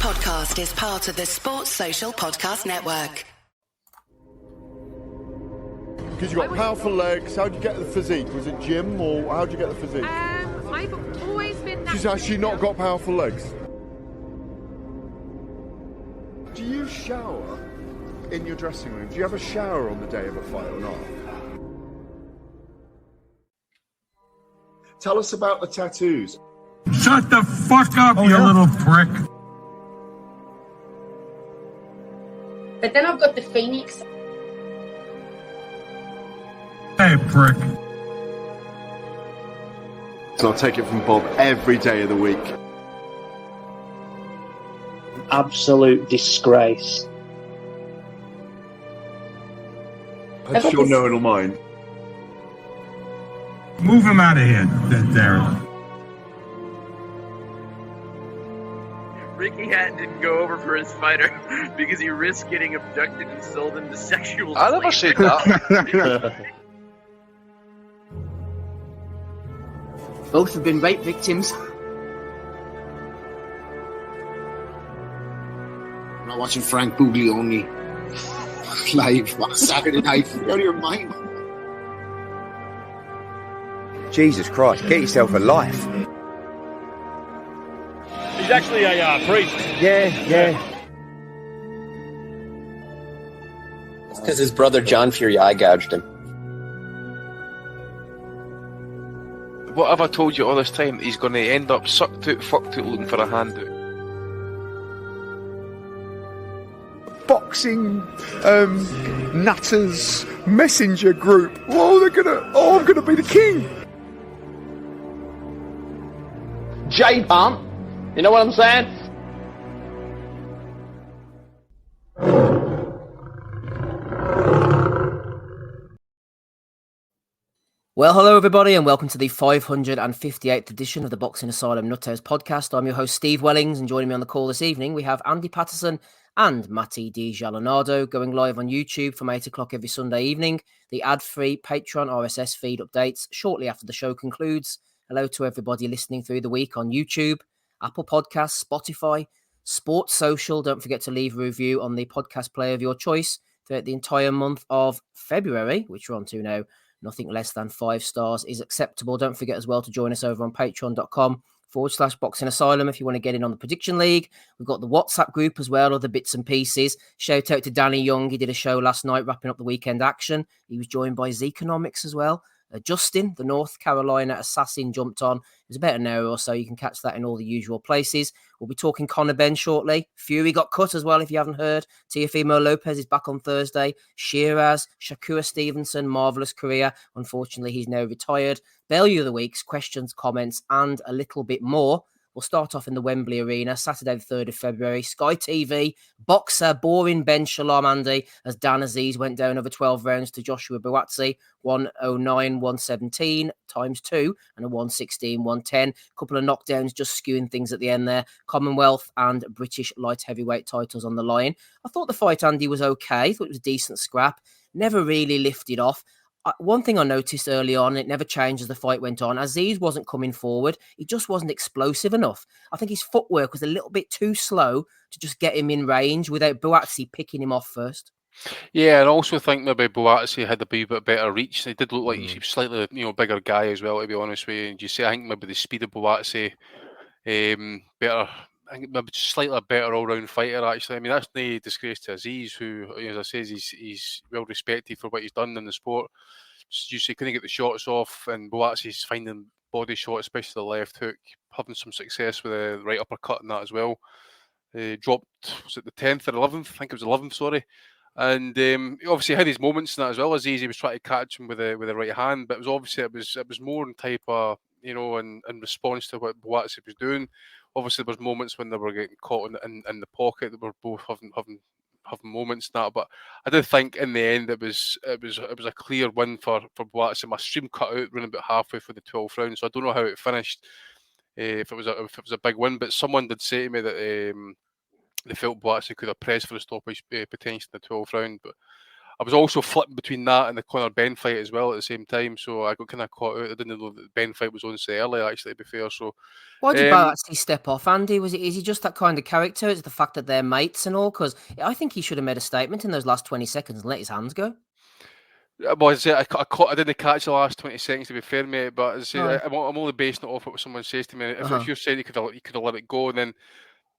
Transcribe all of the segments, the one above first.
podcast is part of the Sports Social Podcast Network. Because you've got powerful legs. How'd you get the physique? Was it gym or how'd you get the physique? I've always been... She's actually not got powerful legs. Do you shower in your dressing room? Do you have a shower on the day of a fight or not? Tell us about the tattoos. Shut the fuck up, you little prick. But then I've got the Phoenix. Hey, prick. So I'll take it from Bob every day of the week. Absolute disgrace. That's your knowing or mine. Move him out of here, Darren. Ricky Hatton didn't go over for his fighter because he risked getting abducted and sold into sexual slavery. I never said that. Both have been rape victims. I'm not watching Frank Buglioni live on Saturday night. You're out of your mind. Jesus Christ, get yourself a life. He's actually a priest. Yeah. It's because his brother John Fury eye gouged him. What have I told you all this time? He's going to end up sucked out, fucked out, looking for a handout. Boxing nutters messenger group. I'm gonna be the king. J-Pump. You know what I'm saying? Well, hello everybody and welcome to the 558th edition of the Boxing Asylum Nuthouse podcast. I'm your host Steve Wellings, and joining me on the call this evening we have Andy Patterson and Matty Di Gialinardo, going live on YouTube from 8 o'clock every Sunday evening. The ad-free Patreon RSS feed updates shortly after the show concludes. Hello to everybody listening through the week on YouTube, Apple Podcasts, Spotify, Sports Social. Don't forget to leave a review on the podcast player of your choice throughout the entire month of February, which we're on to now. Nothing less than 5 stars is acceptable. Don't forget as well to join us over on patreon.com/Boxing Asylum if you want to get in on the Prediction League. We've got the WhatsApp group as well, other bits and pieces. Shout out to Danny Young. He did a show last night wrapping up the weekend action. He was joined by Zeconomics as well. Justin, the North Carolina assassin, jumped on. It was about an hour or so. You can catch that in all the usual places. We'll be talking Conor Benn shortly. Fury got cut as well, if you haven't heard. Teofimo Lopez is back on Thursday. Sheeraz, Shakur Stevenson, marvellous career. Unfortunately, he's now retired. Bellew of the week's questions, comments, and a little bit more. We'll start off in the Wembley Arena, Saturday the 3rd of February. Sky TV, boxer, boring Ben Shalom, Andy, as Dan Azeez went down over 12 rounds to Joshua Buatsi, 109, 117 times 2, and a 116, 110. Couple of knockdowns just skewing things at the end there. Commonwealth and British light heavyweight titles on the line. I thought the fight, Andy, was okay. I thought it was a decent scrap. Never really lifted off. One thing I noticed early on, it never changed as the fight went on. Azeez wasn't coming forward. He just wasn't explosive enough. I think his footwork was a little bit too slow to just get him in range without Buatsi picking him off first. Yeah, and I also think maybe Buatsi had a wee bit better reach. He did look like he's slightly, bigger guy as well, to be honest with you. And you see, I think maybe the speed of Buatsi, better. I think maybe slightly better all-round fighter, actually. I mean, that's no disgrace to Azeez, who, as I say, he's well respected for what he's done in the sport. Just usually couldn't get the shots off, and Buatsi's finding body shots, especially the left hook, having some success with a right uppercut and that as well. Dropped, was it the 10th or 11th? I think it was 11th, sorry. And he obviously had his moments in that as well. Azeez, he was trying to catch him with the right hand, but it was more in type of, in response to what Buatsi was doing. Obviously, there was moments when they were getting caught in the pocket. They were both having moments in that, but I did think in the end it was a clear win for Buatsi. My stream cut out running about halfway through the 12th round, so I don't know how it finished. If it was a big win, but someone did say to me that they felt Buatsi could have pressed for the stoppage potentially in the 12th round. But I was also flipping between that and the Conor Benn fight as well at the same time, so I got kind of caught out. I didn't know that the Benn fight was on so early, actually, to be fair. So why did Buatsi step off, Andy? Is he just that kind of character? Is it the fact that they're mates and all? Because I think he should have made a statement in those last 20 seconds and let his hands go. Well, I didn't catch the last 20 seconds, to be fair, mate, but as I say, I'm only basing it off what someone says to me. If you're saying you could have let it go, then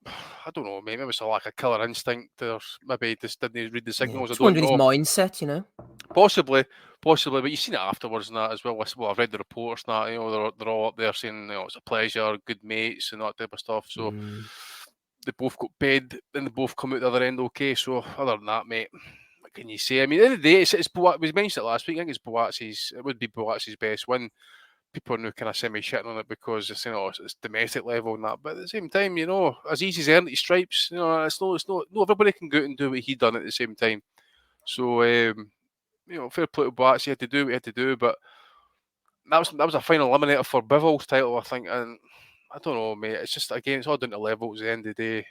I don't know, mate. Maybe it's a lack of killer instinct, or maybe just didn't read the signals. Just wondering his mindset, you know. Possibly, but you've seen it afterwards and that as well. Well, I've read the reports and that, you know, they're all up there saying, you know, it's a pleasure, good mates, and that type of stuff. So they both got paid and they both come out the other end okay. So other than that, mate, what can you say? I mean, at the end of the day, it's we mentioned it last week. I think it would be Buatsi's best win. People are now kind of semi-shitting on it because they're saying, it's domestic level and that. But at the same time, you know, Azeez has earned his stripes. You know, it's not everybody can go out and do what he done at the same time. So, you know, fair play to Buatsi. He had to do what he had to do. But that was a final eliminator for Bivol's title, I think. And I don't know, mate. It's just, again, it's all down to levels at the end of the day.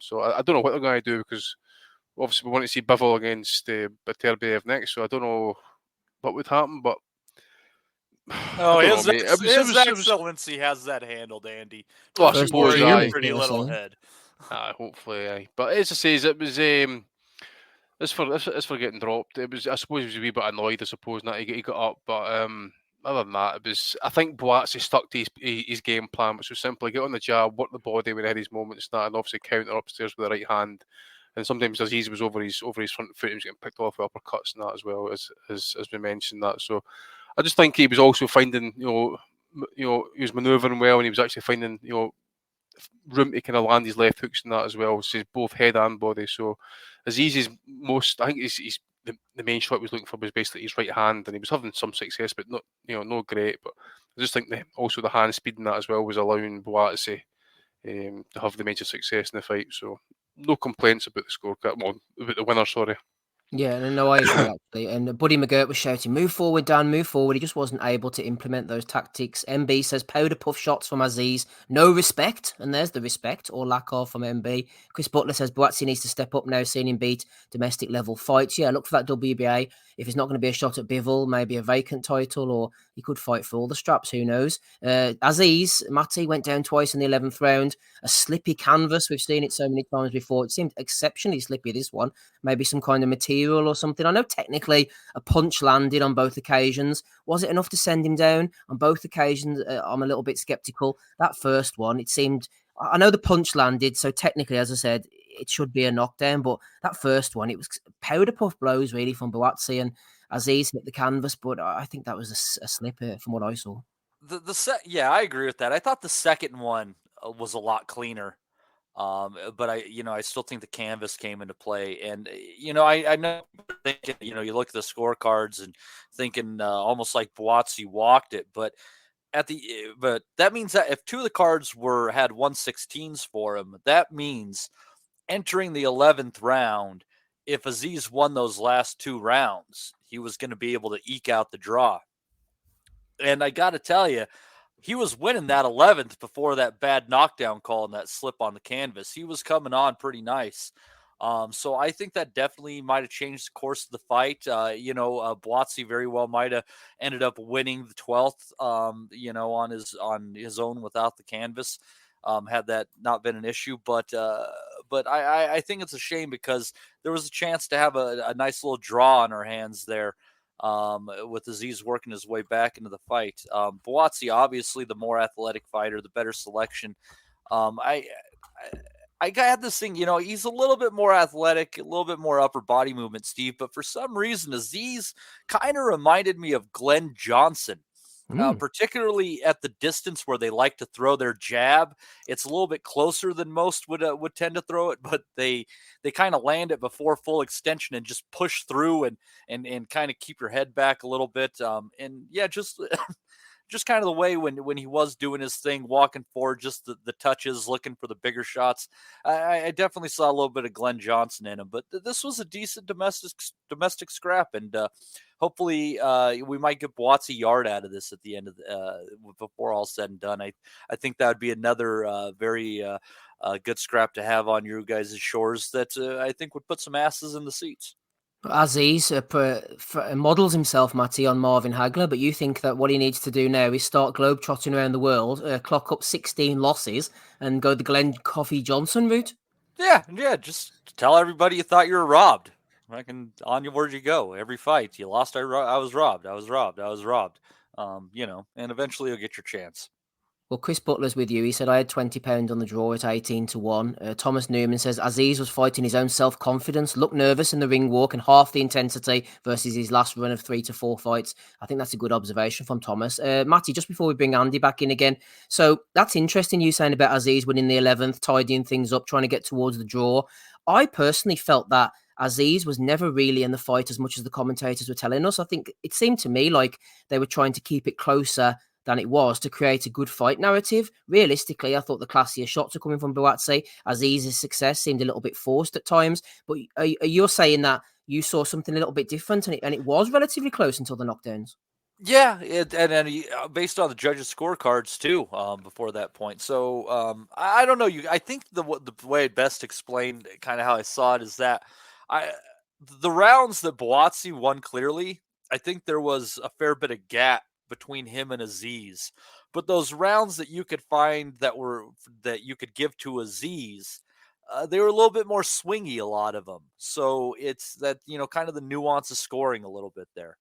So I don't know what they're going to do because obviously we want to see Bivol against Beterbiev next. So I don't know what would happen, but His Excellency has that handled, Andy. Well, I suppose, pretty little head. Hopefully, aye. But as I say, it was as for getting dropped. It was, I suppose, he was a wee bit annoyed. I suppose that he got up, but other than that, it was. I think Buatsi stuck to his game plan, which was simply get on the jab, work the body when he had his moments, and obviously counter upstairs with the right hand. And sometimes Azeez was over his front foot, he was getting picked off with uppercuts and that as well, as we mentioned that. So I just think he was also finding, you know, he was manoeuvring well, and he was actually finding, you know, room to kind of land his left hooks and that as well. So he's both head and body. So Azeez's I think he's the main shot he was looking for was basically his right hand, and he was having some success, but not great. But I just think also the hand speed in that as well was allowing Buatsi to have the major success in the fight. So no complaints about the scorecard. Well, about the winner, sorry. Yeah, no, I agree actually. And Buddy McGirt was shouting, "Move forward, Dan, move forward." He just wasn't able to implement those tactics. MB says powder puff shots from Azeez, no respect, and there's the respect or lack of from MB. Chris Butler says Buatsi needs to step up now, seeing him beat domestic level fights. Yeah, look for that WBA. If it's not going to be a shot at Bivol, maybe a vacant title, or he could fight for all the straps. Who knows? Azeez, Matty went down twice in the 11th round. A slippy canvas. We've seen it so many times before. It seemed exceptionally slippy, this one. Maybe some kind of material or something. I know technically a punch landed on both occasions. Was it enough to send him down? On both occasions, I'm a little bit skeptical. That first one, it seemed... I know the punch landed, so technically, as I said, it should be a knockdown, but that first one, it was powder puff blows, really, from Buatsi, and Azeez hit the canvas, but I think that was a slip from what I saw. Yeah, I agree with that. I thought the second one was a lot cleaner. But I still think the canvas came into play, and I know thinking, you look at the scorecards and thinking almost like Buatsi walked it, but that means that if two of the cards had 116s for him, that means entering the 11th round, if Azeez won those last two rounds, he was going to be able to eke out the draw. And I got to tell you, he was winning that 11th before that bad knockdown call and that slip on the canvas. He was coming on pretty nice. So I think that definitely might have changed the course of the fight. Buatsi very well might have ended up winning the 12th, on his own without the canvas, had that not been an issue. But I think it's a shame because there was a chance to have a nice little draw on our hands there. With Azeez working his way back into the fight. Buatsi, obviously the more athletic fighter, the better selection. I had this thing, he's a little bit more athletic, a little bit more upper body movement, Steve, but for some reason, Azeez kind of reminded me of Glenn Johnson. Particularly at the distance where they like to throw their jab. It's a little bit closer than most would tend to throw it, but they kind of land it before full extension and just push through and kind of keep your head back a little bit. Just kind of the way when he was doing his thing, walking forward, just the touches, looking for the bigger shots. I definitely saw a little bit of Glenn Johnson in him, but this was a decent domestic scrap, and hopefully we might get Buatsi yard out of this at the end of before all said and done. I think that would be another very good scrap to have on your guys' shores that I think would put some asses in the seats. Azeez models himself, Matty, on Marvin Hagler, but you think that what he needs to do now is start globetrotting around the world, clock up 16 losses, and go the Glenn Coffey Johnson route? Yeah. Just tell everybody you thought you were robbed. Onward you go. Every fight you lost, I was robbed. I was robbed. And eventually you'll get your chance. Well, Chris Butler's with you. He said, I had £20 on the draw at 18-1. Thomas Newman says, Azeez was fighting his own self-confidence, looked nervous in the ring walk and half the intensity versus his last run of 3 to 4 fights. I think that's a good observation from Thomas. Matty, just before we bring Andy back in again. So that's interesting, you saying about Azeez winning the 11th, tidying things up, trying to get towards the draw. I personally felt that Azeez was never really in the fight as much as the commentators were telling us. I think it seemed to me like they were trying to keep it closer than it was to create a good fight narrative. Realistically, I thought the classier shots are coming from Buatsi. Azeez's success seemed a little bit forced at times, but you're saying that you saw something a little bit different and it was relatively close until the knockdowns. Yeah, and based on the judges' scorecards too, before that point. So I don't know. I think the way I best explained kind of how I saw it is that the rounds that Buatsi won clearly, I think there was a fair bit of gap between him and Azeez. But those rounds that you could find that you could give to Azeez, they were a little bit more swingy, a lot of them. So it's that, kind of the nuance of scoring a little bit there.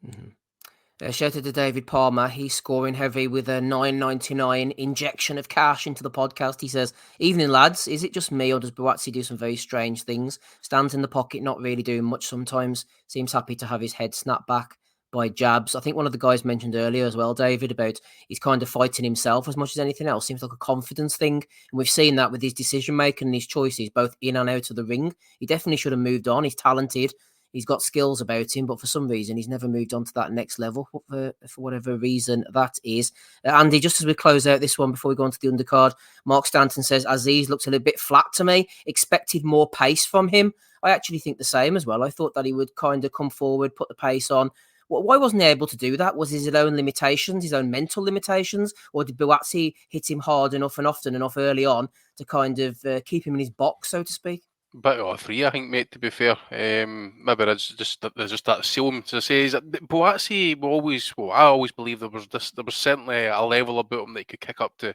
Mm-hmm. Shout out to David Palmer. He's scoring heavy with a $9.99 injection of cash into the podcast. He says, evening, lads. Is it just me or does Buatsi do some very strange things? Stands in the pocket, not really doing much sometimes. Seems happy to have his head snapped back by jabs. I think one of the guys mentioned earlier as well, David, about he's kind of fighting himself as much as anything else. Seems like a confidence thing. And we've seen that with his decision making and his choices, both in and out of the ring. He definitely should have moved on. He's talented. He's got skills about him, but for some reason, he's never moved on to that next level for whatever reason that is. Andy, just as we close out this one before we go on to the undercard, Mark Stanton says, Azeez looked a little bit flat to me. Expected more pace from him. I actually think the same as well. I thought that he would kind of come forward, put the pace on. Why wasn't he able to do that? Was his own limitations, his own mental limitations? Or did Buatsi hit him hard enough and often enough early on to kind of keep him in his box, so to speak? Bit of all three, I think, mate, to be fair. Maybe there's just that Asylum to say is that Buatsi I always believe there was certainly a level about him that he could kick up to.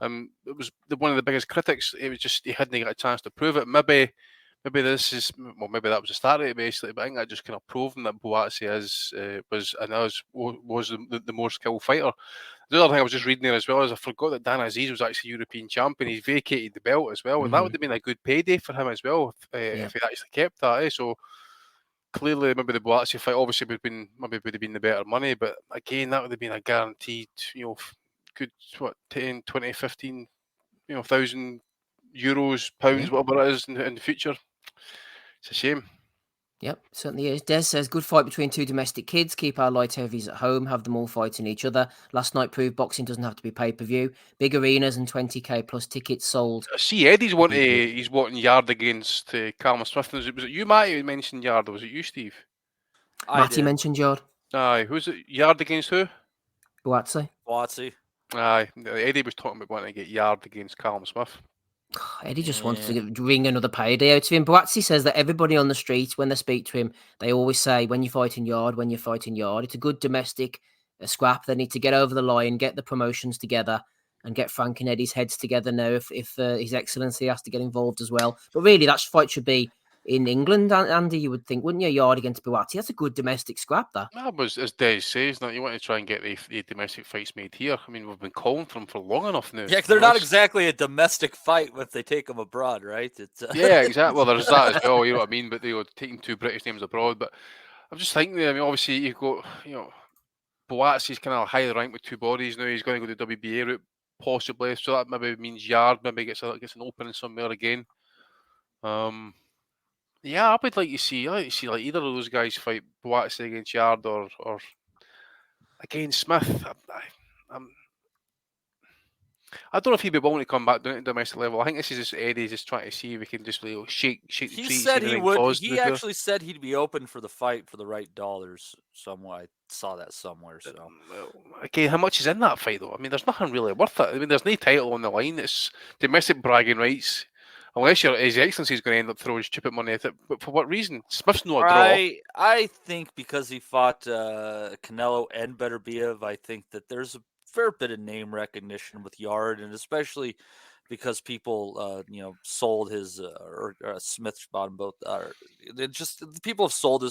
It was one of the biggest critics. It was just he hadn't got a chance to prove it. Maybe maybe that was the start of it basically, but I think that just kind of proven that Buatsi was the more skilled fighter. The other thing I was just reading there as well is I forgot that Dan Azeez was actually European champion. He's vacated the belt as well, and that would have been a good payday for him as well if he actually kept that. So clearly, maybe the Buatsi fight obviously would have been the better money, but again, that would have been a guaranteed, good 10, 20, 15, thousand euros, pounds, whatever it is in the future. It's a shame. Yep, certainly is. Des says, good fight between two domestic kids. Keep our light heavies at home. Have them all fighting each other. Last night proved boxing doesn't have to be pay-per-view. Big arenas and 20k plus tickets sold. See, Eddie's wanting Yard against Callum Smith. Was it you, Matty, who mentioned Yard, or was it you, Steve? Matty mentioned Yard. Aye, who's it? Yard against who? Buatsi. Aye, Eddie was talking about wanting to get Yard against Callum Smith. Eddie just wants to ring another payday out of him. Buatsi says that everybody on the street, when they speak to him, they always say, when you're fighting Yard. It's a good domestic scrap. They need to get over the line, get the promotions together, and get Frank and Eddie's heads together now if His Excellency has to get involved as well. But really, that fight should be in England, Andy, you would think, wouldn't you? Yard against Buatsi. That's a good domestic scrap, that. That was, as Des says, you want to try and get the domestic fights made here. I mean, we've been calling for them for long enough now. Yeah, they're not exactly a domestic fight if they take them abroad, right? Yeah, exactly. Well, there's that as well, you know what I mean? But taking two British names abroad. But I'm just thinking, I mean, obviously, you've got, Buatsi's kind of highly ranked with two bodies now. He's going to go the WBA route, possibly. So that maybe means Yard maybe gets an opening somewhere again. Yeah, I would like to see like either of those guys fight Buatsi against Yard or against Smith. I don't know if he'd be willing to come back down to domestic level. I think this is just Eddie just trying to see if we can just shake the He trees. said he would. He actually said he'd be open for the fight for the right dollars. Somewhere I saw that somewhere. So okay, how much is in that fight though? I mean, there's nothing really worth it. I mean, there's no title on the line. It's domestic bragging rights. Unless His Excellency is going to end up throwing stupid money at it. But for what reason? Smith's not a draw. I think because he fought Canelo and Beterbiev, I think that there's a fair bit of name recognition with Yard, and especially because people, sold his or Smith bought them both. People have sold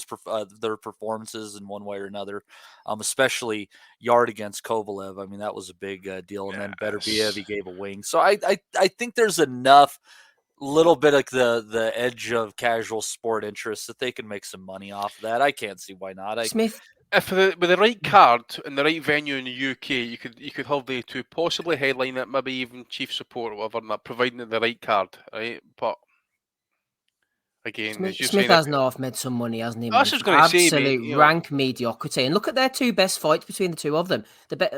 their performances in one way or another. Especially Yard against Kovalev. I mean, that was a big deal, and then Beterbiev, he gave a wing. So I think there's enough. Little bit like the edge of casual sport interest that they can make some money off of that. I can't see why not. Smith, if with the right card and the right venue in the UK, you could have the two possibly headline it, maybe even chief support or whatever, and that providing the right card, right? But again, Smith has half made some money, hasn't he? I was just going to say, absolute rank mediocrity. And look at their two best fights between the two of them.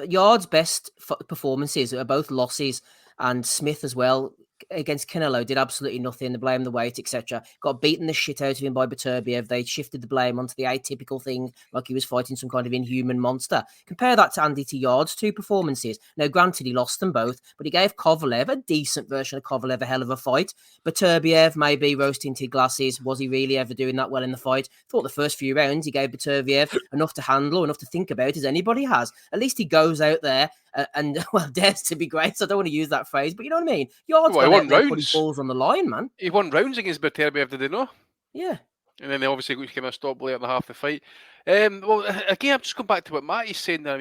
Yard's best performances are both losses, and Smith as well. Against Canelo, did absolutely nothing. They blamed the weight, etc. Got beaten the shit out of him by Beterbiev. They shifted the blame onto the atypical thing, like he was fighting some kind of inhuman monster. Compare that to Andy to Yard's two performances. Now, granted, he lost them both, but he gave Kovalev a decent version of Kovalev, a hell of a fight. Beterbiev, maybe rose-tinted glasses. Was he really ever doing that well in the fight? Thought the first few rounds he gave Beterbiev enough to handle, enough to think about, as anybody has. At least he goes out there and dares to be great. So I don't want to use that phrase, but you know what I mean. Yard's he won rounds. Putting balls on the line, man. He won rounds against Beterbiev, did he not? Yeah. And then they obviously came a stop later in the half the fight. Well, again, I'm just going back to what Matty's saying there.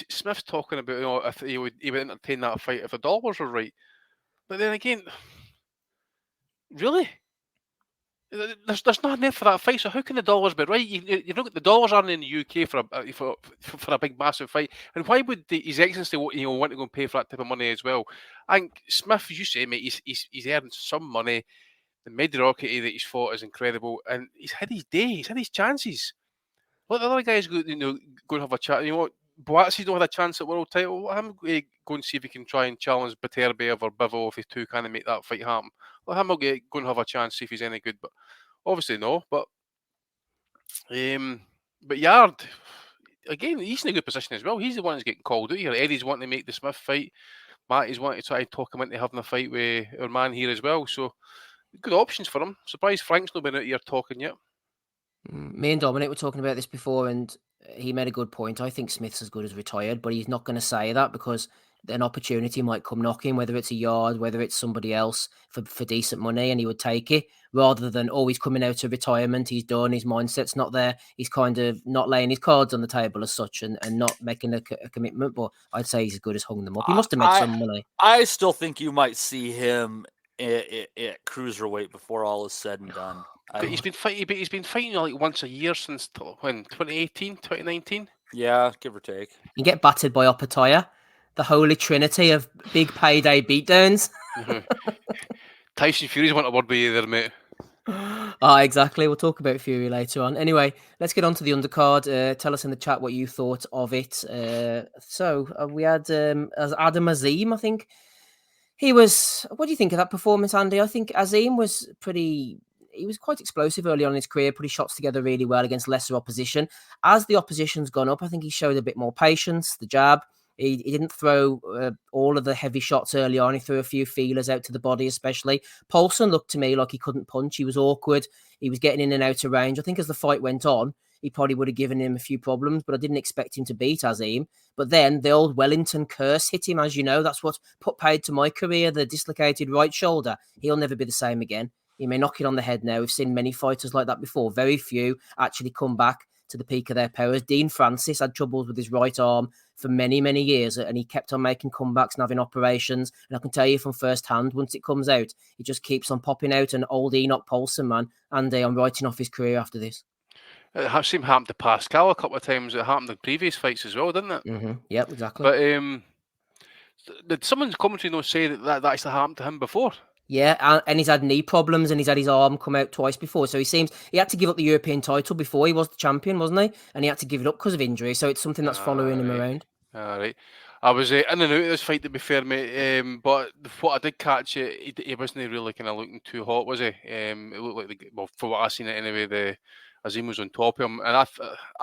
Smith's talking about if he would entertain that fight if the dollars were right. But then again, really? There's nothing there for that fight, so how can the dollars be right? You know, the dollars aren't in the UK for a big massive fight, and why would His Excellency want to go and pay for that type of money as well? I think Smith, as you say, mate, he's earned some money. The mediocrity that he's fought is incredible, and he's had his day. He's had his chances. Let the other guys go and have a chat. You know what? Buatsi don't have a chance at world title. Let him go and see if he can try and challenge Beterbiev or Bivol if he too kind of make that fight happen. Let him go and have a chance, see if he's any good. But obviously no. But Yard, again, he's in a good position as well. He's the one that's getting called out here. Eddie's wanting to make the Smith fight. Matty's wanting to try and talk him into having a fight with our man here as well. So good options for him. Surprised Frank's not been out here talking yet. Me and Dominic were talking about this before, and he made a good point. I think Smith's as good as retired, but he's not going to say that because an opportunity might come knocking, whether it's a Yard, whether it's somebody else for decent money, and he would take it rather than, he's coming out of retirement, he's done, his mindset's not there, he's kind of not laying his cards on the table as such and not making a commitment. But I'd say he's as good as hung them up. He must have made some money. I still think you might see him at cruiserweight before all is said and done. But he's been fighting like once a year since when 2018, 2019. Yeah, give or take. You get battered by Opataya, the holy trinity of big payday beatdowns. Tyson Fury's want a word with you there, mate. Exactly. We'll talk about Fury later on. Anyway, let's get on to the undercard. Tell us in the chat what you thought of it. So we had Adam Azim, I think. What do you think of that performance, Andy? I think Azim was he was quite explosive early on in his career, put his shots together really well against lesser opposition. As the opposition's gone up, I think he showed a bit more patience, the jab. He didn't throw all of the heavy shots early on. He threw a few feelers out to the body, especially. Paulson looked to me like he couldn't punch. He was awkward. He was getting in and out of range. I think as the fight went on, he probably would have given him a few problems, but I didn't expect him to beat Azim. But then the old Wellington curse hit him, as you know. That's what put paid to my career, the dislocated right shoulder. He'll never be the same again. He may knock it on the head now. We've seen many fighters like that before. Very few actually come back to the peak of their powers. Dean Francis had troubles with his right arm for many, many years, and he kept on making comebacks and having operations. And I can tell you from first hand, once it comes out, he just keeps on popping out. And old Enoch Paulson, man, and I'm writing off his career after this. It seemed to happen to Pascal a couple of times. It happened in previous fights as well, didn't it? Mm-hmm. Yep, exactly. But did someone's commentary say that actually happened to him before? Yeah, and he's had knee problems and he's had his arm come out twice before. So he had to give up the European title before he was the champion, wasn't he? And he had to give it up because of injury. So it's something that's following him around. All right. I was in and out of this fight, to be fair, mate. But what I did catch, he wasn't really kind of looking too hot, was he? It looked like, for what I seen it anyway, the Azim was on top of him, and I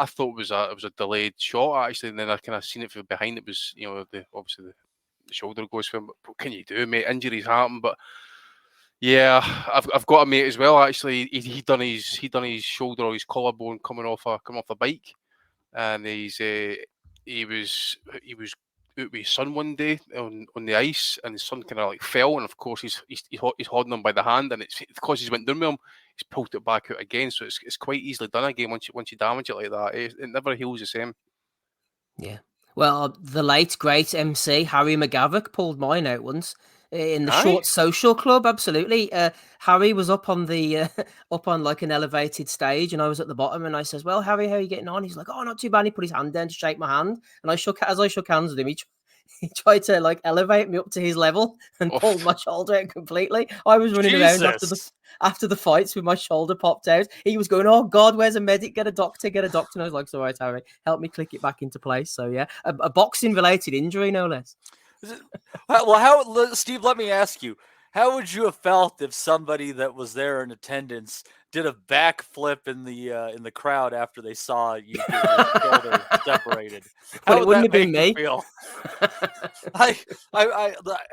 thought it was a delayed shot actually, and then I kind of seen it from behind. It was obviously the shoulder goes for him. But what can you do, mate? Injuries happen, but Yeah, I've got a mate as well. Actually, he done his shoulder or his collarbone coming off a bike, and he was out with his son one day on the ice, and his son kind of like fell, and of course he's holding him by the hand, and it's because he's went down with him, he's pulled it back out again. So it's quite easily done again once you damage it like that. It never heals the same. Yeah. Well, the late great MC Harry McGavock pulled mine out once in the short social club. Absolutely. Harry was up on the up on like an elevated stage, and I was at the bottom, and I says, "Well, Harry, how are you getting on?" He's like, "Oh, not too bad." He put his hand down to shake my hand, and as I shook hands with him, he tried to like elevate me up to his level and pulled my shoulder out completely. I was running around after the fights with my shoulder popped out. He was going, "Oh God, where's a medic? Get a doctor, get a doctor." And I was like, "It's all right, Harry, help me click it back into place." So yeah, a boxing related injury, no less. Well, Steve, let me ask you, how would you have felt if somebody that was there in attendance did a backflip in the crowd after they saw you get your shoulder separated? Well, it wouldn't have been me.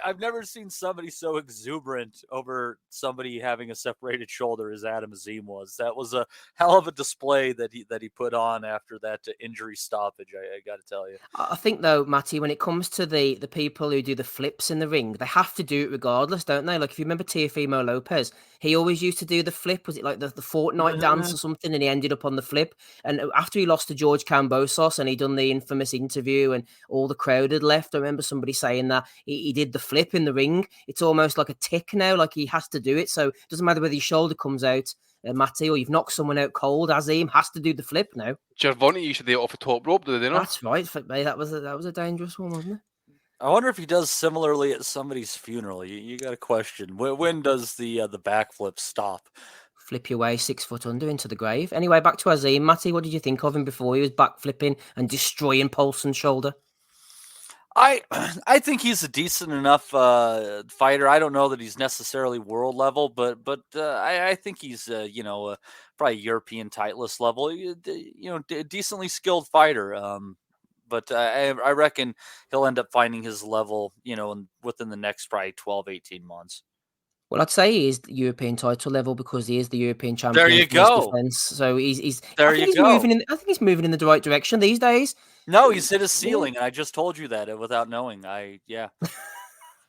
I've never seen somebody so exuberant over somebody having a separated shoulder as Adam Azim was. That was a hell of a display that he put on after that injury stoppage. I got to tell you. I think though, Matty, when it comes to the people who do the flips in the ring, they have to do it regardless, don't they? Like if you remember Teofimo Lopez, he always used to do the flip. Was it like the Fortnite dance or something? And he ended up on the flip. And after he lost to George Kambosos and he done the infamous interview and all the crowd had left, I remember somebody saying that he did the flip in the ring. It's almost like a tick now, like he has to do it. So it doesn't matter whether your shoulder comes out, Matty, or you've knocked someone out cold. Azim has to do the flip now. Gervonta used to do it off the top rope, did they not? That's right. That was a dangerous one, wasn't it? I wonder if he does similarly at somebody's funeral. You got a question. When does the backflip stop? Flip your way 6 foot under into the grave. Anyway, back to Azim. Matty, what did you think of him before he was backflipping and destroying Paulson's shoulder? I think he's a decent enough fighter. I don't know that he's necessarily world level, but I think he's probably European titleist level. Decently skilled fighter. But I reckon he'll end up finding his level, within the next probably 12, 18 months. Well, I'd say he is the European title level because he is the European champion. There you go. So he's there. I think he's moving in the right direction these days. No, he's hit his ceiling, and I just told you that without knowing.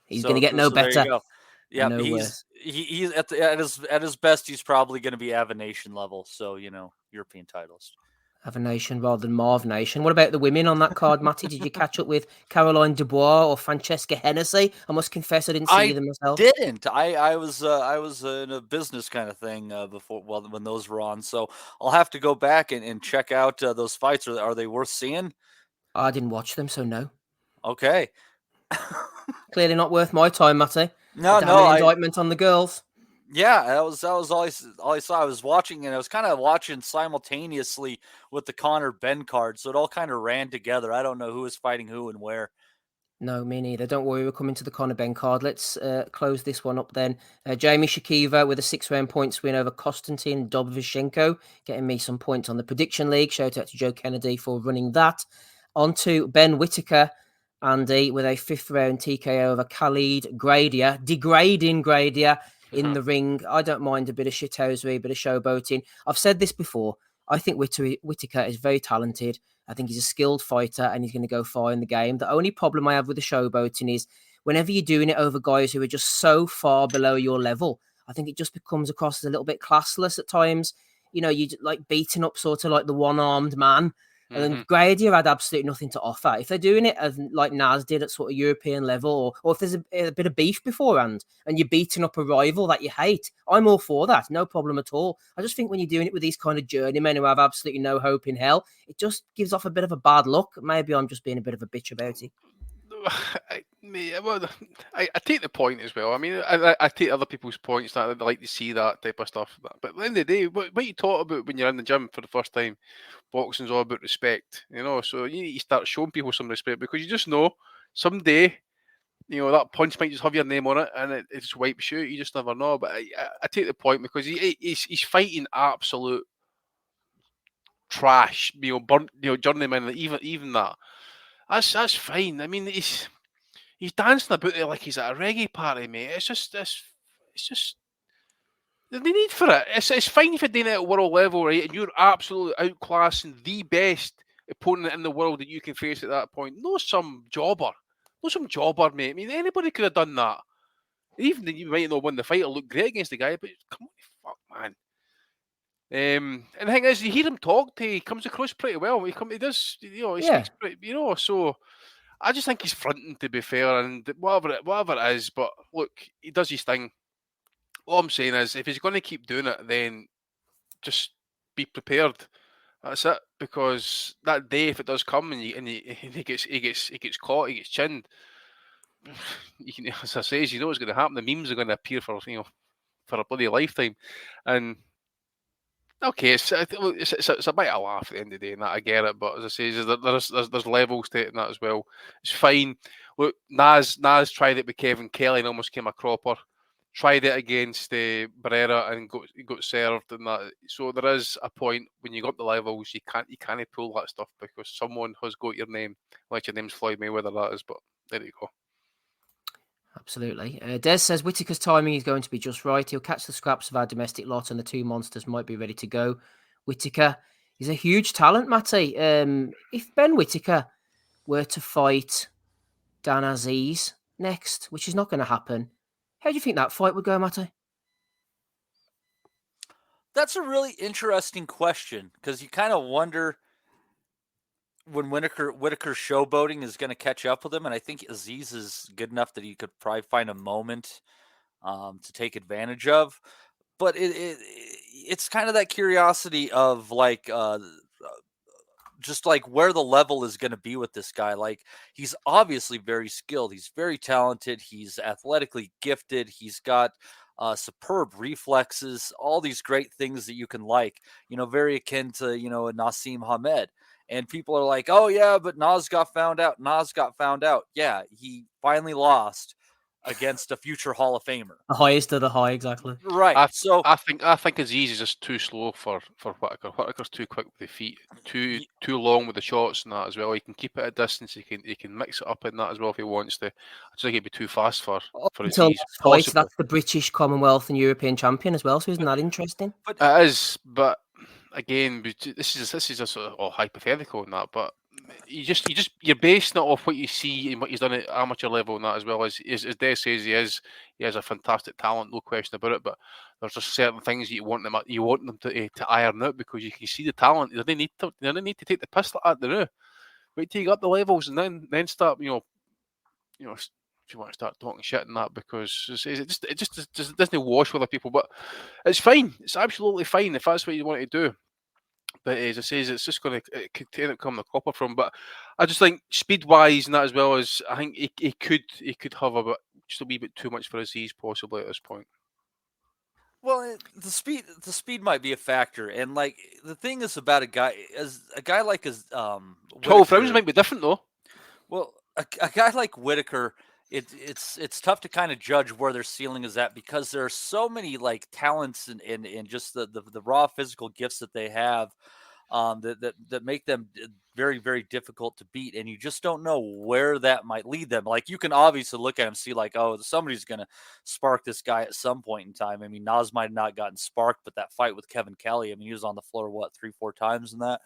He's going to get no better. Yeah, he's at his best. He's probably going to be Ava Nation level. So European titles. Ava Nation rather than Marv Nation. What about the women on that card, Matty? Did you catch up with Caroline Dubois or Francesca Hennessy? I must confess, I didn't see them myself. I didn't. I was in a business kind of thing before. Well, when those were on, so I'll have to go back and check out those fights. Are they worth seeing? I didn't watch them, so no. Okay. Clearly not worth my time, Matty. No. Indictment on the girls. Yeah, that was all I saw. I was watching, and I was kind of watching simultaneously with the Conor Benn card, so it all kind of ran together. I don't know who was fighting who and where. No, me neither. Don't worry, we're coming to the Conor Benn card. Let's close this one up then. Jamie Shakiva with a 6-round points win over Konstantin Dobvishenko, getting me some points on the prediction league. Shout out to Joe Kennedy for running that. On to Ben Whittaker, Andy, with a 5th-round TKO over Khalid Gradier, degrading Gradier in the ring. I don't mind a bit of shithousery, a bit of showboating. I've said this before. I think Whittaker is very talented. I think he's a skilled fighter and he's going to go far in the game. The only problem I have with the showboating is whenever you're doing it over guys who are just so far below your level, I think it just becomes across as a little bit classless at times. You like beating up sort of like the one-armed man. And then Gradier had absolutely nothing to offer. If they're doing it as like Naz did at sort of European level, or if there's a bit of beef beforehand and you're beating up a rival that you hate, I'm all for that. No problem at all. I just think when you're doing it with these kind of journeymen who have absolutely no hope in hell, it just gives off a bit of a bad look. Maybe I'm just being a bit of a bitch about it. I take the point as well. I mean, I take other people's points that I'd like to see that type of stuff. But at the end of the day, what you talk about when you're in the gym for the first time, boxing's all about respect, So you need to start showing people some respect because you just know someday, that punch might just have your name on it and it just wipes you out. You just never know. But I take the point because he's fighting absolute trash, burnt, journeyman, even that. That's fine. I mean, he's dancing about it like he's at a reggae party, mate. It's just There's no need for it. It's fine if you're doing it at world level, right? And you're absolutely outclassing the best opponent in the world that you can face at that point. No some jobber, mate. I mean, anybody could have done that. Even you might not win the fight or look great against the guy, but come on, fuck, man. And the thing is, you hear him talk. He comes across pretty well. He does, he speaks pretty, So I just think he's fronting, to be fair, and whatever it is. But look, he does his thing. All I'm saying is, if he's going to keep doing it, then just be prepared. That's it. Because that day, if it does come and he gets caught, he gets chinned. As I say, you know what's going to happen. The memes are going to appear for a bloody lifetime, and okay, it's a bit of a laugh at the end of the day, and that I get it. But as I say, there's levels to it and that as well. It's fine. Look, Nas tried it with Kevin Kelly and almost came a cropper. Tried it against Barrera and got served and that. So there is a point when you got the levels, you can't pull that stuff because someone has got your name, like your name's Floyd Mayweather, that is. But there you go. Absolutely. Des says Whittaker's timing is going to be just right. He'll catch the scraps of our domestic lot and the two monsters might be ready to go. Whittaker is a huge talent, Matty. If Ben Whittaker were to fight Dan Azeez next, which is not going to happen, how do you think that fight would go, Matty? That's a really interesting question because you kind of wonder when Whittaker's showboating is going to catch up with him, and I think Azeez is good enough that he could probably find a moment to take advantage of. But it's kind of that curiosity of like just like where the level is going to be with this guy. Like he's obviously very skilled, he's very talented, he's athletically gifted, he's got superb reflexes, all these great things that you can like. Very akin to a Naseem Hamed. And people are like, oh, yeah, but Nas got found out. Yeah, he finally lost against a future Hall of Famer. The highest of the high, exactly. Right. I think Azeez is just too slow for Whittaker. Whittaker's too quick with the feet, too long with the shots and that as well. He can keep it at distance. He can mix it up in that as well if he wants to. I just think he'd be too fast for Azeez. Fight, that's the British, Commonwealth, and European champion as well. So isn't that interesting? It is, but. Again, this is a sort of hypothetical and that, but you're basing it off what you see and what he's done at amateur level and that as well. As Des says, he has a fantastic talent, no question about it. But there's just certain things that you want them to iron out because you can see the talent. They don't need to take the piss like that. They do. Wait till you got the levels and then start if you want to start talking shit and that, because it just doesn't wash with other people. But it's fine. It's absolutely fine if that's what you want to do. But as I say, it's just going to end up coming the copper from. But I just think speed wise and that as well as I think he could have just a wee bit too much for Azeez possibly at this point. Well, the speed might be a factor, and like the thing is about a guy like 12 rounds might be different though. Well, a guy like Whittaker. It's tough to kind of judge where their ceiling is at because there are so many like talents and just the raw physical gifts that they have that make them very, very difficult to beat. And you just don't know where that might lead them. Like you can obviously look at him and see like, oh, somebody's going to spark this guy at some point in time. I mean, Nas might have not gotten sparked, but that fight with Kevin Kelly, I mean, he was on the floor, 3-4 times in that.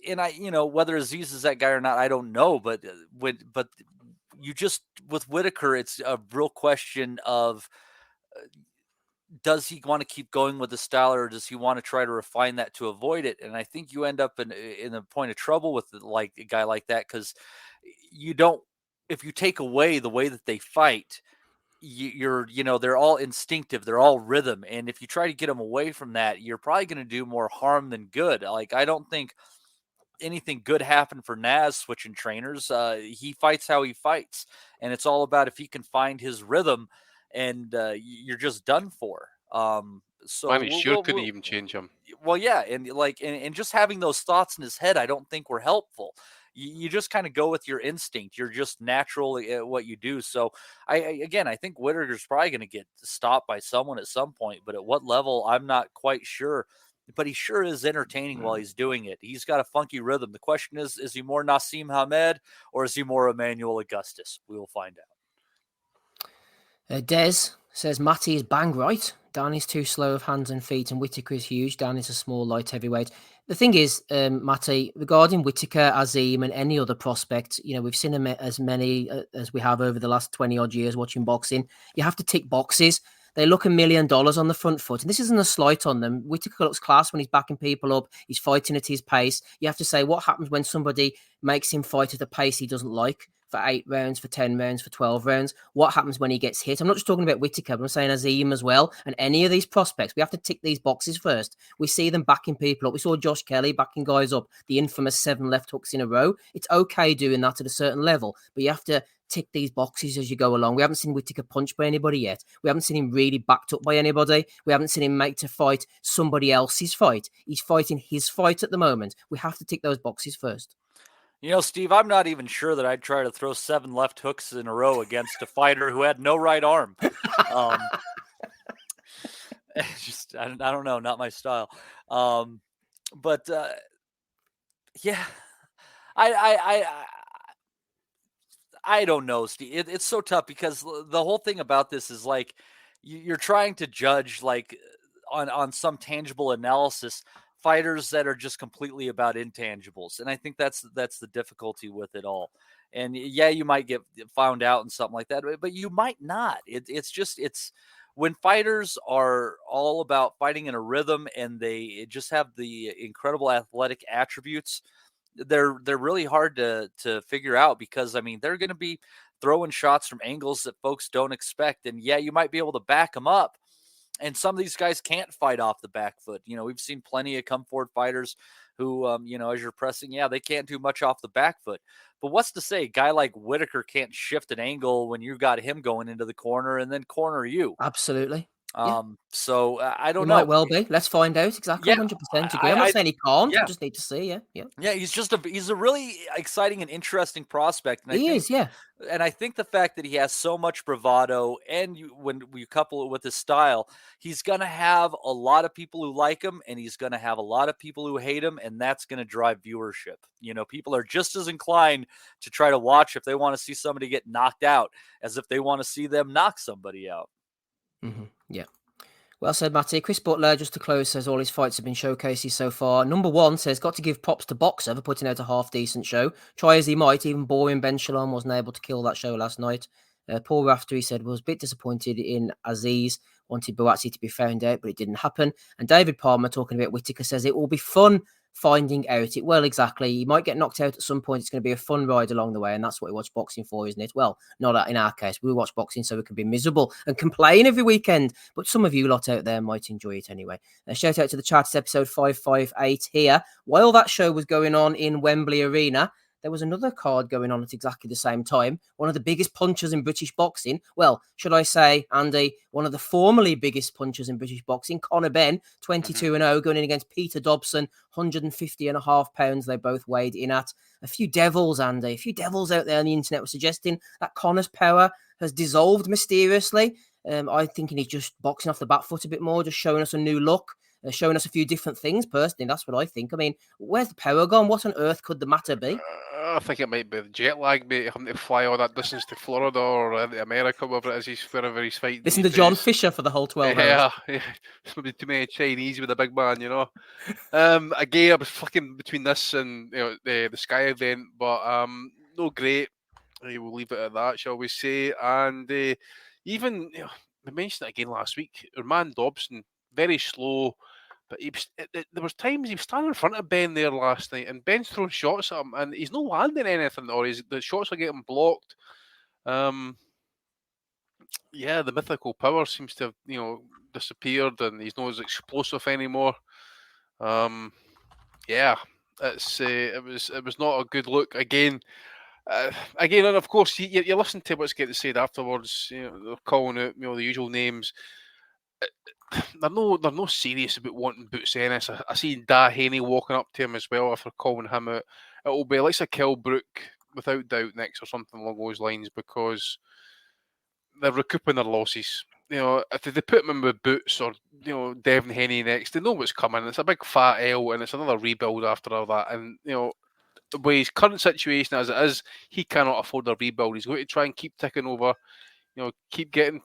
And whether Azeez is that guy or not, I don't know. But you just with Whittaker, it's a real question of does he want to keep going with the style or does he want to try to refine that to avoid it? And I think you end up in a point of trouble with like a guy like that because if you take away the way that they fight, they're all instinctive, they're all rhythm, and if you try to get them away from that, you're probably going to do more harm than good. Like I don't think anything good happened for Nas switching trainers. He fights how he fights, and it's all about if he can find his rhythm, and you're just done for. So he couldn't even change him. Well, yeah, and just having those thoughts in his head, I don't think were helpful. You just kind of go with your instinct. You're just natural at what you do. So I think Whittaker's probably going to get stopped by someone at some point, but at what level, I'm not quite sure. But he sure is entertaining while he's doing it. He's got a funky rhythm. The question is he more Naseem Hamed or is he more Emmanuel Augustus? We will find out. Des Says Matty is bang right. Dan is too slow of hands and feet, and Whittaker is huge. Dan is a small light heavyweight. The thing is, Matty, regarding Whittaker, Azim, and any other prospect, we've seen them as many as we have over the last 20 odd years watching boxing. You have to tick boxes. They look $1 million on the front foot, and this isn't a slight on them. Whittaker looks class when he's backing people up. He's fighting at his pace. You have to say, what happens when somebody makes him fight at a pace he doesn't like? For 8 rounds, for 10 rounds, for 12 rounds. What happens when he gets hit? I'm not just talking about Whittaker, but I'm saying Azim as well. And any of these prospects, we have to tick these boxes first. We see them backing people up. We saw Josh Kelly backing guys up, the infamous 7 left hooks in a row. It's okay doing that at a certain level, but you have to tick these boxes as you go along. We haven't seen Whittaker punched by anybody yet. We haven't seen him really backed up by anybody. We haven't seen him make to fight somebody else's fight. He's fighting his fight at the moment. We have to tick those boxes first. Steve, I'm not even sure that I'd try to throw 7 left hooks in a row against a fighter who had no right arm. Just, I don't know, not my style. But yeah, I don't know, Steve. It's so tough because the whole thing about this is like you're trying to judge like on some tangible analysis fighters that are just completely about intangibles. And I think that's the difficulty with it all. And yeah, you might get found out and something like that, but you might not. It's when fighters are all about fighting in a rhythm and they just have the incredible athletic attributes, they're really hard to figure out because, I mean, they're going to be throwing shots from angles that folks don't expect. And yeah, you might be able to back them up. And some of these guys can't fight off the back foot. We've seen plenty of come forward fighters who, as you're pressing, they can't do much off the back foot. But what's to say a guy like Whittaker can't shift an angle when you got him going into the corner and then corner you? Absolutely. So I don't He know. Might well be. Let's find out exactly. 100% agree. I'm not saying he can't. Yeah. I just need to see. Yeah. He's a really exciting and interesting prospect. And he is. And I think the fact that he has so much bravado and when you couple it with his style, he's going to have a lot of people who like him and he's going to have a lot of people who hate him. And that's going to drive viewership. People are just as inclined to try to watch if they want to see somebody get knocked out as if they want to see them knock somebody out. Mm-hmm. Yeah. Well said, Matty. Chris Butler, just to close, says all his fights have been showcases so far. Number 1 says, got to give props to Boxer for putting out a half-decent show. Try as he might, even boring Ben Shalom wasn't able to kill that show last night. Paul Rafter, he said, was a bit disappointed in Azeez. Wanted Buatsi to be found out, but it didn't happen. And David Palmer, talking about Whittaker, says it will be fun finding out it. Well, exactly. You might get knocked out at some point. It's going to be a fun ride along the way, and that's what we watch boxing for, isn't it? Well, not in our case. We watch boxing so we can be miserable and complain every weekend, but some of you lot out there might enjoy it anyway. Shout out to the chat. It's episode 558 here. While that show was going on in Wembley Arena, there was another card going on at exactly the same time. One of the biggest punchers in British boxing. Well, should I say, Andy, one of the formerly biggest punchers in British boxing, Conor Benn, 22-0, going in against Peter Dobson, 150.5 pounds they both weighed in at. A few devils, Andy, a few devils out there on the internet were suggesting that Conor's power has dissolved mysteriously. I'm thinking he's just boxing off the back foot a bit more, just showing us a new look. Showing us a few different things, personally. That's what I think. I mean, where's the power gone? What on earth could the matter be? I think it might be the jet lag, mate. Having to fly all that distance to Florida or America, wherever it is, wherever he's fighting. Listen to John Fisher for the whole 12 hours. Yeah. It's maybe too many Chinese with a big man, Again, I was flicking between this and the Sky event, but no great. We'll leave it at that, shall we say. And even, we mentioned it again last week, our man Dobson, very slow, but there was times he was standing in front of Ben there last night, and Ben's throwing shots at him, and he's not landing anything, or the shots are getting blocked. The mythical power seems to have disappeared, and he's not as explosive anymore. It was not a good look again. And of course, you listen to what's getting said afterwards. They're calling out the usual names. They're no serious about wanting Boots Ennis. I see Da Haney walking up to him as well after calling him out. It will be Alexa Kilbrook without doubt next or something along those lines, because they're recouping their losses. If they put him in with Boots or Devin Haney next, they know what's coming. It's a big fat L, and it's another rebuild after all that. And with his current situation as it is, he cannot afford a rebuild. He's going to try and keep ticking over. keep getting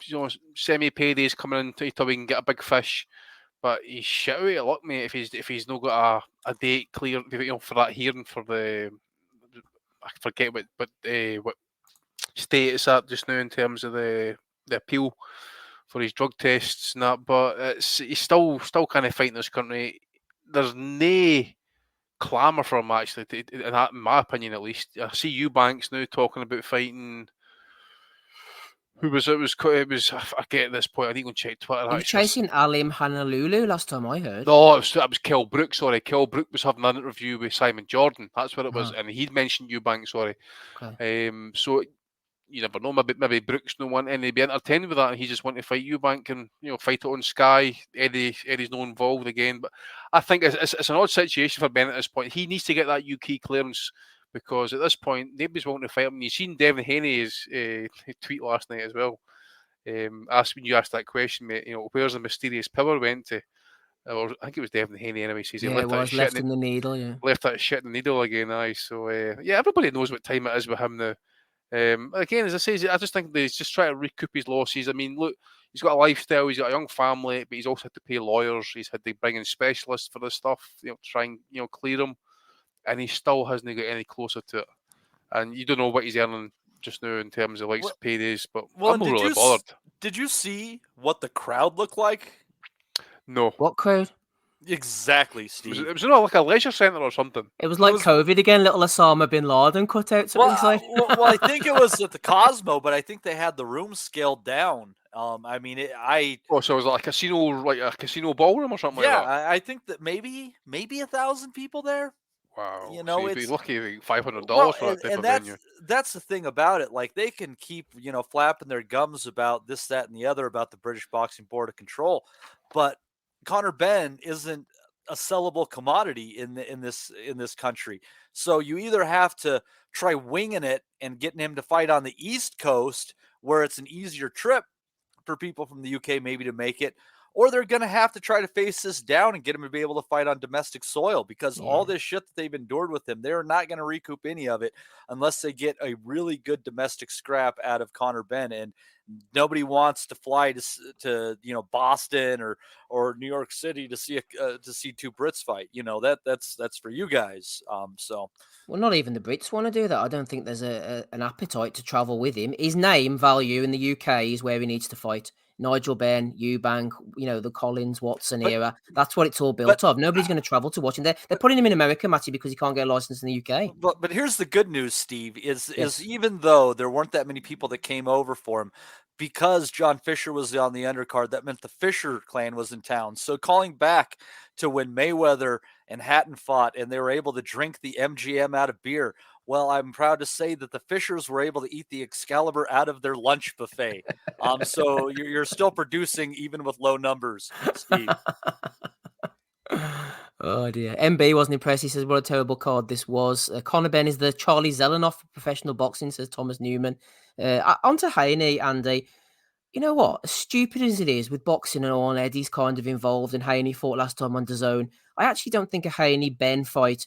semi paydays coming in until we can get a big fish. But he's shit out of luck, mate. If he's not got a date clear, for that hearing for I forget what state it's at just now in terms of the appeal for his drug tests and that. But he's still kind of fighting this country. There's no clamour for him actually, in my opinion at least. I see Eubanks now talking about fighting. Who was it? It was. I get at this point. I need to go and check Twitter. He was chasing Alim Honolulu last time I heard. No, that was Kell Brook. Sorry, Kell Brook was having an interview with Simon Jordan. That's what it was, and he'd mentioned Eubanks. Sorry. Okay. So you never know. Maybe Brooks no want any be entertained with that, and he just want to fight Eubank and fight it on Sky. Eddie's not involved again, but I think it's an odd situation for Ben at this point. He needs to get that UK clearance. Because at this point, nobody's wanting to fight him. You've seen Devin Haney's tweet last night as well. When you asked that question, mate, where's the mysterious power went to? Or I think it was Devin Haney anyway. Says he left in the needle. Yeah, left that shit in the needle again. Aye, so everybody knows what time it is with him now. Again, as I say, I just think that he's just trying to recoup his losses. I mean, look, he's got a lifestyle, he's got a young family, but he's also had to pay lawyers. He's had to bring in specialists for this stuff, to try and clear him. And he still hasn't got any closer to it. And you don't know what he's earning just now in terms of paydays, but I'm not really bothered. Did you see what the crowd looked like? No. What crowd? Exactly, Steve. It was like a leisure centre or something. It was like COVID again, little Osama bin Laden cutouts. Well, I think it was at the Cosmo, but I think they had the room scaled down. So it was like a casino ballroom or something like that? Yeah, I think that maybe 1,000 people there. Wow. So you'd be lucky $500 for that type of venue. That's the thing about it. Like, they can keep, flapping their gums about this, that, and the other about the British Boxing Board of Control. But Conor Benn isn't a sellable commodity in this country. So you either have to try winging it and getting him to fight on the East Coast, where it's an easier trip for people from the UK maybe to make it, or they're going to have to try to face this down and get him to be able to fight on domestic soil, because all this shit that they've endured with him, they're not going to recoup any of it unless they get a really good domestic scrap out of Conor Benn. And nobody wants to fly to Boston or New York City to see two Brits fight. That's for you guys. Well, not even the Brits want to do that. I don't think there's an appetite to travel with him. His name value in the UK is where he needs to fight. Nigel Benn, Eubank, the Collins, Watson era. That's what it's all built of. Nobody's going to travel to watch him. They're putting him in America, Matty, because he can't get a license in the UK. But here's the good news, Steve, is even though there weren't that many people that came over for him, because John Fisher was on the undercard, that meant the Fisher clan was in town. So calling back to when Mayweather and Hatton fought and they were able to drink the MGM out of beer, well, I'm proud to say that the Fishers were able to eat the Excalibur out of their lunch buffet. So you're still producing even with low numbers, Steve. Oh dear. MB wasn't impressed. He says, what a terrible card this was. Conor Benn is the Charlie Zelenoff of professional boxing, says Thomas Newman. On to Haney, Andy. You know what? As stupid as it is with boxing and all, and Eddie's kind of involved, and Haney fought last time on DAZN, I actually don't think a Haney-Benn fight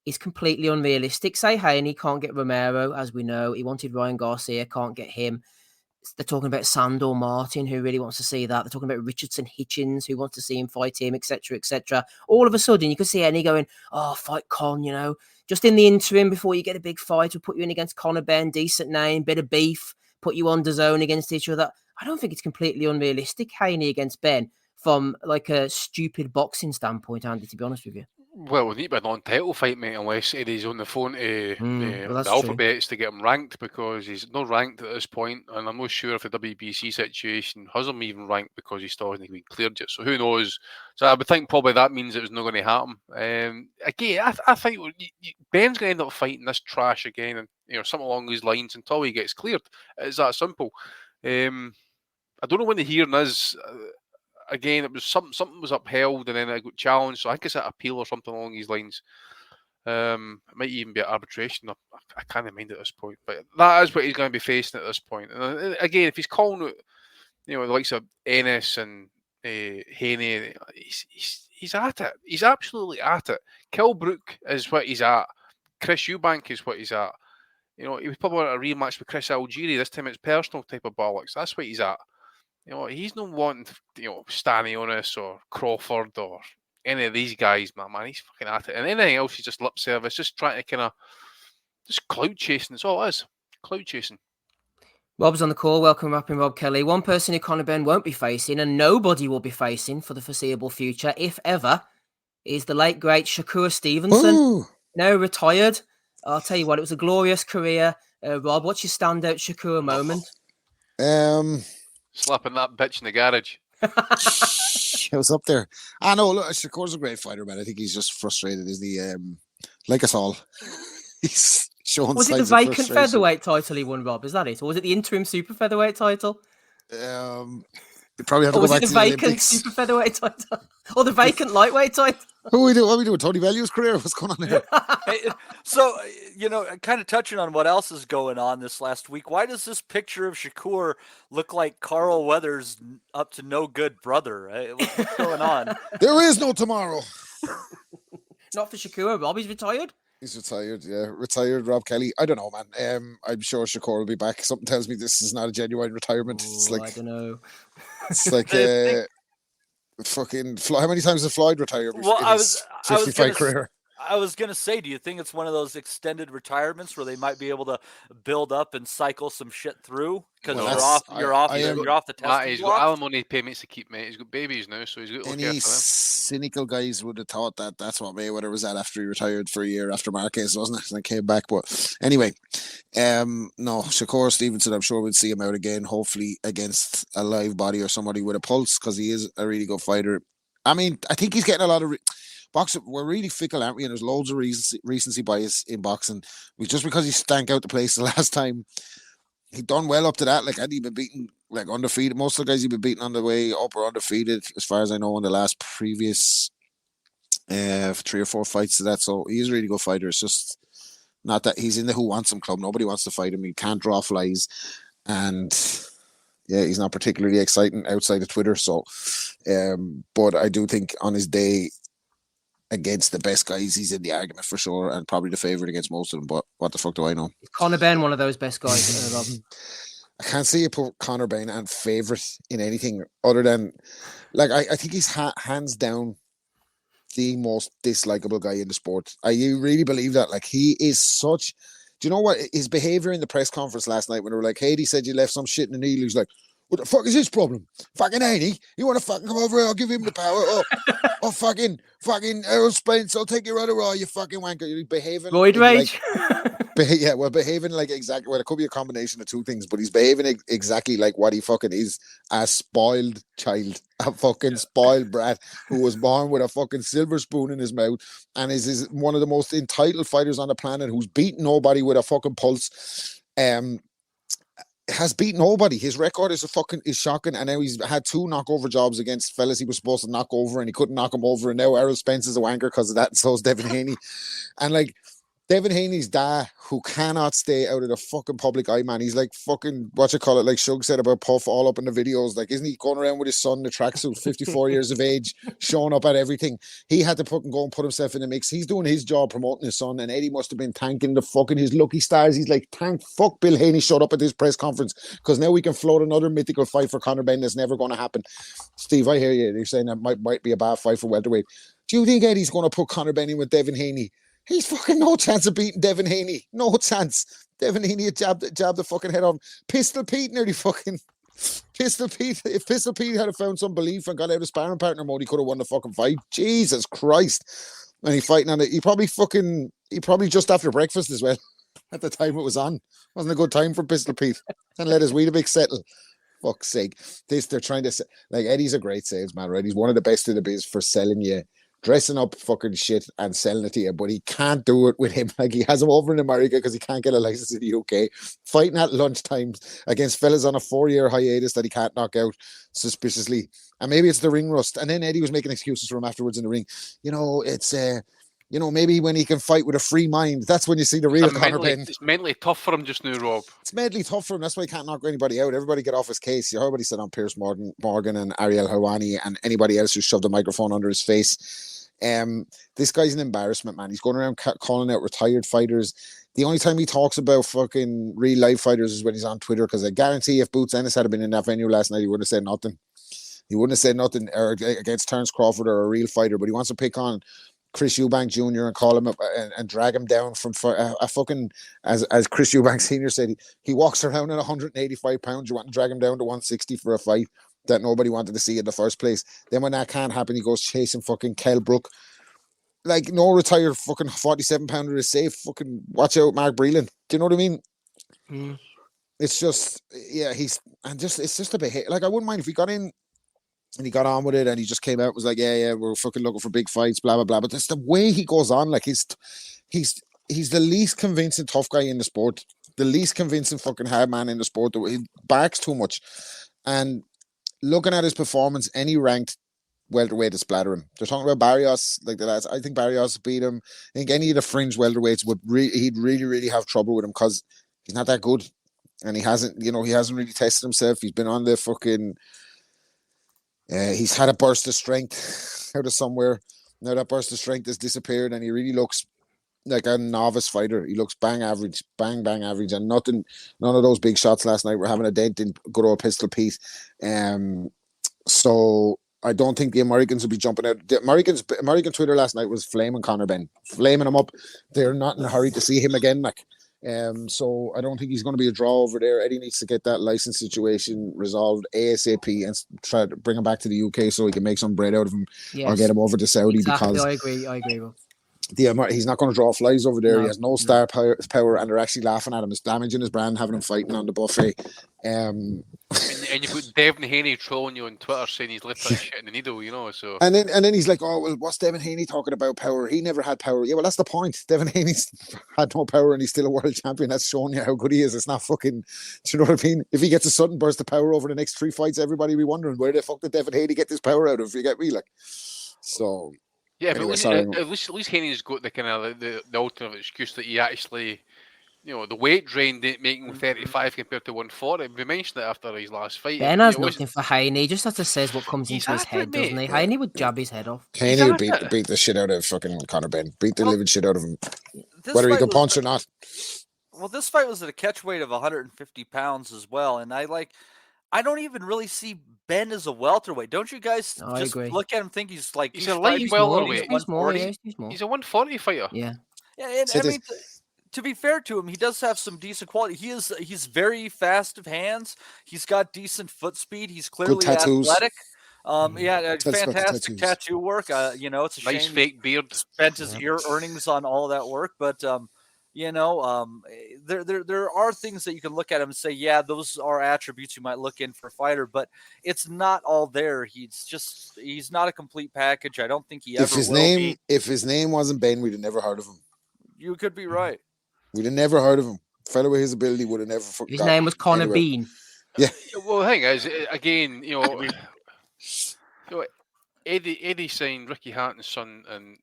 is completely unrealistic. Say Haney can't get Romero, as we know. He wanted Ryan Garcia, can't get him. They're talking about Sandor Martin, who really wants to see that. They're talking about Richardson Hitchens, who wants to see him fight him, etc., etc. All of a sudden, you could see Haney going, fight Con, just in the interim before you get a big fight. We'll put you in against Conor Benn, decent name, bit of beef, put you on DAZN against each other. I don't think it's completely unrealistic, Haney against Benn, from like a stupid boxing standpoint, Andy, to be honest with you. Well, we need a non-title fight, mate, unless Eddie's on the phone to the alphabets to get him ranked, because he's not ranked at this point, and I'm not sure if the WBC situation has him even ranked because he still hasn't been cleared yet. So who knows? So I would think probably that means it was not going to happen. Again, I think Ben's going to end up fighting this trash again, and something along these lines until he gets cleared. It's that simple. I don't know when the hearing is. Again, it was something was upheld and then it got challenged. So I think it's an appeal or something along these lines. It might even be an arbitration. I can't mind at this point. But that is what he's going to be facing at this point. And again, if he's calling out, the likes of Ennis and Haney, he's at it. He's absolutely at it. Kilbrook is what he's at. Chris Eubank is what he's at. You know, he was probably want a rematch with Chris Algieri. This time it's personal type of bollocks. That's what he's at. You know, he's not wanting, Stanionis or Crawford or any of these guys, man. He's fucking at it. And anything else is just lip service, just trying to kind of, just clout chasing. That's all it is. Clout chasing. Rob's on the call. Welcome, Rapping Rob Kelly. One person who Conor Benn won't be facing, and nobody will be facing for the foreseeable future, if ever, is the late, great Shakur Stevenson. Ooh. Now retired. I'll tell you what, it was a glorious career. Rob, what's your standout Shakur moment? Slapping that bitch in the garage. It was up there. I know, look, Shakur's a great fighter, man. I think he's just frustrated, isn't he? Like us all. He's showing Was it the vacant featherweight title he won, Rob? Is that it? Or was it the interim super featherweight title? You probably have to go back to the vacant Olympics. super featherweight title? Or the vacant lightweight title? What are we doing? Tony Bellew's career? What's going on here? So, kind of touching on what else is going on this last week, why does this picture of Shakur look like Carl Weathers' up to no good brother? Right? What's going on? There is no tomorrow. Not for Shakur. Rob, he's retired? He's retired, yeah. Retired Rob Kelly. I don't know, man. I'm sure Shakur will be back. Something tells me this is not a genuine retirement. It's like, I don't know. It's like fucking Floyd. How many times did Floyd retire? Well, in his 50-fight career. I was going to say, do you think it's one of those extended retirements where they might be able to build up and cycle some shit through? Because you're off the testing He's block? got alimony payments to keep, mate. He's got babies now, so he's got to look Any after them. cynical guys would have thought that that's what Mayweather was at after he retired for a year after Marquez, wasn't it? And then came back. But anyway, no, Shakur Stevenson, I'm sure we'll see him out again, hopefully against a live body or somebody with a pulse, because he is a really good fighter. I mean, I think he's getting a lot of... Boxing, we're really fickle, aren't we? And there's loads of recency bias in boxing. Just because he stank out the place the last time, he done well up to that. Like, hadn't he been beaten, like, undefeated? Most of the guys he'd been beaten on the way up or undefeated, as far as I know, in the last previous 3 or 4 fights to that. So he's a really good fighter. It's just not that he's in the who wants him club. Nobody wants to fight him. He can't draw flies. And yeah, he's not particularly exciting outside of Twitter. So, but I do think on his day, against the best guys, he's in the argument for sure, and probably the favourite against most of them. But what the fuck do I know? Conor Benn, one of those best guys, Rob. I can't see you put Conor Benn and favourite in anything other than, like, I think he's hands down the most dislikable guy in the sport. I really believe that. Like, he is such... Do you know what? His behaviour in the press conference last night when they were like, Haiti said you left some shit in the knee, he was like, what the fuck is his problem? Fucking ain't he? You want to fucking come over here? I'll give him the power. Oh, fucking Errol Spence, I'll take you right away, you fucking wanker. You're behaving... Roid rage? Behaving like exactly... Well, it could be a combination of two things, but he's behaving exactly like what he fucking is. A spoiled child. A fucking spoiled brat who was born with a fucking silver spoon in his mouth and is one of the most entitled fighters on the planet who's beaten nobody with a fucking pulse. Has beat nobody. His record is shocking, and now he's had 2 knockover jobs against fellas he was supposed to knock over, and he couldn't knock him over. And now Errol Spence is a wanker because of that, and so is Devin Haney. And like Devin Haney's dad, who cannot stay out of the fucking public eye, man. He's like fucking like Shug said about Puff, all up in the videos. Like, isn't he going around with his son in the tracksuit, 54 years of age, showing up at everything? He had to fucking go and put himself in the mix. He's doing his job promoting his son, and Eddie must have been thanking the fucking his lucky stars. He's like, thank fuck Bill Haney showed up at this press conference, because now we can float another mythical fight for Conor Benn that's never going to happen. Steve, I hear you. You're saying that might be a bad fight for welterweight. Do you think Eddie's going to put Conor Benn in with Devin Haney? He's fucking no chance of beating Devin Haney. No chance. Devin Haney jabbed the fucking head on. Pistol Pete nearly fucking... Pistol Pete... If Pistol Pete had found some belief and got out of sparring partner mode, he could have won the fucking fight. Jesus Christ. And he fighting on it. He probably just after breakfast as well. At the time it was on. Wasn't a good time for Pistol Pete. And let his Weetabix settle. Fuck's sake. They're trying to... Like, Eddie's a great salesman, right? He's one of the best in the biz for selling you, dressing up fucking shit and selling it to you, but he can't do it with him. Like, he has him over in America because he can't get a license in the UK, fighting at lunchtimes against fellas on a 4-year hiatus that he can't knock out suspiciously. And maybe it's the ring rust. And then Eddie was making excuses for him afterwards in the ring. It's maybe when he can fight with a free mind, that's when you see the real Conor Benn. It's mentally tough for him just now, Rob. It's mentally tough for him. That's why he can't knock anybody out. Everybody get off his case. You heard what he said on Piers Morgan and Ariel Helwani and anybody else who shoved a microphone under his face. This guy's an embarrassment, man. He's going around calling out retired fighters. The only time he talks about fucking real life fighters is when he's on Twitter, because I guarantee if Boots Ennis had been in that venue last night, he wouldn't have said nothing. He wouldn't have said nothing against Terence Crawford or a real fighter, but he wants to pick on Chris Eubank Jr. and call him up and drag him down from a fucking, as Chris Eubank Sr. said, he walks around at 185 pounds. You want to drag him down to 160 for a fight that nobody wanted to see in the first place. Then when that can't happen, he goes chasing fucking Kell Brook. Like, no retired fucking 47 pounder is safe. Fucking watch out, Mark Breland. Do you know what I mean? It's just, it's just a bit, like, I wouldn't mind if he got in and he got on with it and he just came out and was like, yeah, we're fucking looking for big fights, blah, blah, blah. But that's the way he goes on. Like, he's the least convincing tough guy in the sport, the least convincing fucking hard man in the sport. He barks too much. And looking at his performance, any ranked welterweight to splatter him. They're talking about Barrios, like the lads. I think Barrios beat him. I think any of the fringe welterweights he'd really, really have trouble with him, because he's not that good. And he hasn't really tested himself. He's been on the fucking... he's had a burst of strength out of somewhere. Now that burst of strength has disappeared, and he really looks like a novice fighter. He looks bang average, and none of those big shots last night were having a dent in good old Pistol Pete. So I don't think the Americans will be jumping out. The American Twitter last night was flaming Conor Benn, flaming him up. They're not in a hurry to see him again, like. So I don't think he's going to be a draw over there. Eddie needs to get that license situation resolved ASAP and try to bring him back to the UK so he can make some bread out of him, or get him over to Saudi. Exactly, because I agree. Well, he's not going to draw flies over there. No. He has no star power, and they're actually laughing at him. It's damaging his brand having him fighting on the buffet. And you put Devin Haney trolling you on Twitter saying he's left that shit in the needle, so. And then he's like, oh, well, what's Devin Haney talking about power? He never had power. Yeah, well, that's the point. Devin Haney's had no power and he's still a world champion. That's showing you how good he is. It's not fucking, do you know what I mean? If he gets a sudden burst of power over the next 3 fights, everybody will be wondering, where the fuck did Devin Haney get this power out of? You get me? Like, so. Yeah, anyway, but at least Haney's got the kind of the alternative excuse that he actually, the weight drain didn't make him 35 compared to 140. We mentioned it after his last fight. Ben has nothing for Haney. He just has to say what comes into his head, doesn't he? Haney would jab his head off. Haney would beat the shit out of fucking Conor Benn. Beat the living shit out of him. Whether he can punch or not. Well, this fight was at a catch weight of 150 pounds as well. And I don't even really see Ben as a welterweight. Don't you guys just look at him and think he's like... He's a light welterweight. He's more. He's a 140 fighter. Yeah. Yeah, and I mean... To be fair to him, he does have some decent quality. He's very fast of hands. He's got decent foot speed. He's clearly athletic. Fantastic tattoo work. It's a shame nice fake beard. Spent his earnings on all of that work, but there are things that you can look at him and say, yeah, those are attributes you might look in for a fighter, but it's not all there. He's not a complete package. I don't think he ever will be. If his name wasn't Ben, we'd have never heard of him. You could be right. We'd have never heard of him. Fellow with his ability would have never. His name was Conor Benn. Yeah. Well, the thing is, again, Eddie signed Ricky Hatton's son, and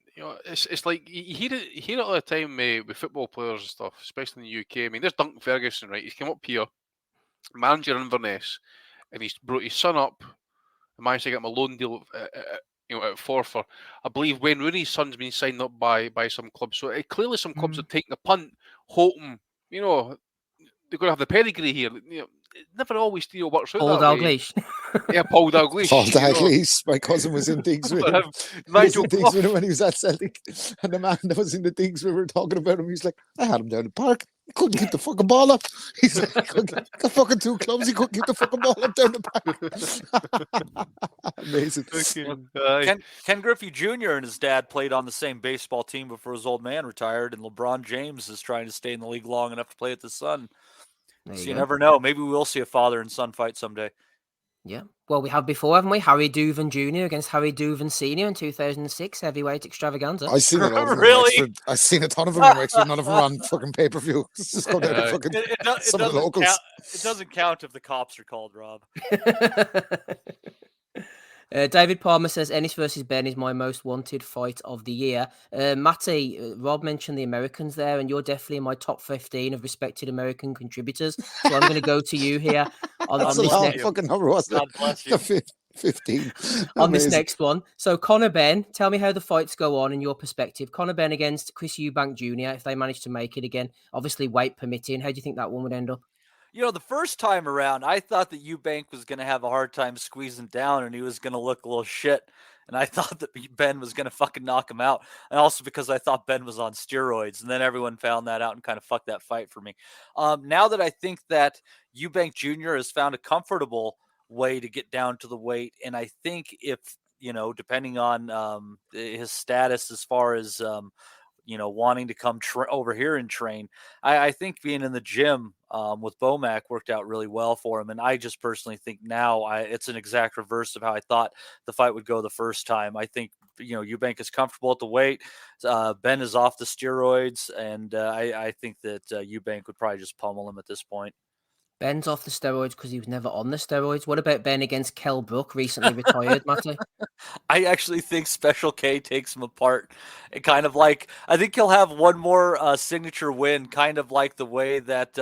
it's like you hear it all the time with football players and stuff, especially in the UK. I mean, there's Duncan Ferguson, right? He's come up here, manager Inverness, and he's brought his son up, and managed to get him a loan deal at Forfar. I believe Wayne Rooney's son's been signed up by some clubs. So clearly some clubs are taking a punt, hoping, they're going to have the pedigree here. It never always works out Paul that way. Dalglish. Yeah, Paul Dalglish. Paul Dalglish. My cousin was in digs with him. When he was at Celtic. And the man that was in the digs, we were talking about him. He's like, I had him down the park. He couldn't keep the fucking ball up. He's like, got fucking 2 clubs. He couldn't keep the fucking ball up down the park. Amazing. Ken Griffey Jr. and his dad played on the same baseball team before his old man retired, and LeBron James is trying to stay in the league long enough to play with his son. So you never know. Maybe we will see a father and son fight someday. Yeah. Well, we have before, haven't we? Harry Doovan Jr. against Harry Doovan Sr. in 2006, heavyweight extravaganza. I've seen it all. Really? I've seen a ton of them in Wexford. None of them on fucking pay-per-view. Just go down to fucking some of the locals. It doesn't count if the cops are called, Rob. David Palmer says Ennis versus Ben is my most wanted fight of the year. Matty, Rob mentioned the Americans there, and you're definitely in my top 15 of respected American contributors. So I'm going to go to you here on this next. Fucking number, wasn't it? God bless you. 15. On this Amazing. next one. So Conor Benn, tell me how the fights go on in your perspective. Conor Benn against Chris Eubank Jr., if they manage to make it again. Obviously, weight permitting. How do you think that one would end up? You know, the first time around, I thought that Eubank was going to have a hard time squeezing down and he was going to look a little shit. And I thought that Ben was going to fucking knock him out. And also because I thought Ben was on steroids. And then everyone found that out and kind of fucked that fight for me. Now that I think that Eubank Jr. has found a comfortable way to get down to the weight. And I think if, you know, depending on his status as far as, you know, wanting to come over here and train, I think being in the gym with Bomac worked out really well for him. And I just personally think now it's an exact reverse of how I thought the fight would go the first time. I think, you know, Eubank is comfortable at the weight. Ben is off the steroids. And I think that Eubank would probably just pummel him at this point. Ben's off the steroids because he was never on the steroids. What about Ben against Kell Brook, recently retired, Matty? I actually think Special K takes him apart. And kind of like, I think he'll have one more signature win, kind of like the way that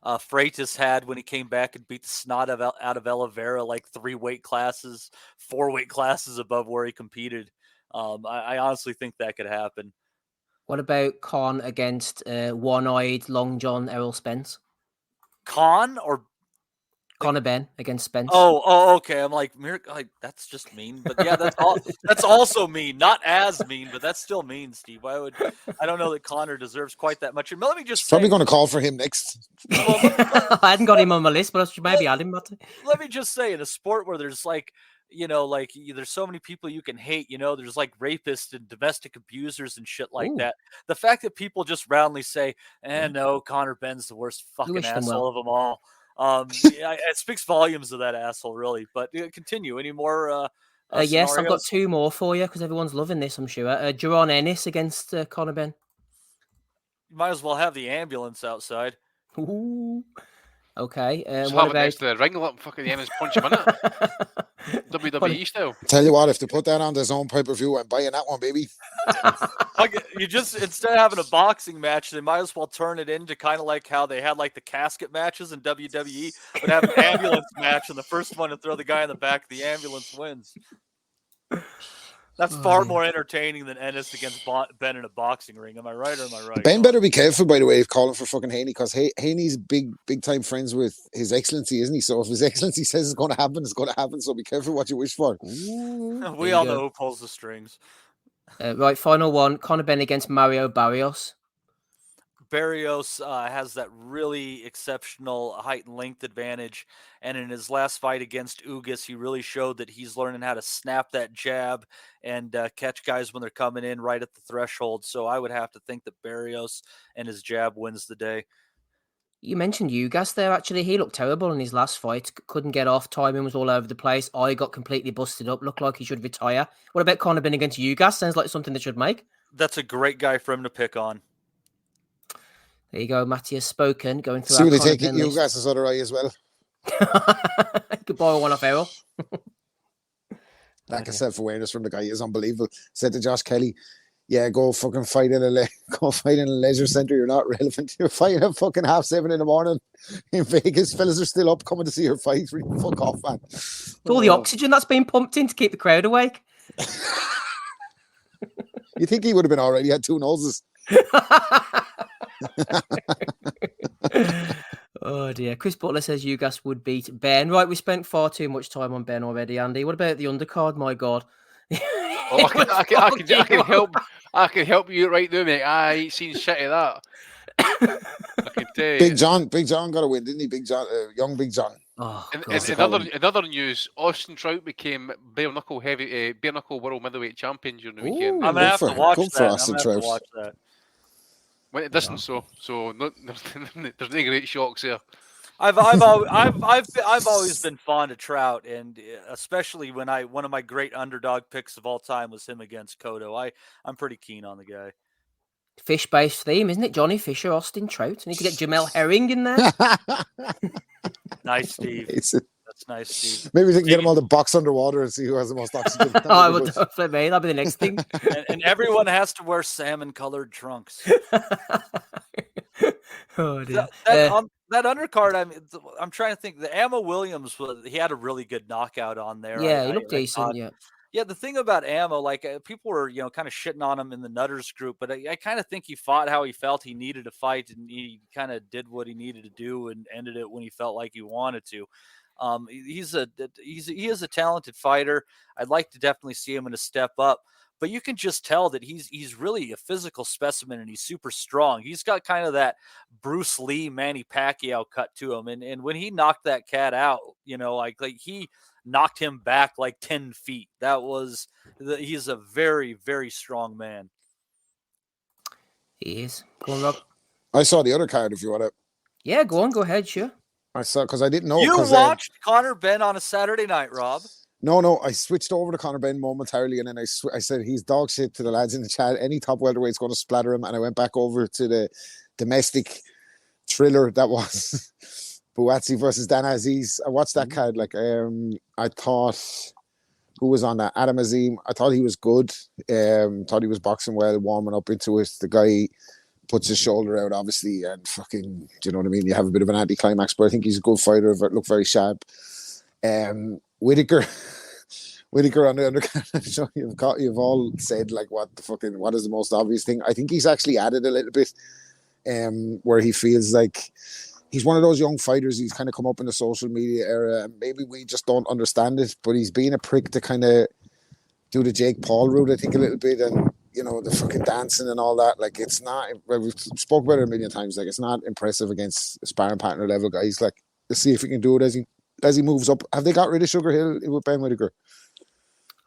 Freitas had when he came back and beat the snot out of Oliveira, like 4 weight classes above where he competed. I honestly think that could happen. What about Con against one-eyed Long John Errol Spence? Con or Conor Benn against Spence? Oh, okay. I'm like, that's just mean. But yeah, that's also mean. Not as mean, but that's still mean, Steve. I don't know that Conor deserves quite that much. And let me just say, probably going to call for him next. I hadn't got him on my list, but I should maybe add him. Let me just say, in a sport where there's like, you know, like there's so many people you can hate, you know, there's like rapists and domestic abusers and shit like that. The fact that people just roundly say, no, Conor Benn's the worst fucking asshole of them all. It speaks volumes of that asshole, really. But continue. Any more? Yes, I've got 2 more for you because everyone's loving this, I'm sure. Jaron Ennis against Conor Benn. You might as well have the ambulance outside. Ooh. Okay. What about next to the ring? Let fucking Ennis punch him in it. WWE style. Tell you what, if they put that on DAZN pay-per-view, I'm buying that one, baby. You just, instead of having a boxing match, they might as well turn it into kind of like how they had like the casket matches in WWE, but have an ambulance match, and the first one to throw the guy in the back of the ambulance wins. That's far more entertaining than Ennis against Ben in a boxing ring. Am I right or am I right? Ben better be careful, by the way, of calling for fucking Haney, because Haney's big time friends with His Excellency, isn't he? So if His Excellency says it's going to happen, it's going to happen. So be careful what you wish for. We all know who pulls the strings. Right, final one. Conor Benn against Mario Barrios. Barrios has that really exceptional height and length advantage. And in his last fight against Ugas, he really showed that he's learning how to snap that jab and catch guys when they're coming in right at the threshold. So I would have to think that Barrios and his jab wins the day. You mentioned Ugas there, actually. He looked terrible in his last fight. Couldn't get off. Timing was all over the place. I got completely busted up. Looked like he should retire. What about Conor Benn against Ugas? Sounds like something that should make. That's a great guy for him to pick on. There you go. Matty has spoken. Going through. See, they take it. Ugas is other eye as well. Could borrow one off Errol. Lack of self-awareness from the guy is unbelievable. Said to Josh Kelly, "Yeah, go fucking fight in a leisure centre. You're not relevant. You're fighting at fucking 7:30 in the morning in Vegas. Fellas are still up coming to see your fight. Fuck off, man." It's all the oxygen that's being pumped in to keep the crowd awake. You think he would have been all right? He had 2 noses. Oh dear. Chris Butler says Ugas would beat Ben. Right, we spent far too much time on Ben already, Andy. What about the undercard? My God. I can help you right now, mate. I ain't seen shit of that. I can tell you. Big John got a win, didn't he? Big John, young Big John. Oh, in other news, Austin Trout became bare knuckle world middleweight champion during the weekend. I'm gonna have to watch that. Went a distance, so there's no great shocks there. I've always been fond of Trout, and especially when one of my great underdog picks of all time was him against Cotto. I'm pretty keen on the guy. Fish-based theme, isn't it? Johnny Fisher, Austin Trout. Need to get Jamel Herring in there. Nice, Steve. That's nice, Steve. Maybe we can get them all to box underwater and see who has the most oxygen. I would definitely. That'd be the next thing. And everyone has to wear salmon-colored trunks. Oh dear. That undercard, I'm trying to think. The Ammo Williams, he had a really good knockout on there. Yeah, he looked decent. Yeah, the thing about Ammo, like people were, kind of shitting on him in the Nutters group, but I kind of think he fought how he felt he needed to fight, and he kind of did what he needed to do and ended it when he felt like he wanted to. He is a talented fighter. I'd like to definitely see him in a step up, but you can just tell that he's really a physical specimen and he's super strong. He's got kind of that Bruce Lee, Manny Pacquiao cut to him, and when he knocked that cat out, like he knocked him back like 10 feet. He's a very, very strong man. He is. Go on, Rob. I saw the other card if you want to. Yeah, go on. Go ahead, sure. I saw, because I didn't know. You watched Conor Benn on a Saturday night, Rob. No, I switched over to Conor Benn momentarily, and then I said he's dog shit to the lads in the chat. Any top welterweight's going to splatter him, and I went back over to the domestic thriller that was Buatsi versus Dan Azeez. I watched that card. I thought, who was on that? Adam Azim. I thought he was good. Thought he was boxing well, warming up into it. The guy puts his shoulder out, obviously, and fucking, do you know what I mean? You have a bit of an anticlimax, but I think he's a good fighter. Looked very sharp. Whittaker on the undercard. You've all said what is the most obvious thing. I think he's actually added a little bit, where he feels like he's one of those young fighters. He's kind of come up in the social media era, and maybe we just don't understand it. But he's been a prick to kind of do the Jake Paul route, I think, a little bit, and the fucking dancing and all that. It's not. We've spoke about it a million times. It's not impressive against sparring partner level guys. Let's see if he can do it as he moves up. Have they got rid of Sugar Hill with Ben Whittaker?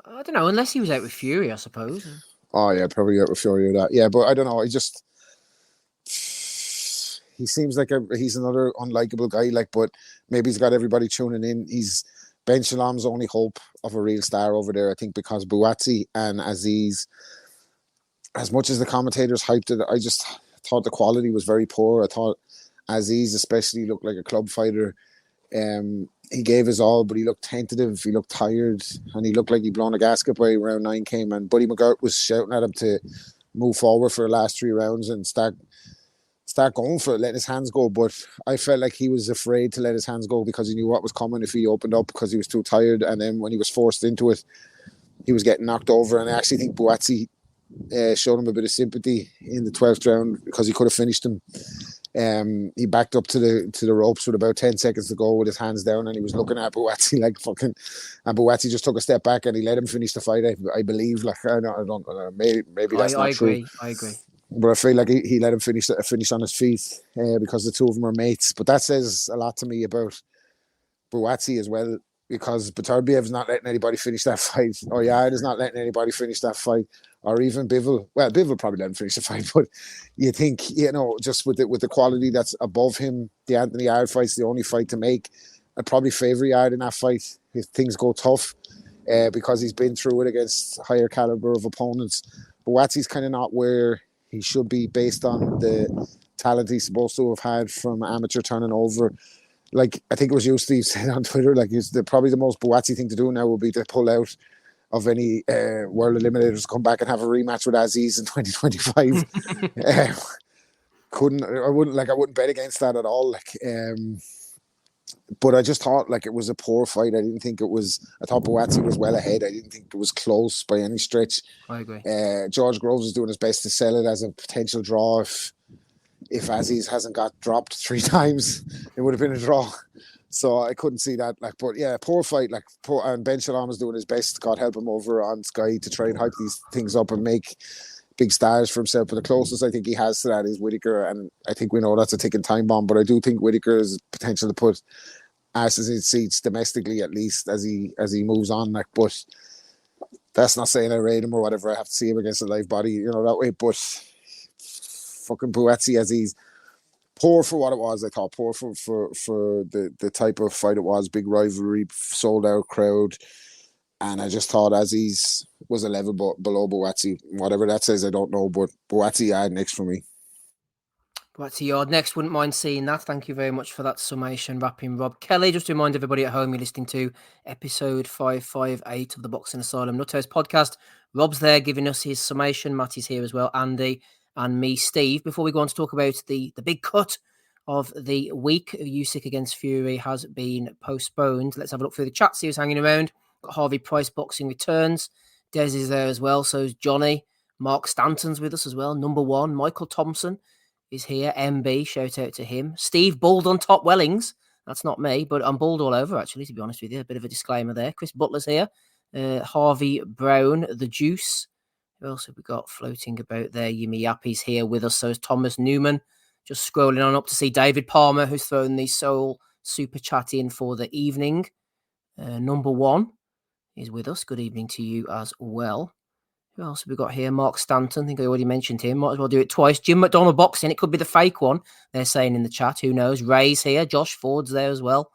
I don't know, unless he was out with Fury, I suppose. Oh yeah, probably out with Fury or that. Yeah, but I don't know. He seems like he's another unlikable guy. But maybe he's got everybody tuning in. He's Ben Shalom's only hope of a real star over there, I think, because Buatsi and Azeez, as much as the commentators hyped it, I just thought the quality was very poor. I thought Azeez especially looked like a club fighter. He gave his all, but he looked tentative, he looked tired, and he looked like he'd blown a gasket by round 9 came, and Buddy McGirt was shouting at him to move forward for the last 3 rounds and start going for it, letting his hands go. But I felt like he was afraid to let his hands go because he knew what was coming if he opened up, because he was too tired, and then when he was forced into it, he was getting knocked over. And I actually think Buatsi showed him a bit of sympathy in the 12th round because he could have finished him. He backed up to the ropes with about 10 seconds to go with his hands down, and he was looking at Buatsi and Buatsi just took a step back and he let him finish the fight. I believe. I don't maybe that's not true. I agree. But I feel like he let him finish on his feet because the two of them are mates. But that says a lot to me about Buatsi as well, because Beterbiev's not letting anybody finish that fight. Or Yard is not letting anybody finish that fight. Or even Bivol. Well, Bivol probably let him finish the fight, but you think, just with the quality that's above him, the Anthony Yard fight's the only fight to make. I'd probably favour Yard in that fight if things go tough, because he's been through it against higher caliber of opponents. Buatsi's kind of not where he should be based on the talent he's supposed to have had from amateur turning over. I think it was you, Steve, said on Twitter, probably the most Buatsi thing to do now would be to pull out of any World Eliminators, come back and have a rematch with Azeez in 2025. I wouldn't bet against that at all. But I just thought it was a poor fight. I didn't think it was. I thought Buatsi was well ahead. I didn't think it was close by any stretch. I agree. George Groves is doing his best to sell it as a potential draw. If Azeez hasn't got dropped 3 times, it would have been a draw. So I couldn't see that. But yeah, poor fight. And Ben Shalom is doing his best, God help him, over on Sky to try and hype these things up and make big stars for himself. But the closest I think he has to that is Whittaker, and I think we know that's a ticking time bomb. But I do think Whittaker has potential to put asses in seats domestically, at least as he moves on. But that's not saying I rate him or whatever. I have to see him against a live body, that way. But fucking Buatsi, as he's poor for what it was. I thought poor for the type of fight it was. Big rivalry, sold out crowd, and I just thought Azeez was a level below Buatsi. Whatever that says, I don't know, but Buatsi yard next for me. Buatsi yard next. Wouldn't mind seeing that. Thank you very much for that summation, wrapping Rob Kelly. Just to remind everybody at home, you're listening to episode 558 of the Boxing Asylum Nuthouse podcast. Rob's there giving us his summation. Matty's here as well, Andy, and me, Steve. Before we go on to talk about the big cut of the week. Usyk against Fury has been postponed. Let's have a look through the chat, see who's hanging around. Got Harvey Price Boxing returns. Des is there as well. So is Johnny. Mark Stanton's with us as well. Number one. Michael Thompson is here. MB, shout out to him. Steve Bald on top Wellings. That's not me, but I'm bald all over, actually, to be honest with you. A bit of a disclaimer there. Chris Butler's here. Harvey Brown, The Juice. Who else have we got floating about there? Yimmy Yappy's here with us. So is Thomas Newman. Just scrolling on up to see David Palmer, who's thrown the Soul Super Chat in for the evening. Number one is with us. Good evening to you as well. Who else have we got here? Mark Stanton. I think I already mentioned him. Might as well do it twice. Jim McDonald Boxing. It could be the fake one. They're saying in the chat. Who knows? Ray's here. Josh Ford's there as well.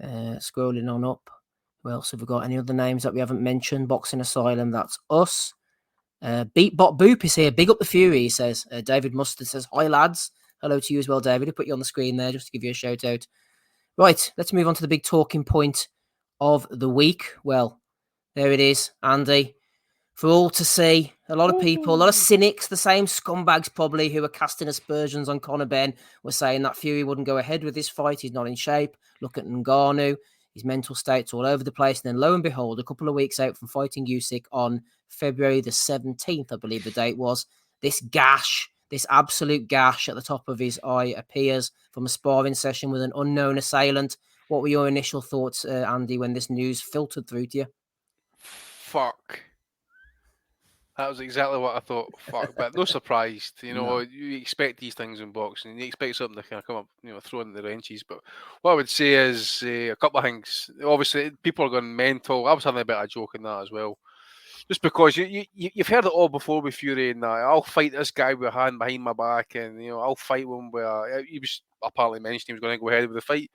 Scrolling on up. Who else have we got? Any other names that we haven't mentioned? Boxing Asylum. That's us. Beatbot Boop is here. Big up the Fury, he says. David Mustard says, hi, lads. Hello to you as well, David. I'll put you on the screen there just to give you a shout out. Right, let's move on to the big talking point of the week. Well, there it is, Andy. For all to see, a lot of people, a lot of cynics, the same scumbags probably who are casting aspersions on Conor Benn were saying that Fury wouldn't go ahead with this fight. He's not in shape. Look at Ngannou. His mental state's all over the place. And then lo and behold, a couple of weeks out from fighting Usyk on February the 17th, I believe the date was, this gash, this absolute gash at the top of his eye appears from a sparring session with an unknown assailant. What were your initial thoughts, Andy, when this news filtered through to you? Fuck. That was exactly what I thought. Fuck, but no surprise. You know, you expect these things in boxing. You expect something to kind of come up, you know, throw in the wrenches. But what I would say is a couple of things. Obviously, people are going mental. I was having a bit of a joke in that as well. Just because you've heard it all before with Fury and that. I'll fight this guy with a hand behind my back, and you know I'll fight him where he was apparently mentioned he was going to go ahead with the fight.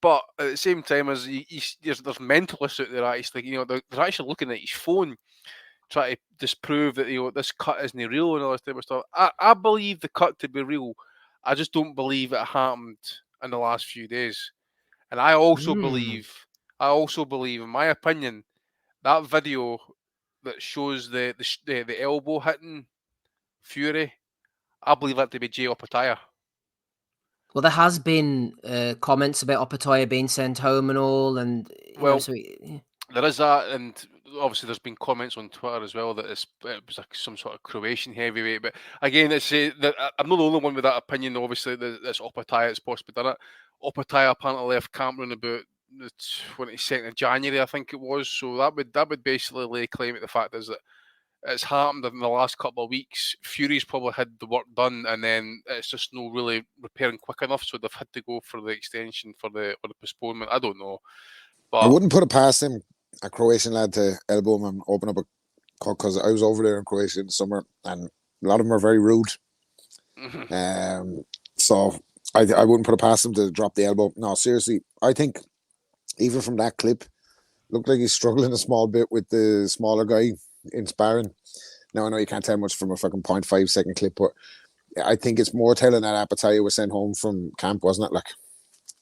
But at the same time, as there's mentalists out there actually, you know, they're actually looking at his phone, trying to disprove that, you know, this cut isn't real and all this type of stuff. I believe the cut to be real. I just don't believe it happened in the last few days. And I also believe, in my opinion, that video that shows the elbow hitting Fury, I believe that to be Jay Opataya. Well, there has been comments about Opataya being sent home and all, and there is that, and obviously there's been comments on Twitter as well that it was like some sort of Croatian heavyweight. But again, it's that I'm not the only one with that opinion. Obviously, that's Opataya that's possibly done it. Opataya apparently left Cameroon about the 22nd of January, I think it was. So that would basically lay claim to the fact is that it's happened in the last couple of weeks. Fury's probably had the work done, and then it's just no really repairing quick enough, so they've had to go for the extension for the postponement. I don't know, but I wouldn't put it past him, a Croatian lad, to elbow him and open up a cut, because I was over there in Croatia in the summer, and a lot of them are very rude. So I wouldn't put it past him to drop the elbow. No, seriously, I think even from that clip, looked like he's struggling a small bit with the smaller guy in sparring. Now I know you can't tell much from a fucking 0.5 second clip, but I think it's more telling that Opataya was sent home from camp, wasn't it? Like,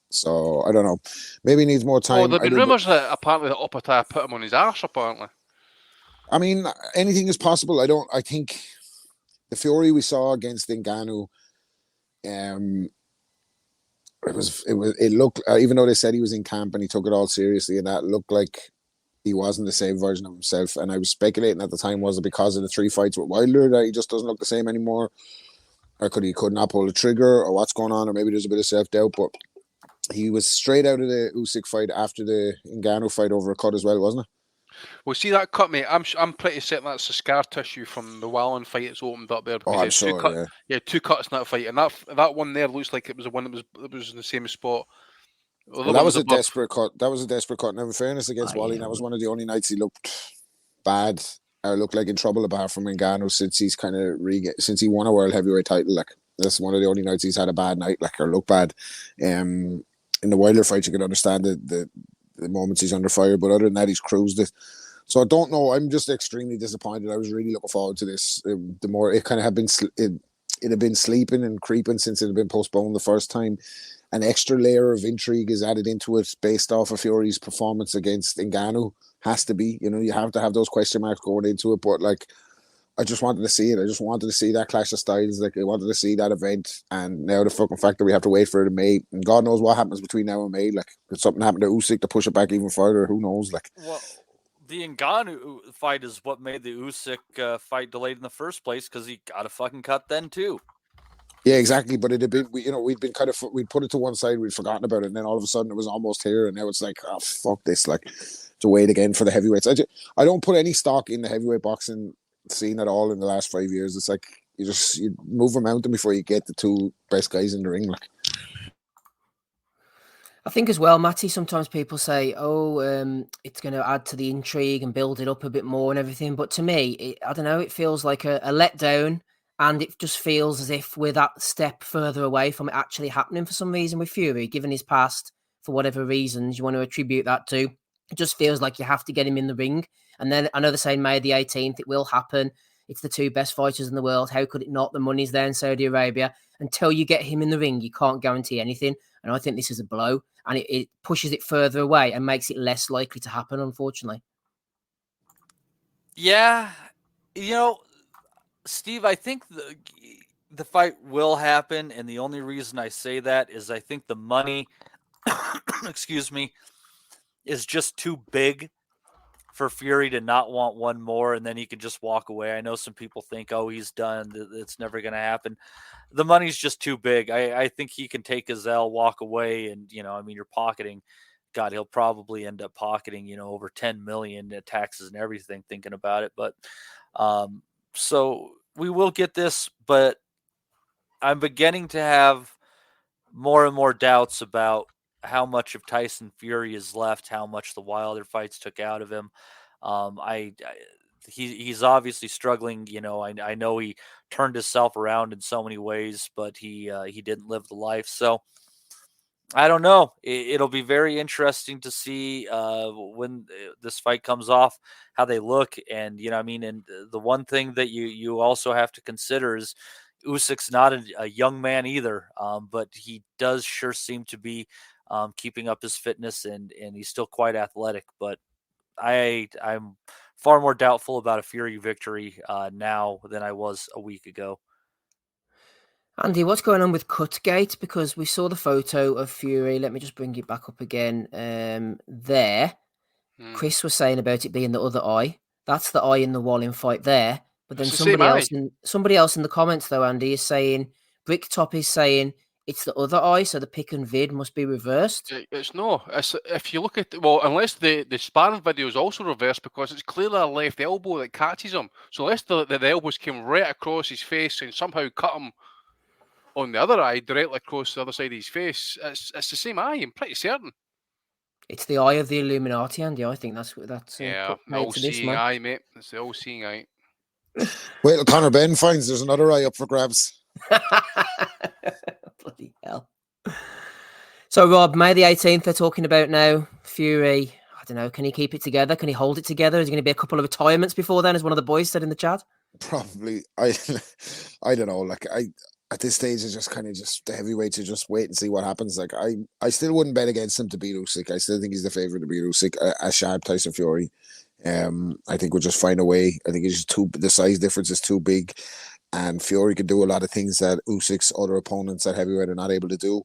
so I don't know. Maybe he needs more time. Oh, there've been rumours that apparently that Opataya put him on his arse. Apparently, I mean, anything is possible. I think the Fury we saw against Ngannou, it looked, even though they said he was in camp and he took it all seriously, and that looked like he wasn't the same version of himself. And I was speculating at the time, was it because of the 3 fights with Wilder that he just doesn't look the same anymore? Or could not pull the trigger, or what's going on? Or maybe there's a bit of self-doubt. But he was straight out of the Usyk fight after the Ngannou fight over a cut as well, wasn't it? Well, see that cut, mate. I'm pretty certain that's the scar tissue from the Wallen fight that's opened up there. Oh, I'm sure, yeah, 2 cuts in that fight, and that one there looks like it was the one that was in the same spot. Well, that was a desperate cut. That was a desperate cut. Now, in fairness against Wally, that was one of the only nights he looked bad or looked like in trouble, apart from Ngannou, since he's kind of since he won a world heavyweight title. Like, that's one of the only nights he's had a bad night, like, or look bad. In the Wilder fight, you can understand the moments he's under fire, but other than that, he's cruised it. So I don't know. I'm just extremely disappointed. I was really looking forward to this. The more it kind of had been, it had been sleeping and creeping since it had been postponed the first time. An extra layer of intrigue is added into it based off of Fury's performance against Ngannou. Has to be, you know, you have to have those question marks going into it. But like, I just wanted to see it. I just wanted to see that clash of styles. Like, I wanted to see that event. And now the fucking fact that we have to wait for it in May, and God knows what happens between now and May. Like, could something happen to Usyk to push it back even further? Who knows? Like, well, the Ngannou fight is what made the Usyk fight delayed in the first place, because he got a fucking cut then too. Yeah, exactly. But it had been, we'd been we'd put it to one side, we'd forgotten about it, and then all of a sudden it was almost here, and now it's like, oh fuck this, like, to wait again for the heavyweights. I don't put any stock in the heavyweight boxing scene at all in the last 5 years. It's like you move a mountain before you get the two best guys in the ring. Like, I think as well, Matty, sometimes people say, it's going to add to the intrigue and build it up a bit more and everything. But to me, I don't know, it feels like a letdown, and it just feels as if we're that step further away from it actually happening for some reason with Fury, given his past, for whatever reasons you want to attribute that to. It just feels like you have to get him in the ring. And then I know they're saying May the 18th, it will happen. It's the two best fighters in the world. How could it not? The money's there in Saudi Arabia. Until you get him in the ring, you can't guarantee anything. And I think this is a blow. And it pushes it further away and makes it less likely to happen, unfortunately. Yeah. Steve, I think the fight will happen. And the only reason I say that is I think the money, excuse me, is just too big for Fury to not want one more, and then he could just walk away. I know some people think, oh, he's done, it's never going to happen. The money's just too big. I think he can take his L, walk away, and, you're pocketing. God, he'll probably end up pocketing, over 10 million in taxes and everything, thinking about it. But so we will get this, but I'm beginning to have more and more doubts about how much of Tyson Fury is left, how much the Wilder fights took out of him. He's obviously struggling. I know he turned himself around in so many ways, but he didn't live the life. So I don't know. It'll be very interesting to see when this fight comes off, how they look. And, and the one thing that you also have to consider is Usyk's not a young man either, but he does sure seem to be keeping up his fitness, and he's still quite athletic. But I'm far more doubtful about a Fury victory now than I was a week ago. Andy, what's going on with Cutgate? Because we saw the photo of Fury. Let me just bring it back up again. There. Chris was saying about it being the other eye. That's the eye in the Wallin fight there. But then somebody else in the comments, though, Andy, is saying, Bricktop is saying, it's the other eye, so the pick and vid must be reversed. It's no. If you look at unless the sparring video is also reversed, because it's clearly a left elbow that catches him. So unless the elbows came right across his face and somehow cut him on the other eye, directly across the other side of his face, it's the same eye. I'm pretty certain. It's the eye of the Illuminati, Andy. I think that's the all-seeing eye, mate. It's the all-seeing eye. Wait till Conor Benn finds there's another eye up for grabs. Bloody hell. So, Rob, May the 18th, they're talking about now. Fury, I don't know, can he keep it together? Can he hold it together? Is there going to be a couple of retirements before then, as one of the boys said in the chat? Probably. I don't know. Like, at this stage, it's just kind of the heavyweight to just wait and see what happens. Like, I still wouldn't bet against him to beat Usyk. I still think he's the favorite to beat Usyk, as sharp Tyson Fury. I think we'll just find a way. I think it's just the size difference is too big, and Fury can do a lot of things that Usyk's other opponents at heavyweight are not able to do.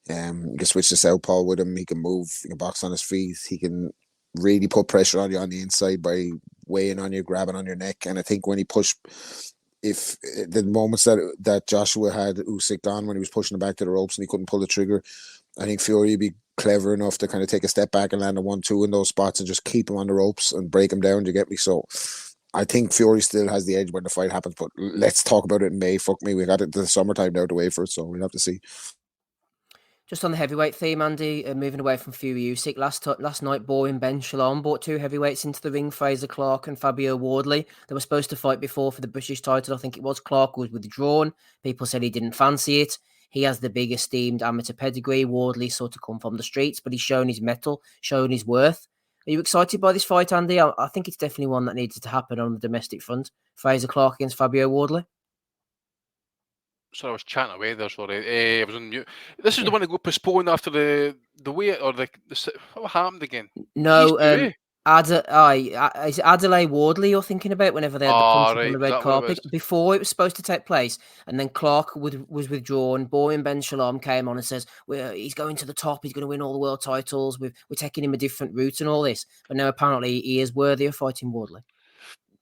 He can switch to southpaw with him. He can move. He can box on his feet. He can really put pressure on you on the inside by weighing on you, grabbing on your neck. And I think when he pushed, if the moments that Joshua had Usyk on when he was pushing him back to the ropes and he couldn't pull the trigger, I think Fury would be clever enough to kind of take a step back and land a 1-2 in those spots and just keep him on the ropes and break him down. Do you get me? So I think Fury still has the edge when the fight happens, but let's talk about it in May. Fuck me, we got it the summertime now to wait for it, so we'll have to see. Just on the heavyweight theme, Andy, moving away from Fury Usyk, last night, Boring Ben Shalom brought two heavyweights into the ring, Fraser, Clarke and Fabio Wardley. They were supposed to fight before for the British title. I think it was. Clarke was withdrawn. People said he didn't fancy it. He has the big esteemed amateur pedigree. Wardley sort of come from the streets, but he's shown his mettle, shown his worth. Are you excited by this fight, Andy? I think it's definitely one that needed to happen on the domestic front. Fraser, Clarke against Fabio Wardley. Sorry, I was chatting away there. Sorry, I was on mute. This is the one that got postponed after the weight or the what happened again? No, Is it Adelaide Wardley you're thinking about whenever they had the punch on the red carpet? Before it was supposed to take place, and then Clarke was withdrawn. Boeing Ben Shalom came on and says, he's going to the top, he's going to win all the world titles, we're taking him a different route and all this. But now apparently he is worthy of fighting Wardley.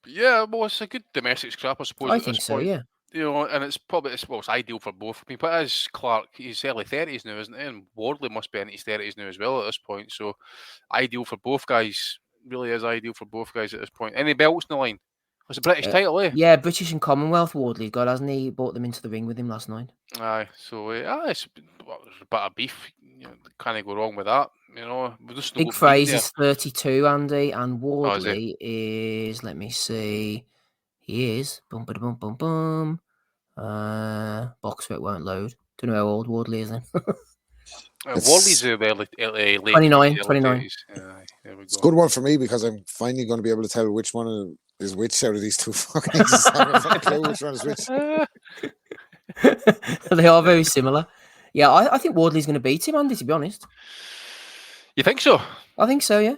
Yeah, well, it's a good domestic scrap, I suppose. I think so, yeah. You know, and it's probably it's ideal for both. I mean, but as Clarke, he's early 30s now, isn't he? And Wardley must be in his 30s now as well at this point. So ideal for both guys. Really is ideal for both guys at this point. Any belts in the line? It's a British title, eh? Yeah, British and Commonwealth Wardley's got, hasn't he? He brought them into the ring with him last night. Aye, so it's a bit of beef. You know, can't go wrong with that. You know, Big Fraser's 32, Andy, and Wardley is. Let me see. He is. Boom, boom, boom, boom. Box it won't load. Don't know how old Wardley is then. Wardley's late 29. There we go. It's a good one for me because I'm finally going to be able to tell which one is which out of these two fucking. I have a fucking clue which one is which. They are very similar. Yeah, I think Wardley's going to beat him, Andy, to be honest. You think so? I think so, yeah.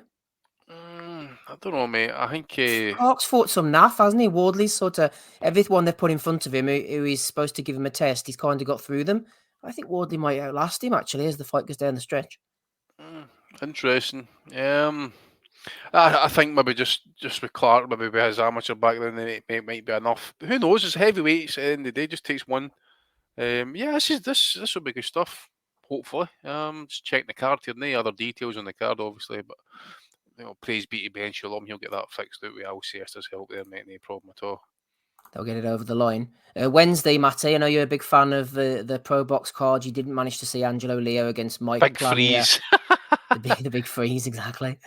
I don't know, mate. I think Clarke's fought some naff, hasn't he? Wardley's sort of everyone they've put in front of him who is supposed to give him a test, he's kind of got through them. I think Wardley might outlast him, actually, as the fight goes down the stretch. Interesting. I think maybe just with Clarke, maybe with his amateur background, it might be enough. Who knows? It's heavyweights at the end of the day. Just takes one. This will be good stuff. Hopefully, just checking the card here. No other details on the card, obviously, but praise be to Ben Shalom. He'll get that fixed out with Alcester's help there, mate. No problem at all. They'll get it over the line. Wednesday, Matty, I know you're a big fan of the Pro Box card. You didn't manage to see Angelo Leo against Mike. Big freeze. the big freeze, exactly.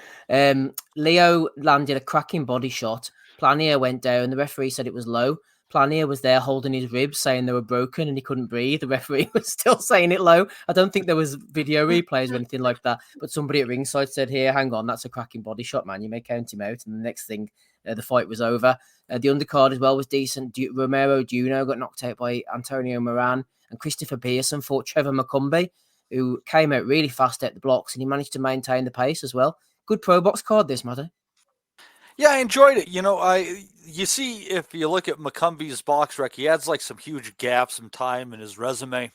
Leo landed a cracking body shot. Planier went down. The referee said it was low. Planier was there holding his ribs, saying they were broken and he couldn't breathe. The referee was still saying it low. I don't think there was video replays or anything like that. But somebody at ringside said, here, hang on, that's a cracking body shot, man. You may count him out. And the next thing, the fight was over. The undercard as well was decent. Romero Duno got knocked out by Antonio Moran. And Christopher Pearson fought Trevor McCumbee, who came out really fast at the blocks. And he managed to maintain the pace as well. Good Pro Box card, this, Matty. Yeah, I enjoyed it. You see, if you look at McCumbee's box rec, he has like some huge gaps in time in his resume.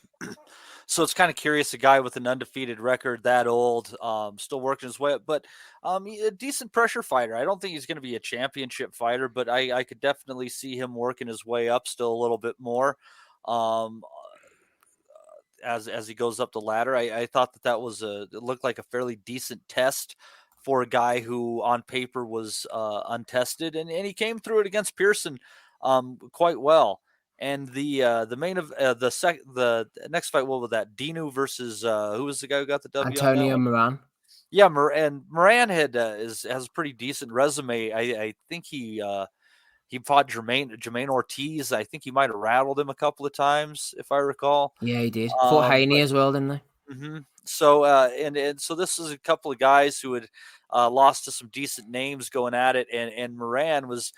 So it's kind of curious, a guy with an undefeated record, that old, still working his way up, but a decent pressure fighter. I don't think he's going to be a championship fighter, but I could definitely see him working his way up still a little bit more as he goes up the ladder. I thought that was it looked like a fairly decent test for a guy who on paper was untested, and he came through it against Pearson quite well. And the next fight, what was that? Dinu versus who was the guy who got the W? Antonio Moran. Yeah, and Moran has a pretty decent resume. I think he fought Jamaine Ortiz. I think he might have rattled him a couple of times, if I recall. Yeah, he did. Fought Haney as well, didn't they? Mm-hmm. So so this is a couple of guys who had lost to some decent names going at it, and Moran was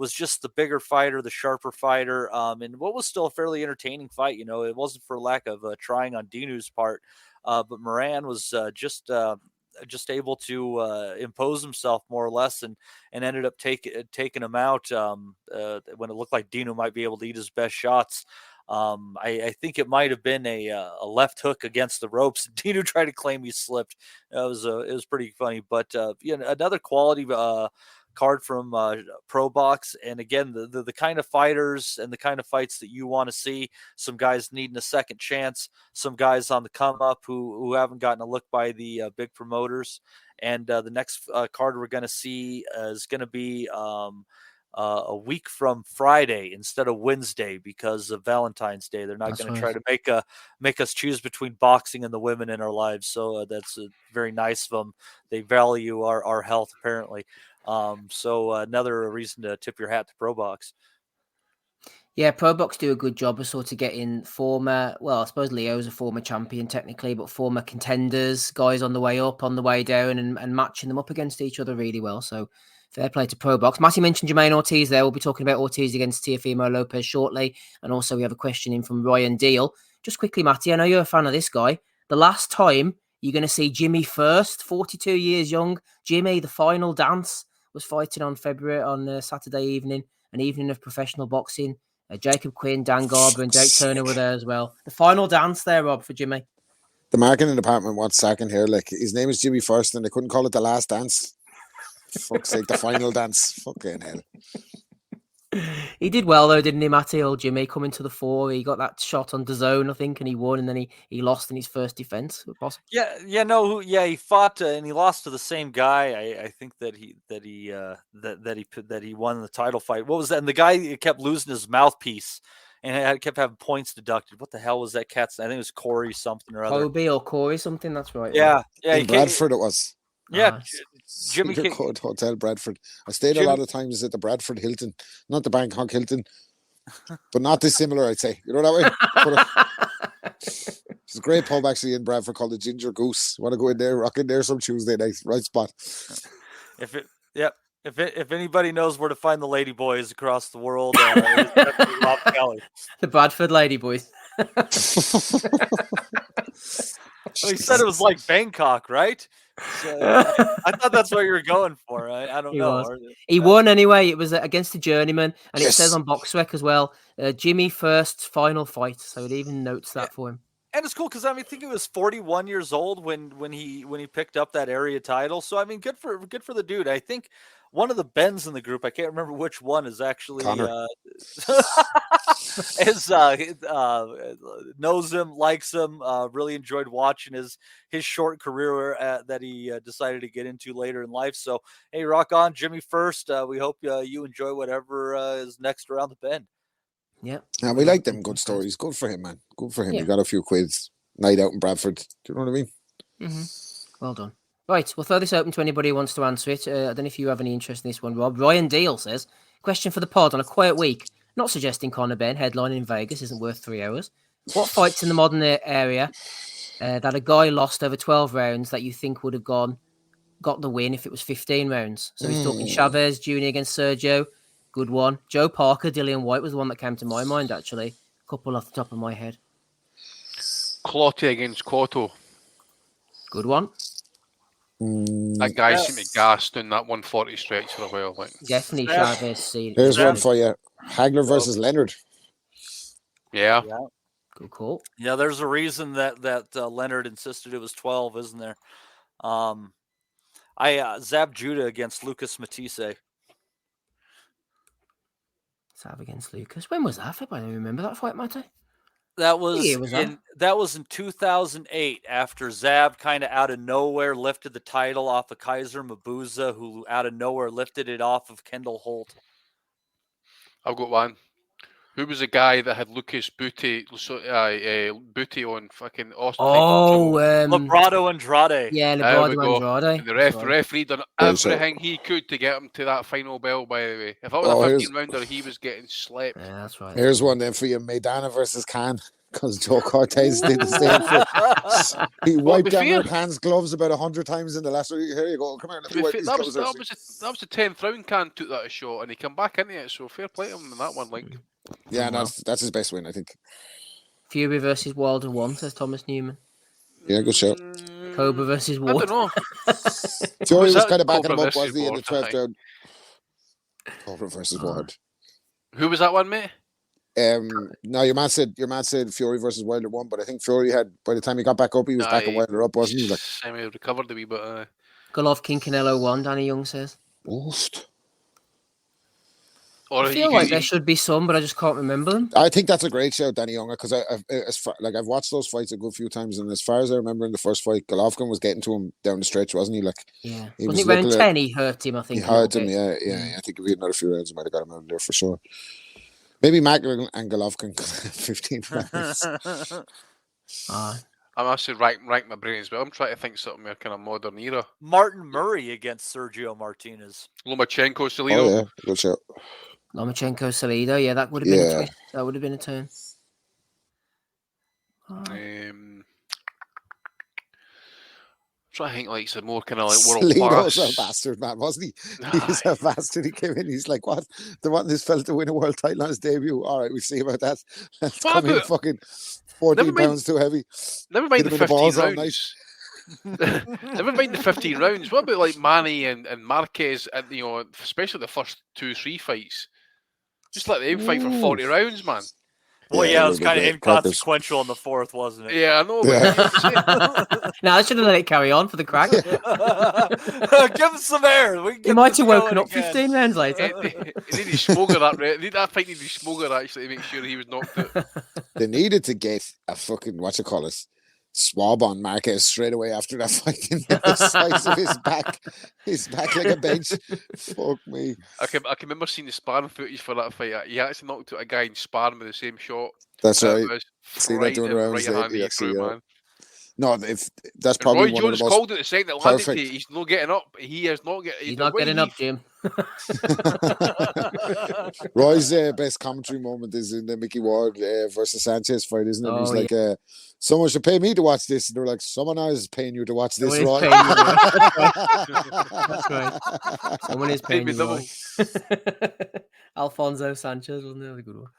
just the bigger fighter, the sharper fighter, and what was still a fairly entertaining fight. It wasn't for lack of trying on Dinu's part, but Moran was just able to impose himself more or less, and ended up taking him out when it looked like Dinu might be able to eat his best shots. I think it might have been a left hook against the ropes. Dinu tried to claim he slipped. It was pretty funny, but another quality card from Pro Box, and again the kind of fighters and the kind of fights that you want to see. Some guys needing a second chance, some guys on the come up who haven't gotten a look by the big promoters. And the next card we're going to see is going to be a week from Friday instead of Wednesday because of Valentine's Day. They're not going to try to make us choose between boxing and the women in our lives. So that's very nice of them. They value our health apparently. So another reason to tip your hat to Pro Box. Yeah, Pro Box do a good job of sort of getting I suppose Leo's a former champion technically, but former contenders, guys on the way up, on the way down, and matching them up against each other really well. So fair play to Pro Box. Matty mentioned Jamaine Ortiz there. We'll be talking about Ortiz against Teofimo Lopez shortly. And also we have a question in from Ryan Deal. Just quickly, Matty, I know you're a fan of this guy. The last time You're going to see Jimmy first, 42 years young. Jimmy, the final dance, was fighting on Saturday evening, an evening of professional boxing. Jacob Quinn, Dan Garber, and Jake Turner were there as well. The final dance there, Rob, for Jimmy. The marketing department wants sacking here. Like, his name is Jimmy First, and they couldn't call it the last dance. Fuck's sake, the final dance. Fucking hell. He did well though, didn't he, Matty? Old Jimmy coming to the fore. He got that shot on DAZN, I think, and he won, and then he lost in his first defense. He fought and he lost to the same guy. I think that he won the title fight. What was that? And the guy kept losing his mouthpiece and kept having points deducted. What the hell was that cat's? I think it was Corey something or other. Kobe or Corey something. That's right. Yeah. In Bradford, it was. Yeah, Jimmy Hotel Bradford. I stayed a lot of times at the Bradford Hilton, not the Bangkok Hilton, but not dissimilar, I'd say. You know that way? It's a great pub actually in Bradford called the Ginger Goose. Want to go in there, rock in there some Tuesday night, right spot. If anybody knows where to find the Lady Boys across the world, it's definitely Rob Kelly. The Bradford Lady Boys. Well, he said it was like Bangkok, right? So, I thought that's what you were going for. I don't know. He won anyway. It was against the Journeyman, and it says on BoxRec as well, Jimmy First's final fight. So it even notes that for him. And it's cool because I think he was 41 years old when he picked up that area title. So I mean, good for the dude. I think one of the Bens in the group, I can't remember which one, is actually knows him, likes him, really enjoyed watching his short career that he decided to get into later in life. So hey, rock on, Jimmy First. We hope you enjoy whatever is next around the bend. Yeah, and we like them good stories. Good for him, man. Good for him. Yeah. He got a few quids. Night out in Bradford. Do you know what I mean? Mm-hmm. Well done. Right, we'll throw this open to anybody who wants to answer it. I don't know if you have any interest in this one, Rob. Ryan Deal says, question for the pod on a quiet week. Not suggesting Conor Benn headlining in Vegas isn't worth 3 hours. What fights in the modern area that a guy lost over 12 rounds that you think would have got the win if it was 15 rounds? So he's talking Chavez Jr. against Sergio. Good one. Joe Parker, Dillon White was the one that came to my mind, actually. A couple off the top of my head. Clarke against Cotto. Good one. That guy seemed to gas down that 140 stretch for a while. Like. Definitely Chavez. Here's one for you. Hagler versus Leonard. Yeah. Good call. Yeah, there's a reason that Leonard insisted it was 12, isn't there? Zab Judah against Lucas Matisse. Zab against Lucas. When was that? I don't remember that fight, Matty. That was in 2008 after Zab kind of out of nowhere lifted the title off of Kaiser Mabuza, who out of nowhere lifted it off of Kendall Holt. I've got one. Who was the guy that had Lucas Booty on fucking Austin? Lebrado Andrade. Yeah, Lebrado Andrade. And the referee done everything he could to get him to that final bell, by the way. If I was a 15-rounder, he was getting slept. Yeah, that's right. Here's one then for you. Maidana versus Khan. Because Joe Cortez did the same. He wiped down your hands gloves about 100 times in the last week. Here you go. Come here. That was the 10th round. Khan took that a shot and he came back into it. So fair play to him in that one. Like, yeah, that's his best win, I think. Fury versus Wilder 1, says Thomas Newman. Yeah, good shout. Cobra versus Ward. I don't know. Fury was kind of backing him up, wasn't he, in the 12th round? Cobra versus Ward. Who was that one, mate? No, your man said Fury versus Wilder 1, but I think Fury had, by the time he got back up, he was backing Wilder up, wasn't he? Like, recovered a wee bit. Golovkin Canelo 1, Danny Young says. Oost. I feel like there should be some, but I just can't remember them. I think that's a great shout, Danny Young, because I've watched those fights a good few times, and as far as I remember in the first fight, Golovkin was getting to him down the stretch, wasn't he? Like, yeah, wasn't it round 10 he hurt him? I think he hurt him. Yeah. I think if he had another few rounds, he might have got him out of there for sure. Maybe Mac and Golovkin 15 rounds. I'm actually rank my brain as well. I'm trying to think something more kind of modern era. Martin Murray against Sergio Martinez. Lomachenko, Salido. Oh yeah, good shout. Lomachenko, Salido. Yeah, that would have been a twist. That would have been a turn. I think like some more kind of like world Salido's class. a bastard, man, wasn't he? He was a bastard. He came in. He's like, "What? They want this fella to win a world title on his debut? All right, we'll see about that. Let's come in fucking 14 pounds too heavy. Never mind the 15 rounds. Never mind the 15 rounds. What about like Manny and Marquez? And especially the first 2-3 fights. Just let them fight for 40 rounds, man. Well, yeah, it was kind of inconsequential in the fourth, wasn't it? Yeah, I know. No, I should have let it carry on for the crack. Give him some air. He might have woken up 15 rounds later. He needed Smoker that fight needed Smoker actually to make sure he was knocked out. They needed to get a fucking swab on Marquez straight away after that fight in the size of his back like a bench. Fuck me. I can remember seeing the sparring footage for that fight. He actually knocked out a guy in sparring with the same shot. That's right. See that doing around man. No, if that's probably Roy one Jones of the most called it the second that landed to you. He's not getting up. He's not getting up, Jim. Roy's best commentary moment is in the Mickey Ward versus Sanchez fight, isn't it? He's like, someone should pay me to watch this. And they're like, someone else is paying you to watch this, Roy. That's right. Someone is paying you, Roy. Alfonso Sanchez, wasn't it? A good one.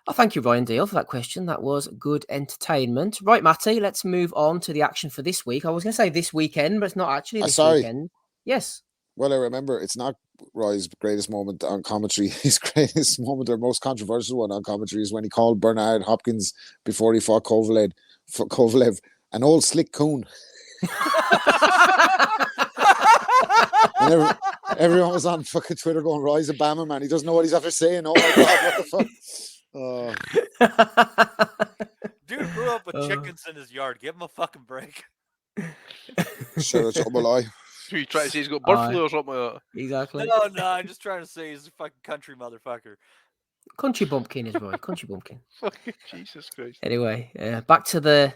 Oh, thank you, Ryan Deal, for that question. That was good entertainment. Right, Matty, let's move on to the action for this week. I was going to say this weekend, but it's not actually this weekend. Yes. Well, I remember it's not Roy's greatest moment on commentary. His greatest moment or most controversial one on commentary is when he called Bernard Hopkins before he fought Kovalev an old slick coon. And everyone was on fucking Twitter going, Roy's a Bama, man. He doesn't know what he's after saying. Oh, my God, what the fuck? Dude grew up with chickens in his yard. Give him a fucking break. Sure, it's a lie. You try to say he's got bird flu or something like that? Exactly. No, I'm just trying to say he's a fucking country motherfucker. Country bumpkin is right. Country bumpkin. Fucking Jesus Christ. Anyway, back to the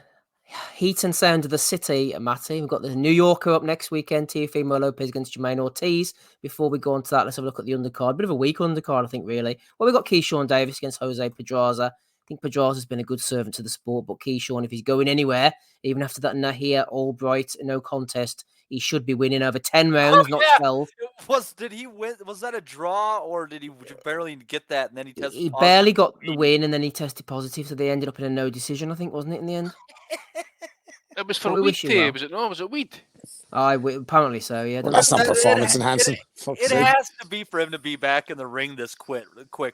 heat and sound of the city, Matty. We've got the New Yorker up next weekend. Teofimo Lopez against Jamaine Ortiz. Before we go on to that, let's have a look at the undercard. Bit of a weak undercard, I think, really. Well, we've got Keyshawn Davis against Jose Pedraza. I think Pedraza's been a good servant to the sport, but Keyshawn, if he's going anywhere, even after that Nahir Albright no contest, he should be winning over 10 rounds, not 12. Did he win? Was that a draw, or did he barely get that and then he tested He positive? barely got the win and then he tested positive, so they ended up in a no decision, I think, wasn't it, in the end? It was for weed, was it? No, was it weed? Apparently so, yeah. Well, that's not performance enhancing. It has to be for him to be back in the ring this quick,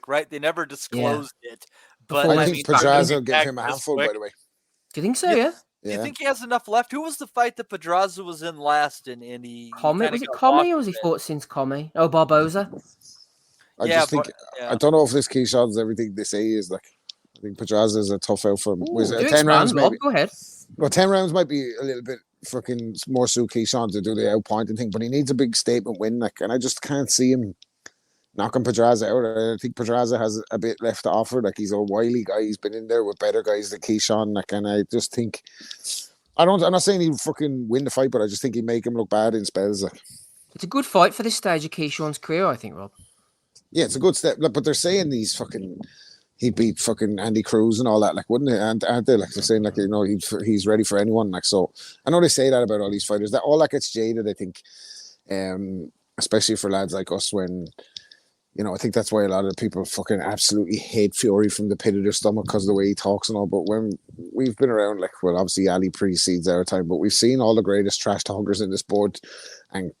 right? They never disclosed it. But I think Pedraza will give him a handful, by the way. Do you think so, yeah? Do you think he has enough left? Who was the fight that Pedraza was in last? And he was it Comey or was he fought since Comey? Oh, Barboza. I don't know if this Keyshawn's everything they say is like. I think Pedraza is a tough out for him. 10 rounds, maybe. Go ahead. Well, 10 rounds might be a little bit fucking more suit Keyshawn to do the outpointing thing, but he needs a big statement win, and I just can't see him knocking Pedraza out. I think Pedraza has a bit left to offer. He's a wily guy. He's been in there with better guys than Keyshawn. And I just think I'm not saying he'll fucking win the fight, but I just think he'd make him look bad in spells. It's a good fight for this stage of Keyshawn's career, I think, Rob. Yeah, it's a good step. But they're saying he beat fucking Andy Cruz and all that, wouldn't it? And aren't they? They're saying, he's ready for anyone. So I know they say that about all these fighters. That all that gets jaded, I think, especially for lads like us when, I think that's why a lot of people fucking absolutely hate Fury from the pit of their stomach because of the way he talks and all. But when we've been around, obviously Ali precedes our time, but we've seen all the greatest trash talkers in the sport and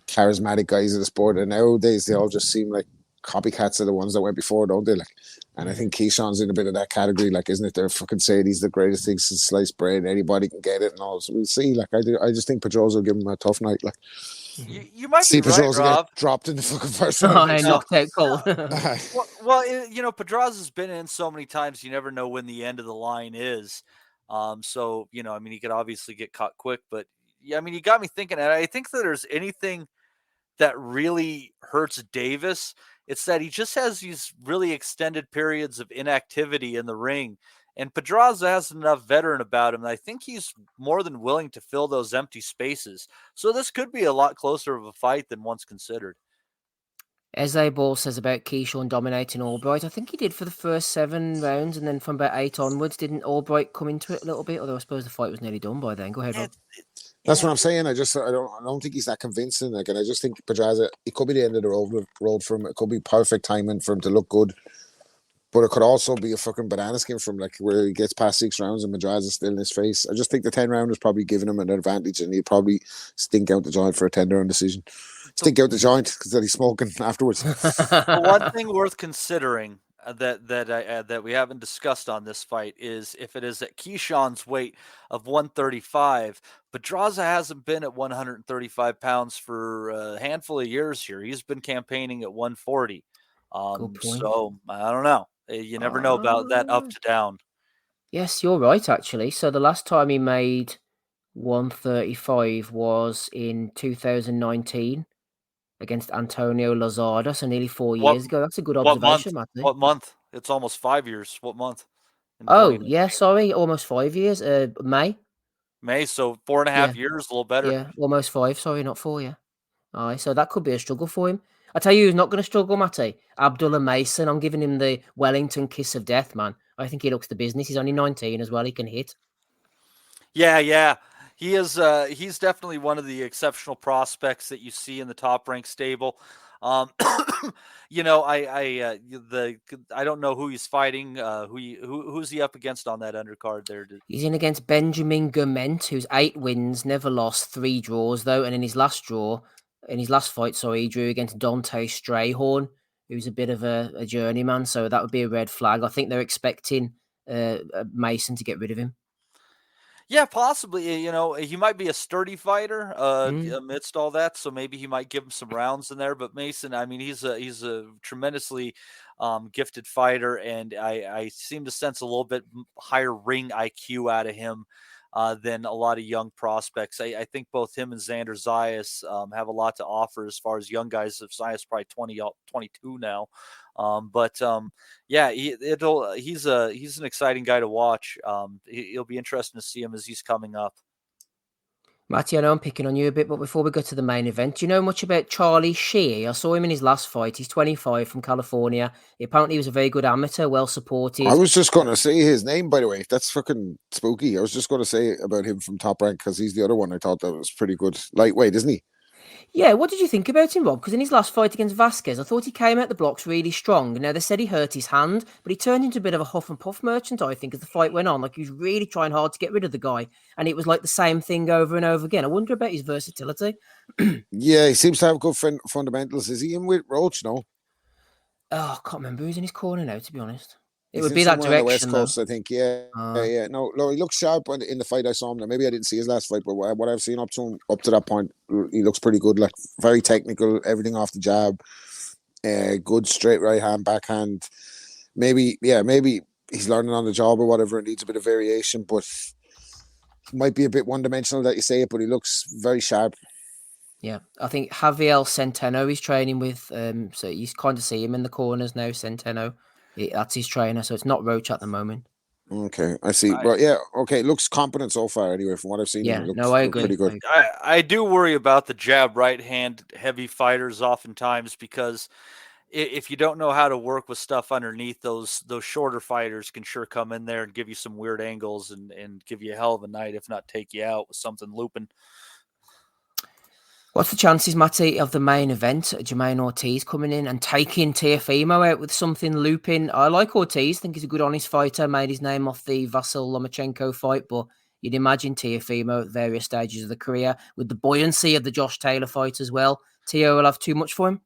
charismatic guys in the sport. And nowadays they all just seem like copycats of the ones that went before, don't they? And I think Keyshawn's in a bit of that category, isn't it? They're fucking saying he's the greatest thing since sliced bread. Anybody can get it and all. So we'll see. I just think Pedraza will give him a tough night. You might see be right, Pedraza Rob. get dropped in the fucking first round. I knocked out cold. Well, Pedraza's been in so many times, you never know when the end of the line is. So, he could obviously get caught quick, but yeah, you got me thinking. And I think that there's anything that really hurts Davis, it's that he just has these really extended periods of inactivity in the ring. And Pedraza has enough veteran about him that I think he's more than willing to fill those empty spaces. So this could be a lot closer of a fight than once considered. Eze Ball says about Keyshawn dominating Albright. I think he did for the first 7 rounds, and then from about 8 onwards, didn't Albright come into it a little bit? Although I suppose the fight was nearly done by then. Go ahead, Rob. That's what I'm saying. I don't think he's that convincing. And I just think Pedraza, it could be the end of the road for him. It could be perfect timing for him to look good. But it could also be a fucking banana skin from like where he gets past 6 rounds and Madraz is still in his face. I just think the 10 round is probably giving him an advantage, and he'd probably stink out the joint for a 10-round decision. Stink out the joint because he's smoking afterwards. The one thing worth considering that we haven't discussed on this fight is if it is at Keyshawn's weight of 135. Pedraza hasn't been at 135 pounds for a handful of years here. He's been campaigning at 140. So I don't know. You never know about that up to down. Yes, you're right, actually. So the last time he made 135 was in 2019 against Antonio Lozada, so nearly 4 years ago. That's a good observation, Matthew. What month? It's almost 5 years. What month? Oh, yeah, sorry. Almost 5 years. May. May, so 4.5 years, a little better. Yeah, almost 5. Sorry, not 4, yeah. All right, so that could be a struggle for him. I tell you who's not going to struggle, Matty. Abdullah Mason. I'm giving him the Wellington kiss of death, man. I think he looks the business. He's only 19 as well. He can hit. Yeah. He is. He's definitely one of the exceptional prospects that you see in the top ranked stable. You know, I don't know who he's fighting. Who's he up against on that undercard there? He's in against Benjamin Gument, who's 8 wins, never lost, 3 draws though, and in his last fight, he drew against Dante Strayhorn, who's a bit of a journeyman. So that would be a red flag. I think they're expecting Mason to get rid of him. Yeah, possibly. You know, he might be a sturdy fighter amidst all that, so maybe he might give him some rounds in there. But Mason, I mean, he's a tremendously gifted fighter, and I seem to sense a little bit higher ring IQ out of him than a lot of young prospects. I think both him and Xander Zayas have a lot to offer as far as young guys. Zayas probably 22 now. He's an exciting guy to watch. It'll be interesting to see him as he's coming up. Matty, I know I'm picking on you a bit, but before we go to the main event, do you know much about Charlie Shea? I saw him in his last fight. He's 25 from California. Apparently he was a very good amateur, well supported. I was just going to say his name, by the way. That's fucking spooky. I was just going to say about him from Top Rank because he's the other one I thought that was pretty good. Lightweight, isn't he? Yeah, what did you think about him, Rob? Because in his last fight against Vasquez, I thought he came out the blocks really strong. Now, they said he hurt his hand, but he turned into a bit of a huff and puff merchant, I think, as the fight went on. Like, he was really trying hard to get rid of the guy, and it was like the same thing over and over again. I wonder about his versatility. Yeah, he seems to have good fundamentals. Is he in with Roach? No? Oh, I can't remember who's in his corner now, to be honest. It He's would be that direction. On the West Coast, I think. Yeah. No, he looks sharp in the fight I saw him. Now, maybe I didn't see his last fight, but what I've seen up to that point, he looks pretty good. Like very technical, everything off the jab, good straight right hand, backhand. Maybe he's learning on the job or whatever. It needs a bit of variation, but he might be a bit one-dimensional that you say it, but he looks very sharp. Yeah, I think Javier Centeno he's training with, so you kind of see him in the corners now, Centeno. That's his trainer, so it's not Roach at the moment. Okay, I see. But yeah, okay, it looks competent so far anyway from what I've seen. Yeah, it looks, no, I agree. Pretty good. I do worry about the jab right hand heavy fighters oftentimes because if you don't know how to work with stuff underneath, those shorter fighters can sure come in there and give you some weird angles and give you a hell of a night, if not take you out with something looping. What's the chances, Matty, of the main event, Jamaine Ortiz coming in and taking Teofimo out with something looping? I like Ortiz, think he's a good, honest fighter, made his name off the Vasyl Lomachenko fight, but you'd imagine Teofimo at various stages of the career, with the buoyancy of the Josh Taylor fight as well, Teo will have too much for him?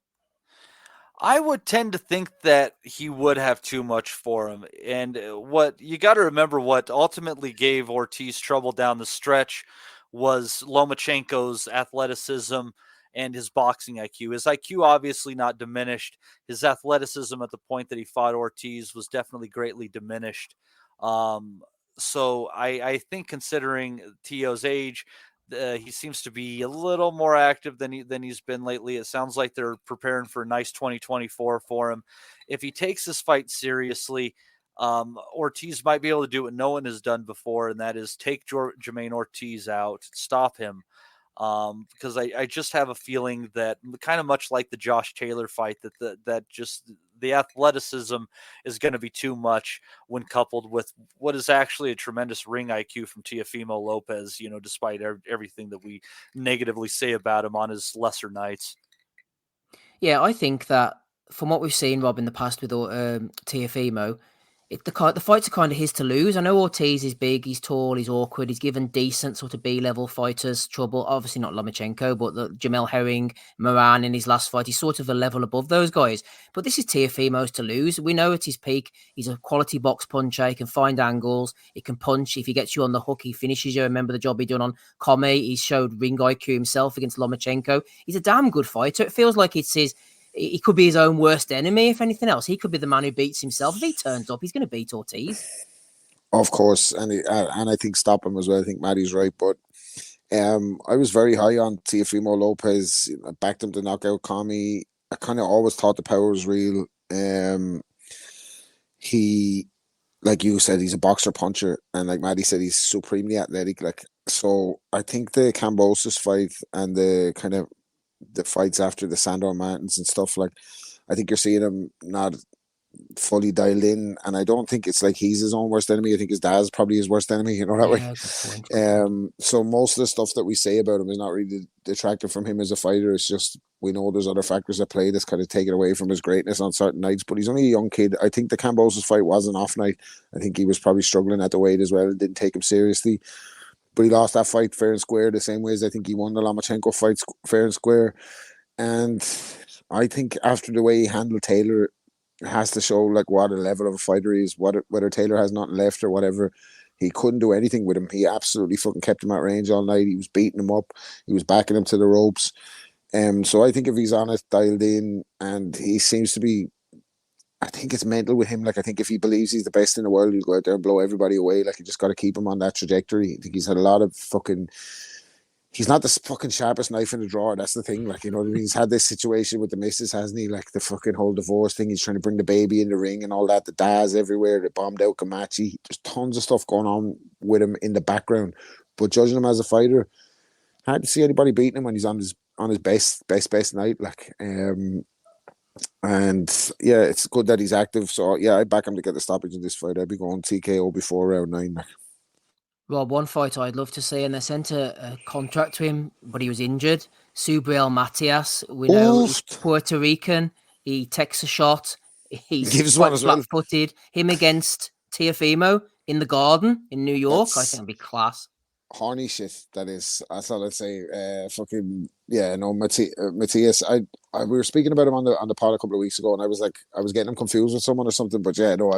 I would tend to think that he would have too much for him. And what you got to remember, what ultimately gave Ortiz trouble down the stretch was Lomachenko's athleticism and his boxing IQ. His IQ obviously not diminished. His athleticism at the point that he fought Ortiz was definitely greatly diminished. So I think considering Teo's age, he seems to be a little more active than he's been lately. It sounds like they're preparing for a nice 2024 for him. If he takes this fight seriously, Ortiz might be able to do what no one has done before, and that is take Jamaine Ortiz out, stop him. Because I just have a feeling that kind of much like the Josh Taylor fight, that just the athleticism is going to be too much when coupled with what is actually a tremendous ring IQ from Teofimo Lopez, despite everything that we negatively say about him on his lesser nights. Yeah, I think that from what we've seen, Rob, in the past with Teofimo, the fights are kind of his to lose. I know Ortiz is big, he's tall, he's awkward, he's given decent sort of B-level fighters trouble. Obviously not Lomachenko, but the Jamel Herring, Moran in his last fight, he's sort of a level above those guys. But this is Teofimo's to lose. We know at his peak, he's a quality box puncher. He can find angles, he can punch. If he gets you on the hook, he finishes you. Remember the job he done on Kome? He showed ring IQ himself against Lomachenko. He's a damn good fighter. It feels like he could be his own worst enemy, if anything else. He could be the man who beats himself. If he turns up, he's going to beat Ortiz. Of course, and I think stop him as well. I think Maddie's right, but I was very high on Teofimo Lopez. I backed him to knock out Kami. I kind of always thought the power was real. He, like you said, he's a boxer puncher, and like Maddie said, he's supremely athletic. Like, so I think the Kambosos fight and the kind of the fights after the Sandor Mountains and stuff, like, I think you're seeing him not fully dialed in, and I don't think it's like he's his own worst enemy. I think his dad's probably his worst enemy, you know that way. So most of the stuff that we say about him is not really detracted from him as a fighter. It's just we know there's other factors at play that's kind of taken away from his greatness on certain nights, but he's only a young kid. I think the Kambosos fight was an off night. I think he was probably struggling at the weight as well and didn't take him seriously. But he lost that fight fair and square, the same way as I think he won the Lomachenko fight fair and square. And I think after the way he handled Taylor, it has to show like what a level of a fighter he is. Whether Taylor has nothing left or whatever, he couldn't do anything with him. He absolutely fucking kept him at range all night. He was beating him up. He was backing him to the ropes. So I think if he's honest, dialed in, and he seems to be, I think it's mental with him. Like, I think if he believes he's the best in the world, he'll go out there and blow everybody away. Like, you just got to keep him on that trajectory. I think he's had a lot of fucking... He's not the fucking sharpest knife in the drawer. That's the thing. Like, you know what I mean? He's had this situation with the missus, hasn't he? Like, the fucking whole divorce thing. He's trying to bring the baby in the ring and all that. The Daz everywhere. The bombed out Kamachi. There's tons of stuff going on with him in the background. But judging him as a fighter, hard to see anybody beating him when he's on his best night. Like, and yeah, it's good that he's active. So yeah, I back him to get the stoppage in this fight. I'd be going TKO before round 9. Like. Rob, one fight I'd love to see, and they sent a contract to him, but he was injured. Subriel Matias, we know he's Puerto Rican. He takes a shot. He's quite flat-footed. Him against Teofimo in the Garden in New York. I think it'd be class. Horny shit, that is. That's all I'd say. Fucking yeah, no, Matthias. We were speaking about him on the pod a couple of weeks ago, and I was getting him confused with someone or something. But yeah, no,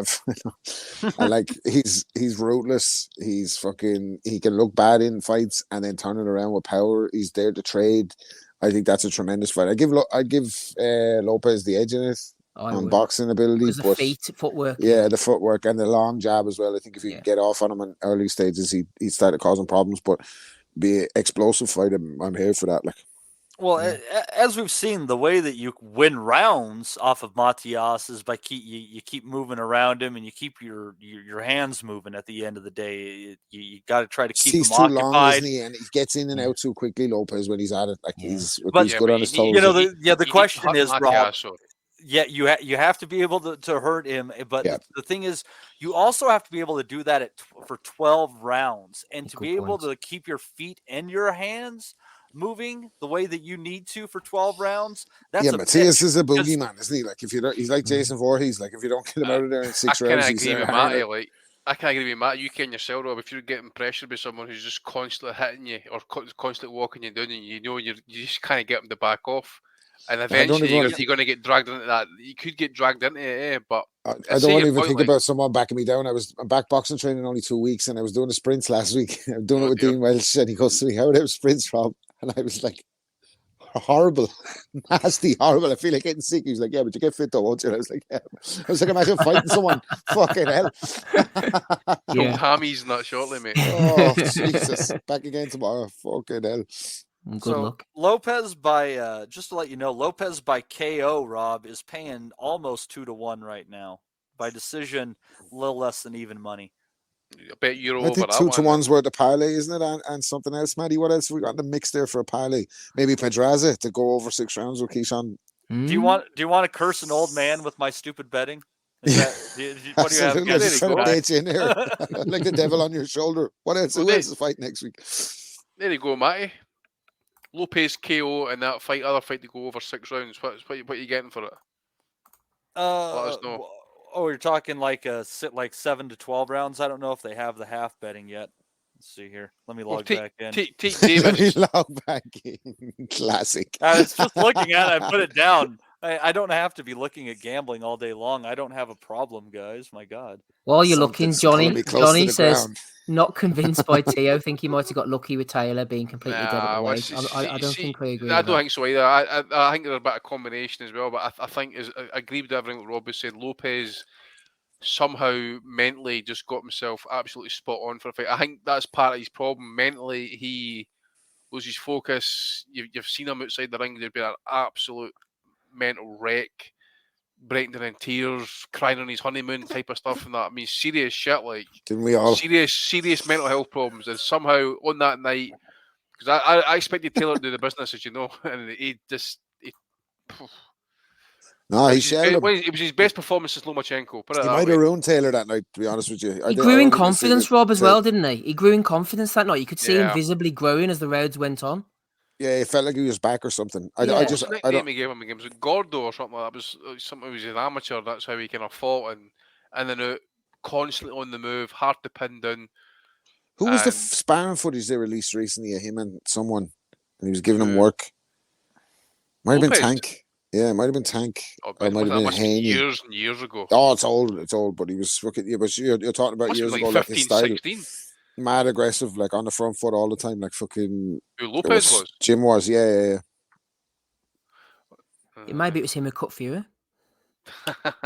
I like he's ruthless. He's fucking. He can look bad in fights and then turn it around with power. He's there to trade. I think that's a tremendous fight. I'd give Lopez the edge in it. On boxing ability, but footwork. Yeah, the footwork and the long jab as well. I think if you can get off on him in early stages, he'd start causing problems. But be an explosive fight, I'm here for that. Like, well, as we've seen, the way that you win rounds off of Matias is by you keep moving around him and you keep your hands moving. At the end of the day, you got to try to keep him occupied. He's too long, isn't he? And he gets in and out too quickly. Lopez when he's at it, like he's good on his toes. You know, the question is, Rob. Yeah, you have to be able to hurt him, but the thing is, you also have to be able to do that for 12 rounds, and to be able to keep your feet and your hands moving the way that you need to for 12 rounds. That's Matthias is a boogeyman, isn't he? Like if you don't, he's like Jason Voorhees. Like if you don't get him out of there in 6 rounds, I can't agree with Matt. You can yourself, Rob. If you're getting pressured by someone who's just constantly hitting you or constantly walking you down, and you just kind of get them to back off. And eventually you're going to get dragged into that. You could get dragged into it, but I don't even think about someone backing me down. I'm back boxing training only 2 weeks, and I was doing the sprints last week. I'm doing it with Dean Welsh, and he goes to me, "How are those sprints, Rob?" And I was like, "Horrible, nasty, horrible. I feel like getting sick." He was like, "Yeah, but you get fit though, won't you?" And I was like, "Yeah." I was like, "Imagine fighting someone." Fucking hell. Hammy's not shortly, mate. Oh Jesus! Back again tomorrow. Fucking hell. Good luck. Lopez by just to let you know, Lopez by KO, Rob, is paying almost 2-1 right now. By decision, a little less than even money. I bet you're I over think that 2-1's worth of parlay, isn't it? And something else, Maddie. What else have we got in the mix there for a parlay? Maybe Pedraza to go over 6 rounds with Keyshawn. Do you want to curse an old man with my stupid betting? What do you have? In here, like the devil on your shoulder. What else? Who else is fighting next week? There you go, Matty. Lopez KO and that other fight to go over 6 rounds. What are you getting for it? Let us know. Oh, you're talking like 7 to 12 rounds. I don't know if they have the half betting yet. Let's see here. Let me log back in. Let me log back in. Classic. I was just looking at it. I put it down. I don't have to be looking at gambling all day long. I don't have a problem, guys. My God. While you're looking, Johnny says, ground. Not convinced by Teo. Think he might have got lucky with Taylor being completely dead at the weight. I don't think we agree. I don't think so either. I think there's a bit of combination as well. But I think I agree with everything Rob was saying. Lopez somehow mentally just got himself absolutely spot on for a fight. I think that's part of his problem. Mentally, he loses focus. You've seen him outside the ring. There's been an absolute mental wreck, breaking down in tears, crying on his honeymoon type of stuff and that. I mean, serious shit, like didn't we all? Serious mental health problems. And somehow on that night, because I expected Taylor to do the business, as you know, and he no, he shelled him. It was his best performance since Lomachenko. He might have ruined Taylor that night, to be honest with you. He grew in confidence, Rob, as well, didn't he? He grew in confidence that night. You could see him visibly growing as the rounds went on. Yeah, it felt like he was back or something. I don't. He gave him a game. Was it Gordo or something like that? It was something. He was an amateur. That's how he kind of fought and then constantly on the move, hard to pin down. Who was the sparring footage they released recently of him and someone, and he was giving him work? Might have been Tank. Yeah, it might have been Tank. Or it might have been Haney. Years and years ago. Oh, it's old. But he was fucking. Yeah, but you're talking about years ago, 15, like his style. 16. Mad aggressive, like on the front foot all the time, like fucking. Who Lopez was? Jim was, yeah. Maybe it was him who cut Fury. So what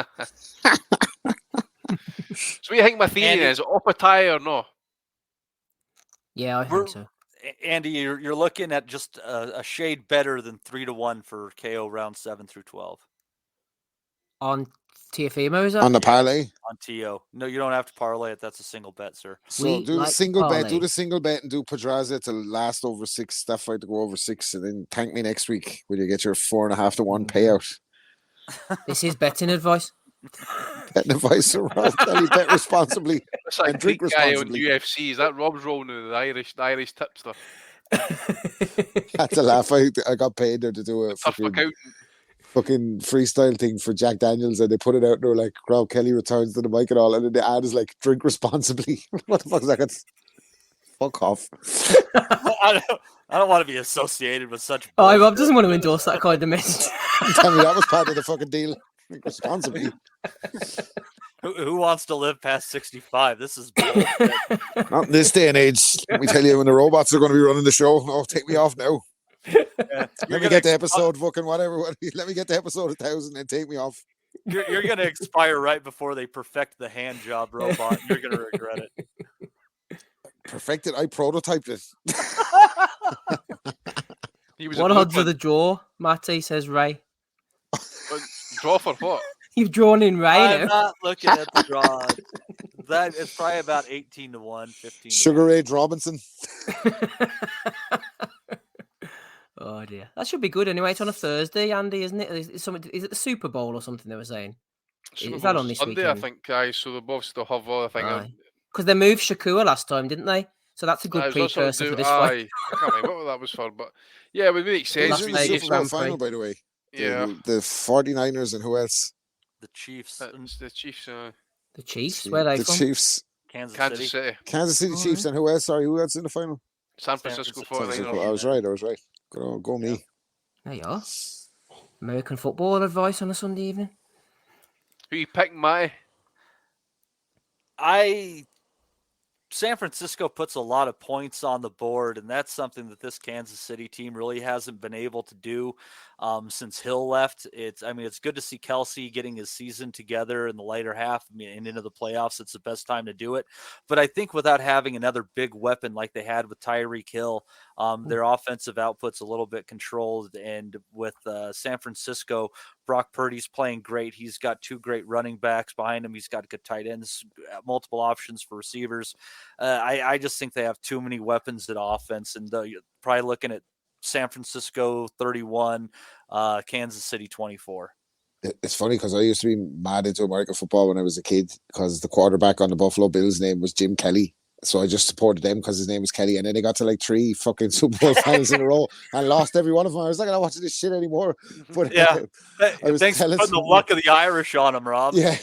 do you think my theory is? Up a tie or no? Yeah, I think so. Andy, you're looking at just a shade better than 3-1 for KO round 7 through 12. On Teofimo, is that? On the parlay? On Teo. No, you don't have to parlay it. That's a single bet, sir. So do the single bet. Do the single bet and do Pedraza to last over 6. That fight to go over 6, and then thank me next week when you get your 4.5 to 1 payout. This is betting advice. Betting advice, Rob. Bet responsibly. It's like and drink responsibly. Guy on UFC. Is that Rob's rolling in the Irish tipster? That's a laugh. I got paid there to do a fucking freestyle thing for Jack Daniels, and they put it out and they were like, Rob Kelly returns to the mic and all, and then the ad is like, drink responsibly. What the fuck is that? Fuck off. I don't want to be associated with such. Oh, Rob doesn't want to endorse that kind of message. Tell me that was part of the fucking deal. Drink responsibly. Who wants to live past 65? This is not in this day and age. Let me tell you, when the robots are going to be running the show, oh, take me off now. Let me get the episode fucking whatever. Let me get the episode 1,000 and take me off. You're going to expire right before they perfect the hand job robot. You're going to regret it. Perfected? I prototyped it. What odds are the draw? Matty says Ray. Draw for what? You've drawn in Ray. I'm not looking at the draw. That is probably about 18 to 1, 15 to Sugar 1. Ray Robinson. Oh dear, that should be good anyway. It's on a Thursday, Andy, isn't it? Is it the Super Bowl or something they were saying? Is that on this Sunday, weekend? I think, guys. So the boss still have other thing. Because they moved Shakur last time, didn't they? So that's a good precursor for this fight. I can't remember what that was for, but yeah, it would make sense. It's the Super Bowl final, by the way. Yeah, the 49ers and who else? The Chiefs. The Chiefs. The Chiefs. Where are they from? The Chiefs. Kansas City. Kansas City Chiefs and who else? Sorry, who else in the final? San Francisco 49ers. I was right. Go me. There you are. American football advice on a Sunday evening. Who you picking, Matty? San Francisco puts a lot of points on the board, and that's something that this Kansas City team really hasn't been able to do since Hill left. It's good to see Kelsey getting his season together in the later half and into the playoffs. It's the best time to do it. But I think without having another big weapon like they had with Tyreek Hill, their offensive output's a little bit controlled. And with San Francisco, Brock Purdy's playing great. He's got 2 great running backs behind him. He's got good tight ends, multiple options for receivers. I just think they have too many weapons at offense, and you're probably looking at San Francisco 31, Kansas City 24. It's funny because I used to be mad into American football when I was a kid because the quarterback on the Buffalo Bills name was Jim Kelly. So I just supported them because his name was Kelly, and then they got to like 3 fucking Super Bowl finals in a row and lost every one of them. I was like, I'm not watching this shit anymore. But yeah, I was thanks for putting the luck of the Irish on him, Rob. Yeah.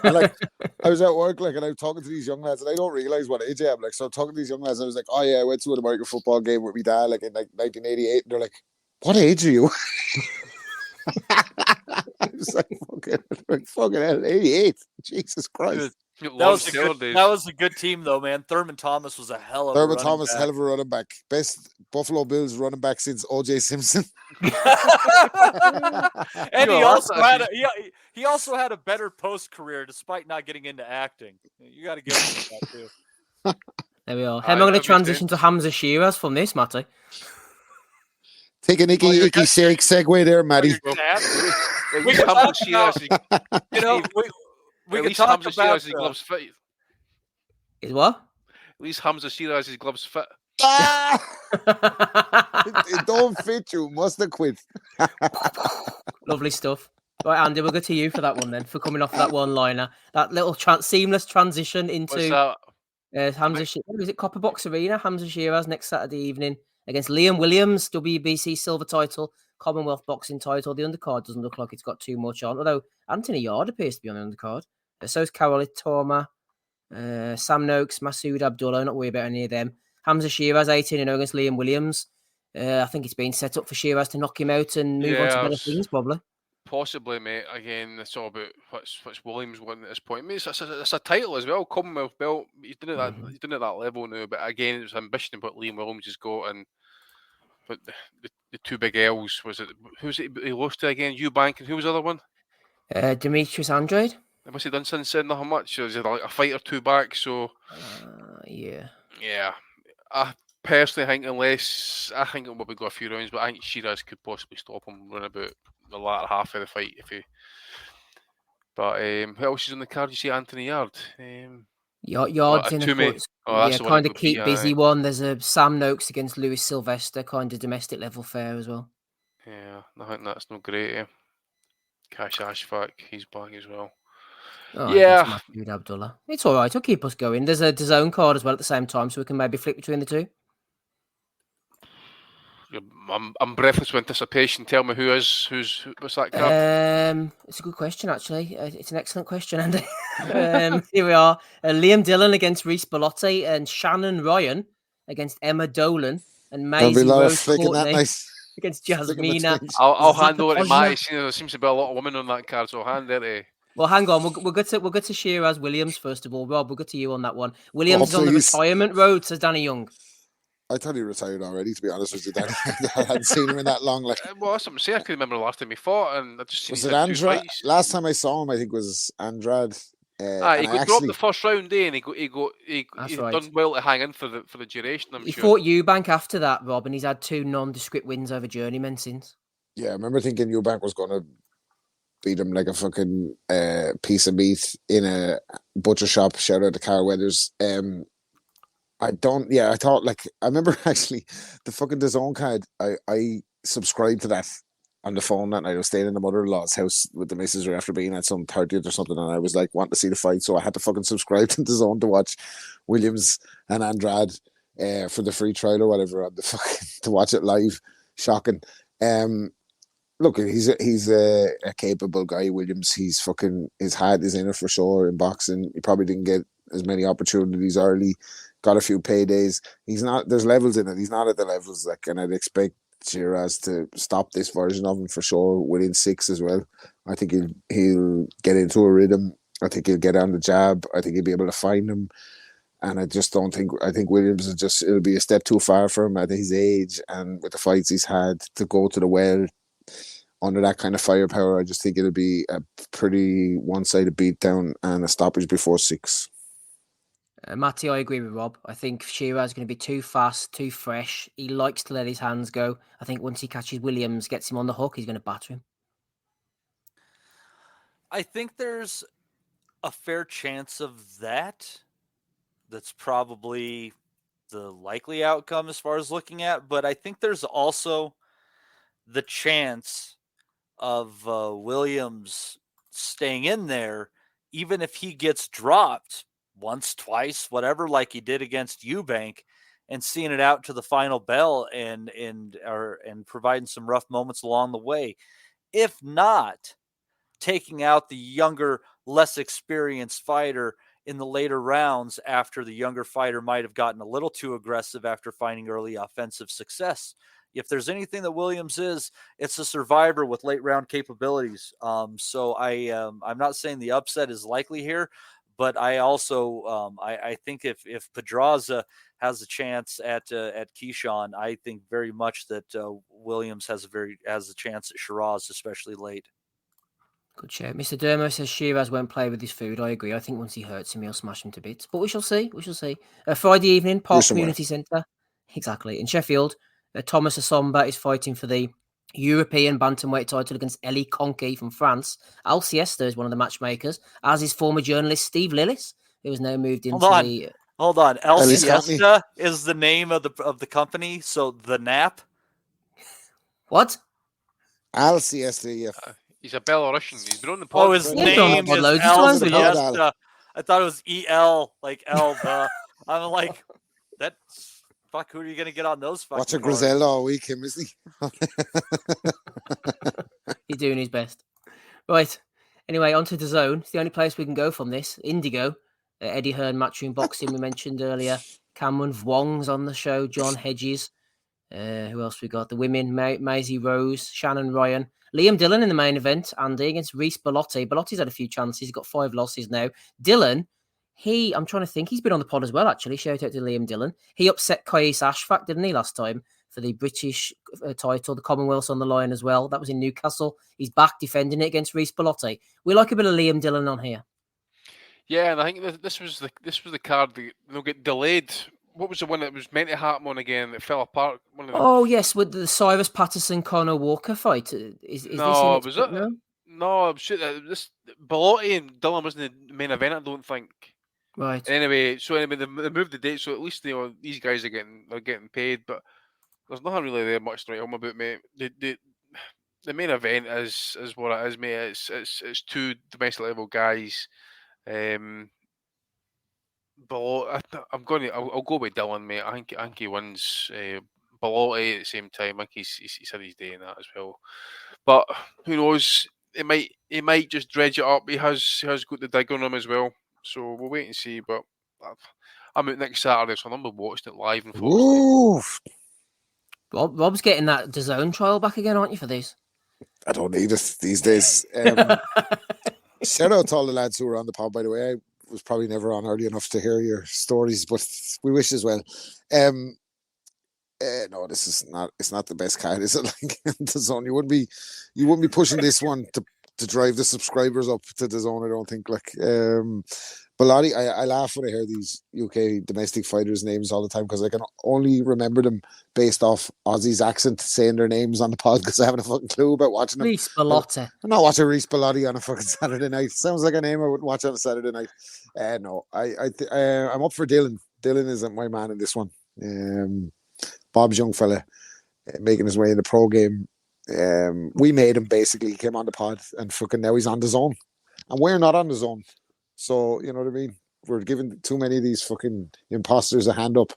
Like I was at work, like, and I'm talking to these young lads, and I don't realize what age I am. Like, so I'm talking to these young lads, and I was like, oh yeah, I went to an American football game with my dad, like in like 1988, and they're like, what age are you? I was like, fucking hell, 88. Jesus Christ. That was a good team, though, man. Thurman Thomas was a hell of a running back. Hell of a running back. Best Buffalo Bills running back since O.J. Simpson. And he also had a better post career despite not getting into acting. You got to give him that too. There we are. How am I going to transition to Hamzah Sheeraz from this, Matty? Take a Nicky Shake segue there, Matty. We can talk about, we can talk about his gloves fit. Is what? At least Hamzah Sheeraz's gloves fit. It don't fit you. Must have quit. Lovely stuff. Right, Andy, we'll go to you for that one then, for coming off that one-liner. That little seamless transition into Hamzah Sheeraz. Is it Copper Box Arena? Hamzah Sheeraz next Saturday evening against Liam Williams, WBC silver title, Commonwealth boxing title. The undercard doesn't look like it's got too much on, although Anthony Yard appears to be on the undercard. So's Carol Torma, Sam Noakes, Masood Abdullah. Not worried about any of them. Hamzah Sheeraz 18-0 against Liam Williams. I think it's been set up for Sheeraz to knock him out and move on to better things, probably. Possibly, mate. Again, it's all about what's Williams wanting at this point. I mean, it's a title as well, Commonwealth belt. He's done it at that level now. But again, it's ambition what Liam Williams has got, and but the two big L's was it? Who's it? He lost to again? Eubank, and who was the other one? Demetrius Andrade. What's he done since then? Not much. Is it like a fight or two back? So yeah. I personally think I think it will go a few rounds, but I think Sheeraz could possibly stop him run about the latter half of the fight if he. But who else is on the card? You see Anthony Yard. Yard's in a kind of keep busy one. There's a Sam Noakes against Lewis Sylvester, kind of domestic level fare as well. Yeah, I think that's not great. Cash Ashfaq, he's back as well. Masood Abdullah. It's all right. It'll keep us going. There's a DAZN card as well at the same time, so we can maybe flip between the two. I'm breathless with anticipation. Tell me what's that card? It's a good question, actually. It's an excellent question, Andy. Here we are. Liam Dillon against Reese Bellotti and Shannon Ryan against Emma Dolan and Maisie Rose Courtney against Jasmina. I'll hand over to Matty. There seems to be a lot of women on that card, so I'll hand it to. Well, hang on. We'll get to Sheeraz Williams first of all. Rob, we'll get to you on that one. Williams is on the retirement road, says Danny Young. I thought he retired already, to be honest with you, Danny. I hadn't seen him in that long. Well, that's what I'm saying. I can remember the last time he fought, and I just seen was it Andrade? Last time I saw him, I think was Andrade. He got dropped the first round, and he done well to hang in for the duration. He fought Eubank after that, Rob, and he's had 2 nondescript wins over journeymen since. Yeah, I remember thinking Eubank was going to beat him like a fucking piece of meat in a butcher shop. Shout out to Carl Weathers. I remember actually the fucking DAZN card. I subscribed to that on the phone that night. I was staying in the mother-in-law's house with the missus after being at some 30th or something, and I was like wanting to see the fight, so I had to fucking subscribe to DAZN to watch Williams and Andrade for the free trial or whatever on the fucking to watch it live. Shocking. Look, he's a capable guy, Williams. He's fucking, his heart is in it for sure in boxing. He probably didn't get as many opportunities early. Got a few paydays. He's not. There's levels in it. He's not at the levels and I'd expect Sheeraz to stop this version of him for sure within 6 as well. I think he'll get into a rhythm. I think he'll get on the jab. I think he'll be able to find him. And I just don't think. I think Williams it'll be a step too far for him at his age and with the fights he's had to go to the well under that kind of firepower. I just think it'll be a pretty one-sided beatdown and a stoppage before 6. Matty, I agree with Rob. I think Sheeraz is going to be too fast, too fresh. He likes to let his hands go. I think once he catches Williams, gets him on the hook, he's going to batter him. I think there's a fair chance of that. That's probably the likely outcome as far as looking at. But I think there's also the chance of Williams staying in there, even if he gets dropped once, twice, whatever, like he did against Eubank, and seeing it out to the final bell and providing some rough moments along the way. If not, taking out the younger, less experienced fighter in the later rounds after the younger fighter might have gotten a little too aggressive after finding early offensive success. If there's anything that Williams is, it's a survivor with late round capabilities. So I'm not saying the upset is likely here, but I also I think if Pedraza has a chance at Keyshawn, I think very much that Williams has a chance at Sheeraz, especially late. Good shout. Mr. Dermo says Sheeraz won't play with his food. I agree. I think once he hurts him, he'll smash him to bits. But we shall see. We shall see. Friday evening, Park Community Centre. Exactly. In Sheffield, Thomas Assomba is fighting for the European bantamweight title against Eli Conky from France. Al Siesta is one of the matchmakers, as is former journalist Steve Lillis, who has now moved into the... Hold on. El Siesta is the name of the company, so the NAP? What? Al Siesta, yeah. He's a Belarusian. He's been on the pod. Oh, his name is El Siesta. I thought it was E-L, like Elba. I'm like, that's... Fuck, who are you going to get on those fucking Watch a Griselda all week, him, is he? He's doing his best. Right. Anyway, on to DAZN. It's the only place we can go from this. Indigo. Eddie Hearn, Matchroom Boxing, we mentioned earlier. Cameron Vwong's on the show. John Hedges. Who else we got? The women, Maisie Rose, Shannon Ryan. Liam Dillon in the main event, Andy, against Reece Bellotti. Bellotti's had a few chances. He's got 5 losses now. Dillon... I'm trying to think. He's been on the pod as well, actually. Shout out to Liam Dillon. He upset Qais Ashfaq, didn't he, last time for the British title? The Commonwealth's on the line as well. That was in Newcastle. He's back defending it against Reece Bellotti. We like a bit of Liam Dillon on here. Yeah, and I think this was the card that get delayed. What was the one that was meant to happen on again that fell apart? Yes, with the Cyrus Patterson Conor Walker fight. Is no, this was it? No, this Bellotti and Dillon wasn't the main event, I don't think. Right. Anyway, they moved the date, so at least these guys are getting paid. But there's nothing really there much to write home about, mate. The main event is what it is, mate. It's 2 domestic level guys. I'll go with Dillon, mate. I think he wins. Bellotti at the same time. I think he's had his day in that as well. But who knows? He might just dredge it up. He has got the dig on him as well. So we'll wait and see. But I'm out next Saturday, so I'm watching it live. Rob's getting that DAZN trial back again, aren't you, for these? I don't need it these days. Shout out to all the lads who were on the pod, by the way. I was probably never on early enough to hear your stories, but we wish as well. No, this is not. It's not the best card, is it? Like DAZN, you wouldn't be pushing this one to drive the subscribers up to DAZN. I don't think. Like, Bellotti, I laugh when I hear these UK domestic fighters' names all the time because I can only remember them based off Aussie's accent saying their names on the pod because I haven't a fucking clue about watching them. Reece Bellotti. I'm not watching Reece Bellotti on a fucking Saturday night. Sounds like a name I wouldn't watch on a Saturday night. No, I'm up for Dillon. Dillon isn't my man in this one. Bob's young fella making his way in the pro game. We made him basically. He came on the pod and fucking now he's on DAZN. And we're not on DAZN. So, you know what I mean? We're giving too many of these fucking imposters a hand up.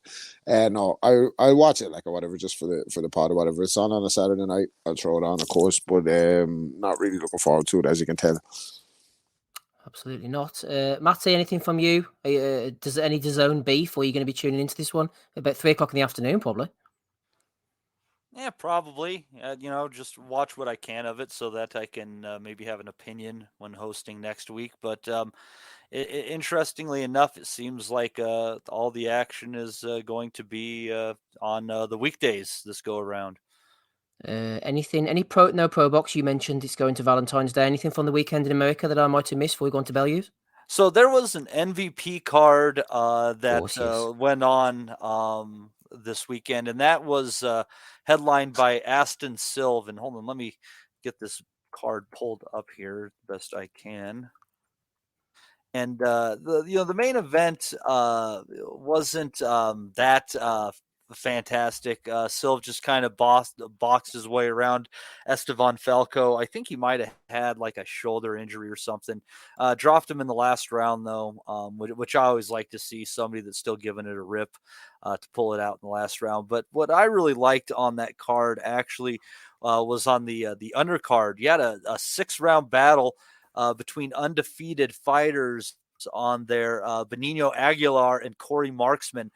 No, I'll watch it like or whatever, just for the pod or whatever. It's on a Saturday night. I'll throw it on, of course, but not really looking forward to it, as you can tell. Absolutely not. Matty, anything from you? Does any DAZN beef, or are you going to be tuning into this one about 3:00 in the afternoon, probably? Yeah, probably. Just watch what I can of it so that I can maybe have an opinion when hosting next week. But interestingly enough, it seems like all the action is going to be on the weekdays this go around. Any pro box? You mentioned it's going to Valentine's Day. Anything from the weekend in America that I might have missed before we go on to Bellews? So there was an MVP card that went on this weekend, and that was headlined by Aston Silva. And hold on, let me get this card pulled up here best I can. And the main event wasn't that fantastic. Silv just kind of boxed his way around Esteban Falco. I think he might have had like a shoulder injury or something. Dropped him in the last round though, which I always like to see, somebody that's still giving it a rip to pull it out in the last round. But what I really liked on that card actually was on the undercard. You had a 6-round battle between undefeated fighters on there, Benigno Aguilar and Corey Marksman.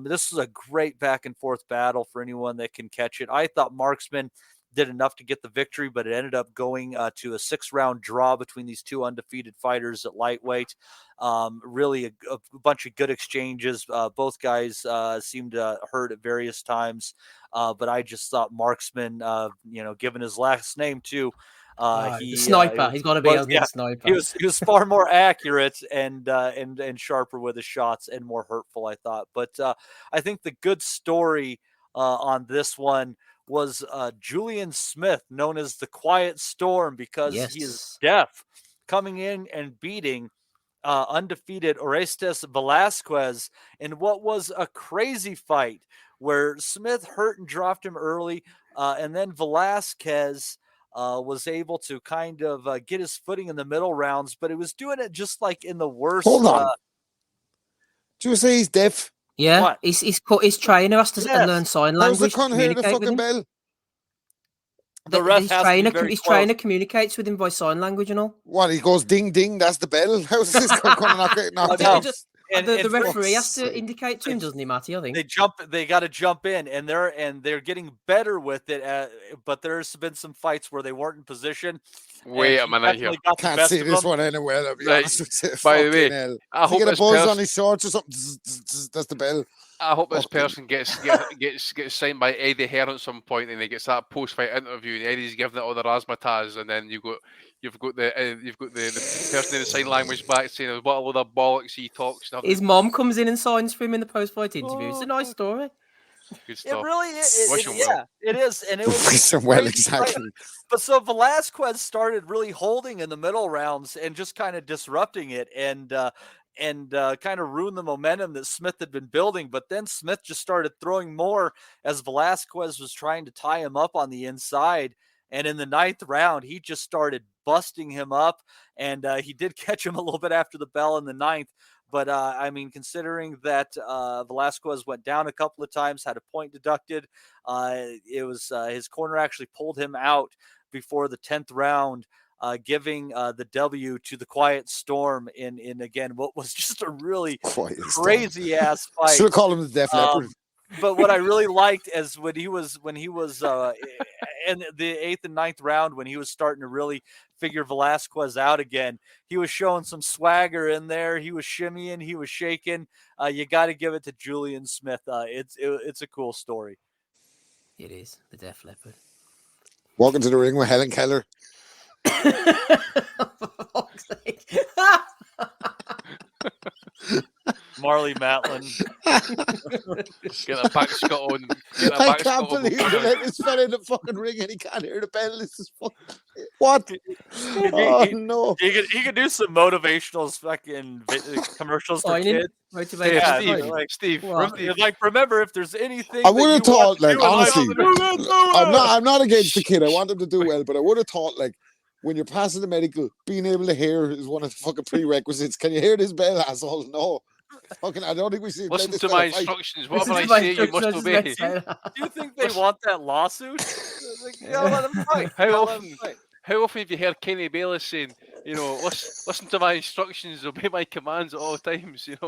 This was a great back and forth battle for anyone that can catch it. I thought Marksman did enough to get the victory, but it ended up going to a 6-round draw between these two undefeated fighters at lightweight. Really a bunch of good exchanges. Both guys seemed hurt at various times, but I just thought Marksman, given his last name too, the sniper. He's got to be a sniper. He was far more accurate and sharper with his shots and more hurtful, I thought. But I think the good story on this one was Julian Smith, known as the Quiet Storm, because he is deaf, coming in and beating undefeated Orestes Velasquez in what was a crazy fight where Smith hurt and dropped him early, and then Velasquez was able to kind of get his footing in the middle rounds, but it was doing it just like in the worst. Hold on. Did you say he's deaf? Yeah, What? his trainer has to learn sign language. How's the cunt hear the fucking bell? The ref his has trainer, to be very his close. trainer communicates with him by sign language and all. What, he goes ding ding, that's the bell? How's this cunt gonna knock it? The referee has to indicate to him, doesn't he, Matty? I think they got to jump in, and they're getting better with it. But there's been some fights where they weren't in position. Wait a minute here. Can't see this one anywhere. I'll be honest with you. By the way, Hell. I hope get a this buzz on his shorts or something. That's the bell. I hope this person gets signed by Eddie Hearn at some point, and he gets that post-fight interview, and Eddie's giving it all the razzmatazz, and then you've got the person in the sign language back saying, "What a load of bollocks he talks." His mom comes in and signs for him in the post-fight interview. It's a nice story. Good stuff. It really is. Wish him well. It is, and it was Wish him well, exactly. But so Velasquez started really holding in the middle rounds and just kind of disrupting it, and kind of ruined the momentum that Smith had been building. But then Smith just started throwing more as Velasquez was trying to tie him up on the inside. And in the 9th round, he just started busting him up, and he did catch him a little bit after the bell in the 9th. But, I mean, considering that Velasquez went down a couple of times, had a point deducted, it was his corner actually pulled him out before the 10th round, giving the W to the Quiet Storm in again, what was just a really crazy-ass fight. Should have called him the Def Leppard. But what I really liked is when he was in the 8th and 9th round, when he was starting to really figure Velasquez out again, he was showing some swagger in there. He was shimmying, he was shaking. You got to give it to Julian Smith. It's a cool story. It is the Def Leppard walking to the ring with Helen Keller. Marley Matlin. Get a back Scott on. I can't believe they let this fella in the fucking ring and he can't hear the bell. This is fucking... What? No. He could do some motivational fucking commercials for kids. Steve, remember, if there's anything I would have thought, like, honestly, I'm I'm not against the kid. I want him to do well, but I would have thought, like, when you're passing the medical, being able to hear is one of the fucking prerequisites. Can you hear this bell, asshole? No. Fucking, I don't think we see. Listen to my instructions. Whatever I say, you must obey. Do you think they want that lawsuit? Let them fight. How often have you heard Kenny Bayless saying, listen to my instructions, obey my commands at all times? If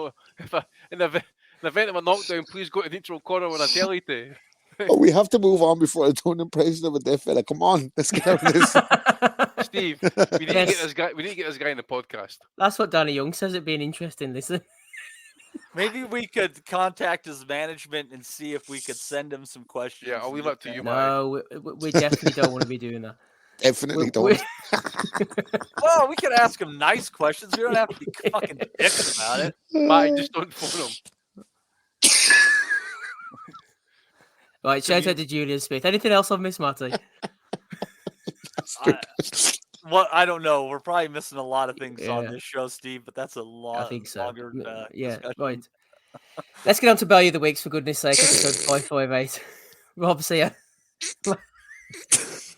in the event of a knockdown, please go to the neutral corner when I tell you to. Oh, we have to move on before I do an impression of a deaf fella. Come on, let's get out of this. Steve, we need to get this guy. We need to get this guy in the podcast. That's what Danny Young says. It'd be an interesting listen. Maybe we could contact his management and see if we could send him some questions. Yeah, I'll leave that to you, man. No, we definitely don't want to be doing that. Definitely don't. Well, we could ask him nice questions. We don't have to be fucking dicks about it. Mate, just don't phone him. Right, shout out to Julian Smith. Anything else I've missed, Matty? I don't know. We're probably missing a lot of things on this show, Steve, but that's a lot. I think so. Longer, yeah, discussion. right. Let's get on to Bellew of the Weeks, for goodness sake. Episode 558. Rob's here.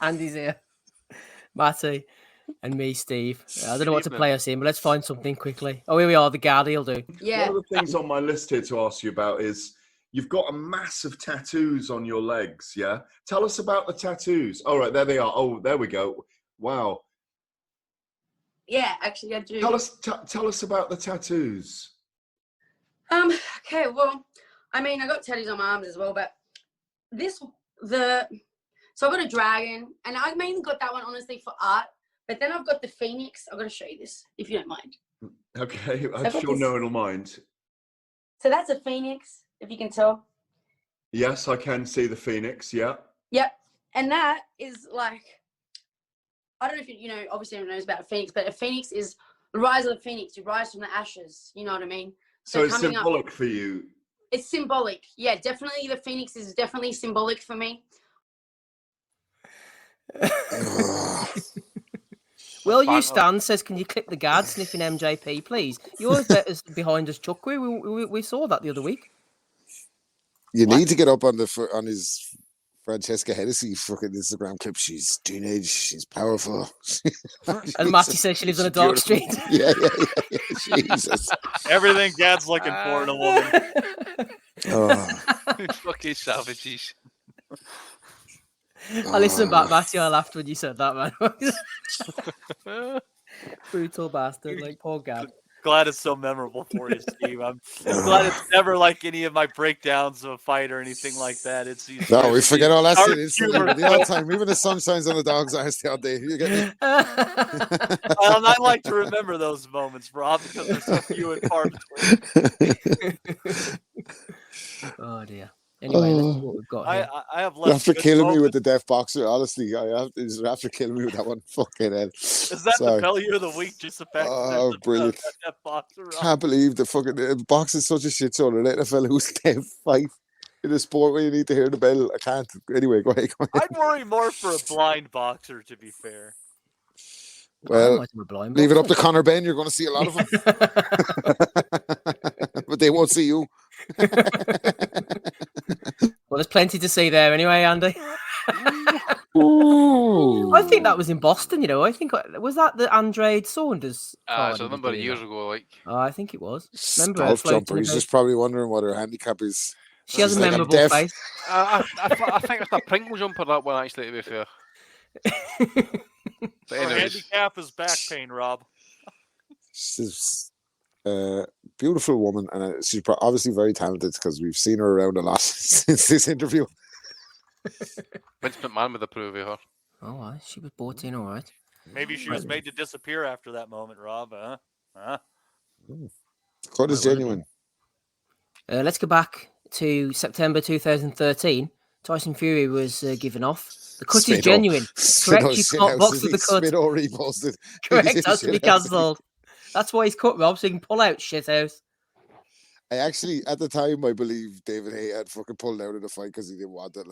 Andy's here. Matty. And me, Steve. I don't know what to play us in, but let's find something quickly. Oh, here we are. The Gardy will do. Yeah. One of the things on my list here to ask you about is you've got a massive tattoos on your legs, yeah? Tell us about the tattoos. All right, there they are. Oh, there we go. Wow. Yeah, actually, I do. Tell us about the tattoos. Okay, well, I mean, I got tattoos on my arms as well, but so I've got a dragon, and I mainly got that one, honestly, for art. But then I've got the Phoenix. I've got to show you this, if you don't mind. Okay, I'm sure no one will mind. So that's a Phoenix, if you can tell. Yes, I can see the Phoenix, yeah. Yep. And that is like, I don't know if you know, obviously everyone knows about a Phoenix, but a Phoenix is the rise of the Phoenix. You rise from the ashes, you know what I mean? So it's symbolic for you? It's symbolic. Yeah, definitely the Phoenix is definitely symbolic for me. Will you stand says, can you clip the guard sniffing MJP, please? You're behind us, Chuck. We saw that the other week. You need to get up on his Francesca Hennessy fucking Instagram clip. She's teenage, she's powerful. And Matty says she lives on a dark street. Yeah. Jesus. Everything Gad's looking for in a woman. Fucking savages. I listened back, Matty. I laughed when you said that, man. Brutal bastard, like poor Gab. Glad it's so memorable for you, Steve. I'm glad it's never like any of my breakdowns of a fight or anything like that. No, we forget all that shit instantly. The odd time, even the sun shines on the dog's eyes the odd day. You get me? Well, I like to remember those moments, Rob, because they're so few and far between. Oh dear. Anyway, let's see what we've got here. I have left. After killing me with the deaf boxer, honestly, after killing me with that one, fucking hell. Is that the Bellew of the Week? Just the fact that brilliant. Deaf boxer, Can't believe the fucking box is such a shit show. Let a fella who's deaf fight in a sport where you need to hear the bell. I can't. Anyway, go ahead. I'd worry more for a blind boxer, to be fair. Well, leave it up to Conor Benn. You're going to see a lot of them. But they won't see you. Well, there's plenty to see there anyway, Andy. Ooh. I think that was in Boston, you know. I think, was that the Andrade Saunders? It's a number of years ago, like. I think it was. Remember golf jumper. He's just probably wondering what her handicap is. She has a memorable face. I think it's a Pringle jumper, that one, actually, to be fair. But handicap is back pain, Rob. She's a beautiful woman, and she's obviously very talented because we've seen her around a lot since this interview. Vince McMahon would approve of her. Oh, she was bought in, all right. Maybe she was made to disappear after that moment, Rob. Cut is genuine. Let's go back to September 2013. Tyson Fury was given off. The cut is genuine. Correct, you can't box with the cut. Smitho reposted. Correct, has to be cancelled. That's why he's cut, Rob, so he can pull out shithouse. I actually, at the time, I believe David Hay had fucking pulled out of the fight because he didn't want it.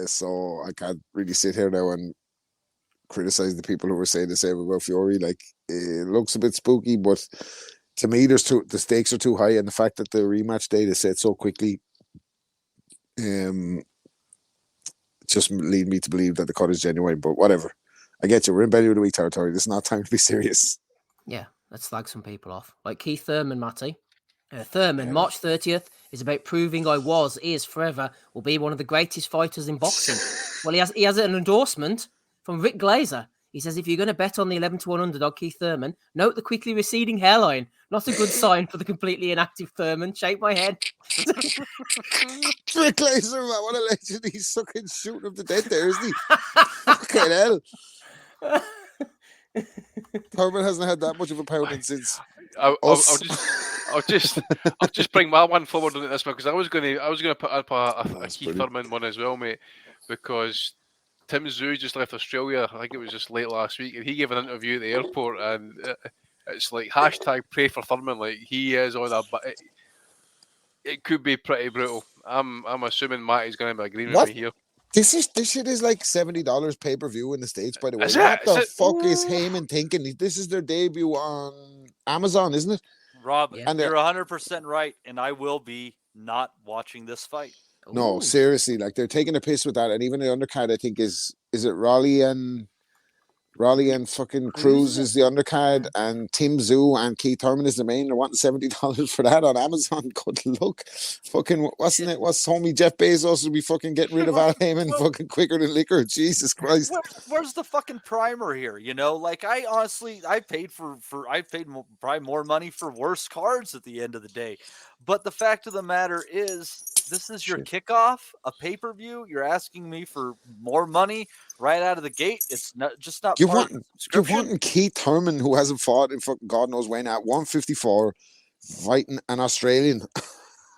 So I can't really sit here now and criticize the people who were saying the same about Fury. Like, it looks a bit spooky, but to me, the stakes are too high, and the fact that the rematch date is set so quickly, just lead me to believe that the cut is genuine. But whatever, I get you. We're in Bellew of the Week territory. This is not time to be serious. Yeah, let's slag some people off, like Keith Thurman, Matty. Thurman, March 30th, is about proving is forever, will be one of the greatest fighters in boxing. Well, he has an endorsement from Rick Glazer. He says, if you're going to bet on the 11-1 underdog, Keith Thurman, note the quickly receding hairline. Not a good sign for the completely inactive Thurman. Shake my head. Rick Glazer, man, what a legend. He's fucking shooting up the dead there, isn't he? Fucking hell. Thurman hasn't had that much of a pounding since. I'll just bring my one forward on this one because I was going to put up a Keith Thurman one as well, mate, because Tim Zhu just left Australia. I think it was just late last week, and he gave an interview at the airport, and it's like hashtag pray for Thurman. Like, he is on a. It could be pretty brutal. I'm assuming Matty's going to be agreeing with me here. This shit is like $70 pay-per-view in the States, by the way. What the fuck is Heyman thinking? This is their debut on Amazon, isn't it? Rob, And you're 100% right, and I will be not watching this fight. No, seriously, like they're taking a piss with that, and even the undercard, I think is it Raleigh and fucking Cruz is the undercard, and Tim Zoo and Keith Thurman is the main. They're wanting $70 for that on Amazon. Good luck. Fucking what's homie Jeff Bezos will be fucking getting rid of Al Heyman fucking quicker than liquor. Jesus Christ. Where's the fucking primer here? You know, like I paid probably more money for worse cards at the end of the day. But the fact of the matter is, this is your kickoff, a pay-per-view. You're asking me for more money right out of the gate. It's not You're part of the subscription. wanting Keith Thurman, who hasn't fought in fucking God knows when, at 154, fighting an Australian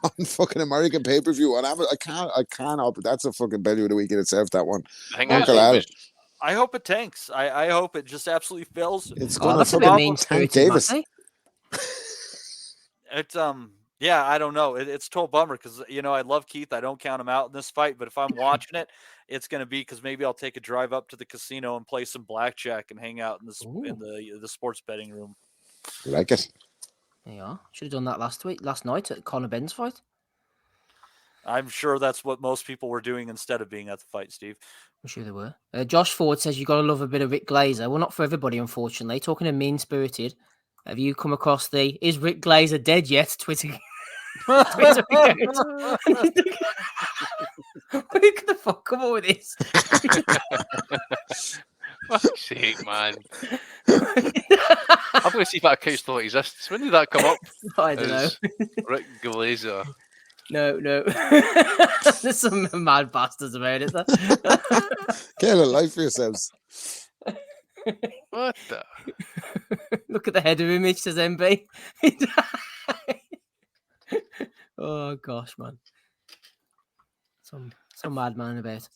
on fucking American pay-per-view. And I can't help it. That's a fucking Bellew of the week in itself, that one. I hope it tanks. I hope it just absolutely fails. It's going to fucking tank Davis. It's yeah, I don't know. It's a total bummer because, you know, I love Keith. I don't count him out in this fight, but if I'm watching it, it's going to be because maybe I'll take a drive up to the casino and play some blackjack and hang out in the sports betting room. You like it? Yeah, should have done that last night at Conor Benn's fight. I'm sure that's what most people were doing instead of being at the fight, Steve. I'm sure they were. Josh Ford says you got to love a bit of Rick Glazer. Well, not for everybody, unfortunately. Talking of mean-spirited, have you come across the "Is Rick Glazer dead yet?" Twitter account? Who could the fuck come up with this? Fuck's sake, man. I'm going to see if that account still exists. When did that come up? I don't know. Rick Glazer. No. There's some mad bastards about it. Get a little life for yourselves. What the? Look at the header image, says MB. Oh gosh, man. Some madman about.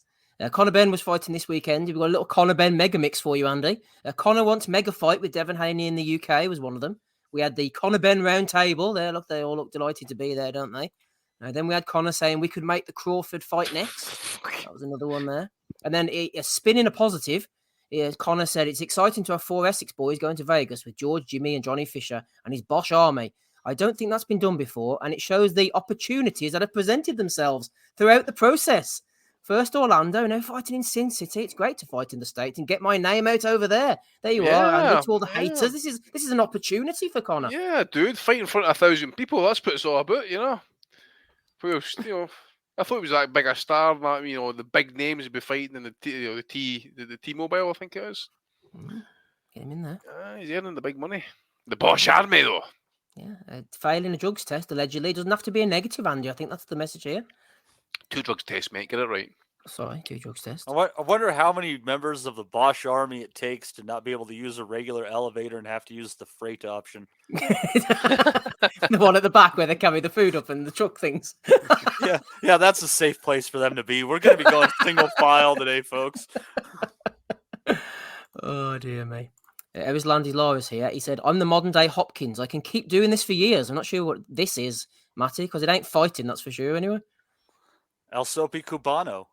Conor Benn was fighting this weekend. We've got a little Conor Benn mega mix for you, Andy. Conor wants mega fight with Devon Haney in the UK was one of them. We had the Conor Benn round table there. Look, they all look delighted to be there, don't they? Then we had Conor saying we could make the Crawford fight next. That was another one there. And then spinning a positive, Conor said it's exciting to have 4 Essex boys going to Vegas with George, Jimmy and Johnny Fisher and his Bosch army. I don't think that's been done before, and it shows the opportunities that have presented themselves throughout the process. First Orlando, now fighting in Sin City. It's great to fight in the States and get my name out over there. There you are, and to all the haters. This is an opportunity for Conor. Yeah, dude, fight in front of 1,000 people. That's what it's all about, you know. I thought it was like bigger star, you know, the big names would be fighting in the T-Mobile, I think it is. Get him in there. He's earning the big money. The Bosch army, though. Yeah, failing a drugs test allegedly doesn't have to be a negative, Andy. I think that's the message here. 2 drugs tests, mate. Get it right. Sorry, 2 drugs tests. I wonder how many members of the Bosch army it takes to not be able to use a regular elevator and have to use the freight option. The one at the back where they carry the food up and the truck things. Yeah, that's a safe place for them to be. We're going to be going single file today, folks. Oh, dear me. It was Landy Laura's here. He said, I'm the modern day Hopkins. I can keep doing this for years. I'm not sure what this is, Matty, because it ain't fighting, that's for sure, anyway. El Sopi Cubano.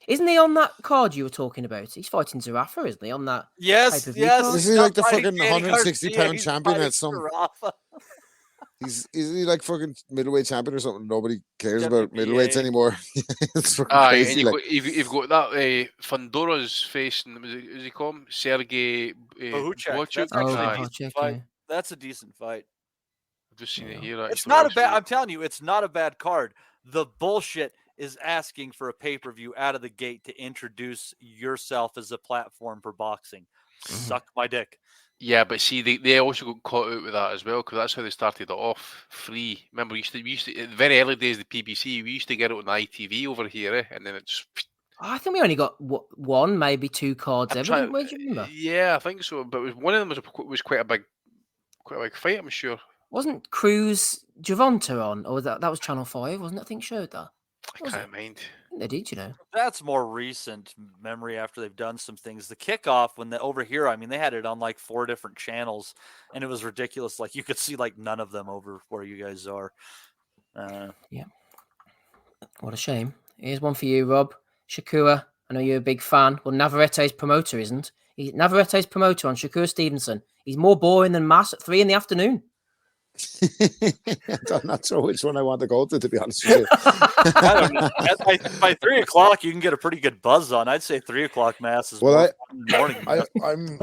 Isn't he on that card you were talking about? He's fighting Zarafa, isn't he, on that? Yes. Is he like the fucking 160-pound champion at some... Is he like fucking middleweight champion or something? Nobody cares about middleweights anymore. It's crazy. And you've got that Fundora's face, is he called? Sergey Buatsi. That's a decent fight. I've just seen it here. It's not a bad. I'm telling you, it's not a bad card. The bullshit is asking for a pay-per-view out of the gate to introduce yourself as a platform for boxing. Suck my dick. Yeah, but see, they also got caught out with that as well, because that's how they started it off, free. Remember, we used to in the very early days of the PBC, we used to get it on the ITV over here, and then it just... I think we only got 1, maybe 2 cards ever, didn't we? Do you remember? Yeah, I think so, but one of them was quite a big fight, I'm sure. Wasn't Cruz Javonta on, or that was Channel 5, wasn't it? I think showed that. I can't mind. They did, you know. That's more recent memory after they've done some things. The kickoff, when over here, I mean, they had it on like 4 different channels, and it was ridiculous. Like you could see like none of them over where you guys are. Yeah. What a shame. Here's one for you, Rob. Shakur, I know you're a big fan. Well, Navarrete's promoter isn't. Navarrete's promoter on Shakur Stevenson. He's more boring than Mass at 3 in the afternoon. I'm not sure which one I want to go to be honest with you. I don't know. By 3 o'clock, you can get a pretty good buzz on. I'd say 3 o'clock mass is more fun in the morning.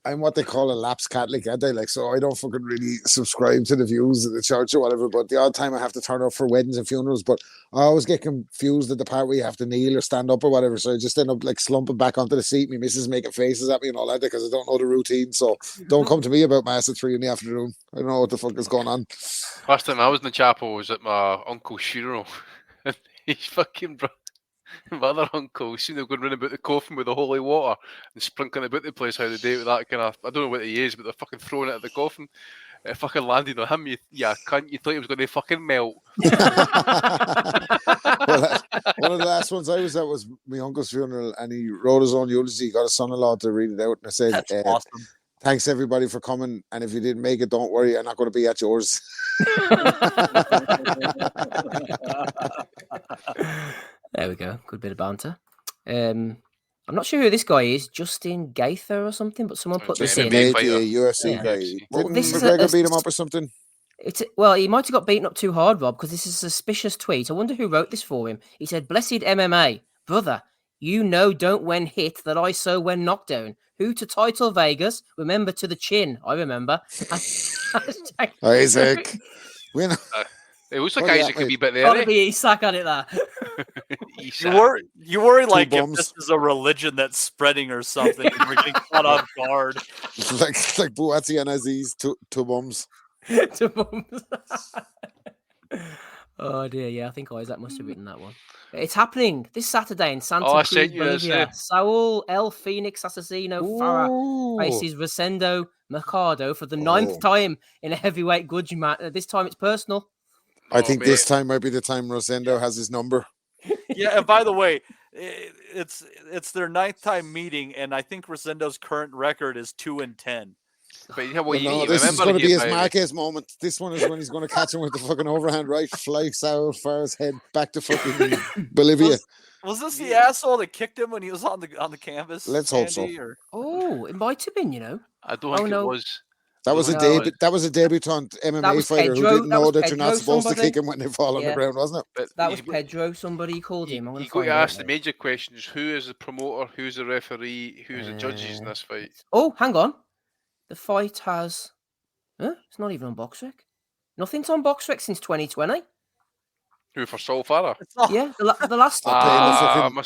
I'm what they call a lapsed Catholic, aren't I? Like, so I don't fucking really subscribe to the views of the church or whatever. But the odd time I have to turn up for weddings and funerals, but I always get confused at the part where you have to kneel or stand up or whatever. So I just end up like slumping back onto the seat. My missus making faces at me and all that because I don't know the routine. So don't come to me about mass at 3 PM. I don't know what the fuck is going on. Last time I was in the chapel was at my uncle's funeral. And he's fucking my other uncle, seen them going running about the coffin with the holy water and sprinkling about the place how they do it with that kind of, I don't know what he is, but they're fucking throwing it at the coffin. It fucking landed on him. You thought he was going to fucking melt. Well, one of the last ones I was at was my uncle's funeral, and he wrote his own eulogy. He got his son-in-law to read it out, and I said, "That's awesome. Thanks everybody for coming, and if you didn't make it, don't worry, I'm not going to be at yours." There we go. Good bit of banter. I'm not sure who this guy is, Justin Gaither or something, but someone put this in. UFC guy. Didn't McGregor beat him up or something? Well, he might have got beaten up too hard, Rob, because this is a suspicious tweet. I wonder who wrote this for him. He said, "Blessed MMA, brother, you know don't when hit that I so when knocked down. Who to title Vegas? Remember to the chin. I remember." Isaac. We know. It looks like Isaac could be a bit there. Gotta be Isak on it there. You worry like if this is a religion that's spreading or something, and we're getting caught off guard. like Buatsi and Azeez, two bums. Two bums. Oh dear, yeah, I think Isaac must have written that one. It's happening this Saturday in Santa Cruz, Bolivia. Saul El Phoenix Assassino Farah faces Rosendo Mercado for the 9th time in a heavyweight grudge match. This time it's personal. I think this time might be the time Rosendo has his number. Yeah, and by the way, it's their 9th time meeting, and I think Rosendo's current record is 2-10. But this is going to be his Marquez moment. This one is when he's going to catch him with the fucking overhand right, fly south, far his head back to fucking Bolivia. Was this the asshole that kicked him when he was on the canvas? Let's hope so. Oh, it might have been. I don't think it was. That was a debutant MMA fighter who didn't know that you're not supposed to kick him when they fall on the ground, wasn't it? That was Pedro. Somebody called him. You got to ask the major questions: who is the promoter? Who's the referee? Who's the judges in this fight? Oh, hang on. The fight has. It's not even on BoxRec. Nothing's on BoxRec since 2020. Who for Saul Farah? Yeah, the last.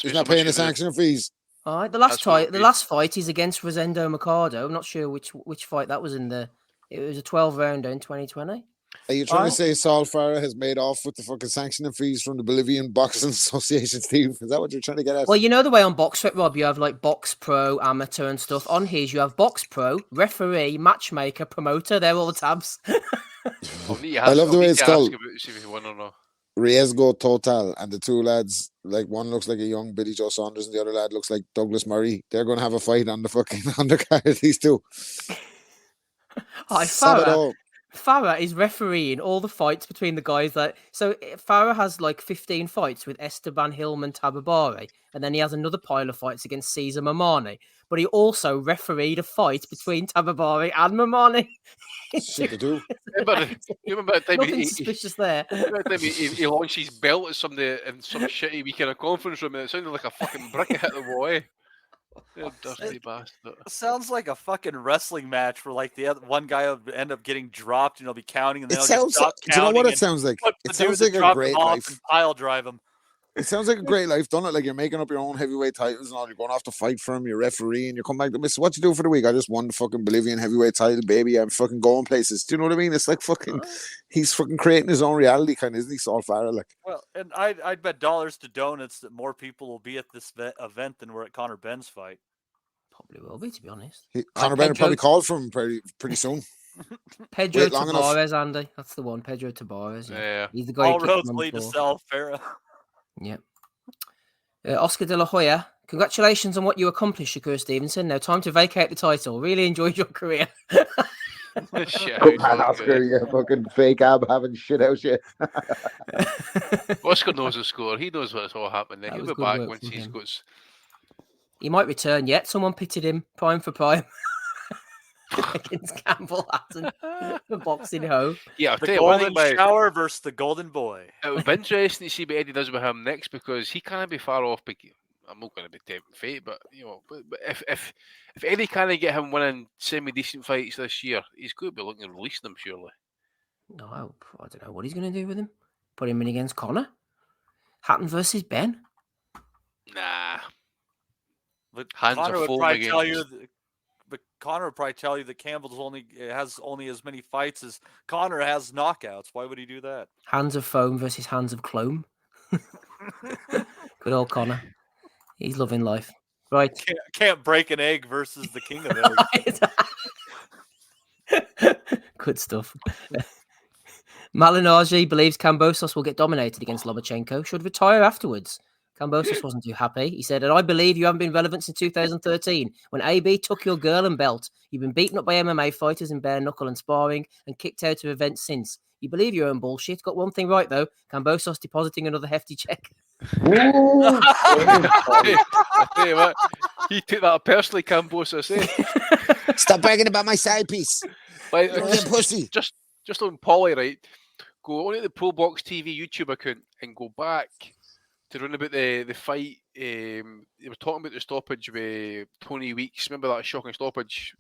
He's not paying the sanction fees. All right, the last fight is against Rosendo Mercado. I'm not sure which fight that was in the. It was a 12-rounder in 2020. Are you trying to say Saul Farah has made off with the fucking sanctioning fees from the Bolivian Boxing Association, Steve? Is that what you're trying to get at? Well, you know the way on BoxRec, Rob, you have like Box Pro, Amateur and stuff. On his, you have Box Pro, Referee, Matchmaker, Promoter. They're all the tabs. I love the way it's called. Riesgo Total, and the two lads, like one looks like a young Billy Joe Saunders and the other lad looks like Douglas Murray. They're going to have a fight on the fucking undercard, these two. Hi, Farah is refereeing all the fights between the guys so Farah has like 15 fights with Esteban Hillman Tababari, and then he has another pile of fights against Cesar Mamani, but he also refereed a fight between Tababari and Mamani. Shit to do. You remember that time Nothing suspicious there. He launched his belt at somebody in some shitty weekend of conference room, and it sounded like a fucking brick hit the wall. Dirty bastard. Sounds like a fucking wrestling match where like the other one guy will end up getting dropped and he'll be counting, and then do you know what it sounds like? It sounds like a great life. Pile drive him. It sounds like a great life, don't it? Like you're making up your own heavyweight titles and all. You're going off to fight for him. You're refereeing. You come back to what you do for the week. I just won the fucking Bolivian heavyweight title, baby. I'm fucking going places. Do you know what I mean? It's like fucking. He's fucking creating his own reality, kind of, isn't he, Saul Farah? Like. Well, and I'd bet dollars to donuts that more people will be at this event than were at Conor Benn's fight. Probably will be, to be honest. Conor Benn probably called for him pretty soon. Pedro Tabarez, Andy. That's the one. Pedro Tabarez. Yeah. He's the guy. All roads lead to Saul Farah. Yeah. Oscar De La Hoya, congratulations on what you accomplished, Shakur Stevenson. Now time to vacate the title. Really enjoyed your career. Good man, Oscar, you fucking fake ab having shit out shit. Oscar knows the score. He knows what's all happening. He'll be back once he's got. He might return yet. Someone pitted him prime for prime. against Campbell Hatton for boxing home. Yeah, I'll The tell you one golden thing, shower versus the golden boy. it would be interesting to see what Eddie does with him next, because he can't be far off. I'm not going to be tempting fate, but but if Eddie can't get him winning semi-decent fights this year, he's going to be looking at releasing them, surely. No, I don't know what he's going to do with him. Put him in against Conor. Hatton versus Ben. Nah. But Hands Conor are would foam probably tell you. against. But Conor would probably tell you that Campbell's has only as many fights as Conor has knockouts. Why would he do that? Hands of foam versus hands of clone. Good old Conor. He's loving life. Right. Can't break an egg versus the king of eggs. Good stuff. Malignaggi believes Kambosos will get dominated against Lomachenko. Should retire afterwards. Kambosos wasn't too happy. He said, and I believe you haven't been relevant since 2013 when AB took your girl and belt. You've been beaten up by MMA fighters in bare knuckle and sparring and kicked out of events since. You believe your own bullshit. Got one thing right, though. Kambosos depositing another hefty check. I tell you what, he took that personally, Kambosos. Stop bragging about my side piece. Like, pussy. Just on Polly, right? Go on to the Pro Box TV YouTube account and go back to run about the fight. They were talking about the stoppage with Tony Weeks. Remember that shocking stoppage?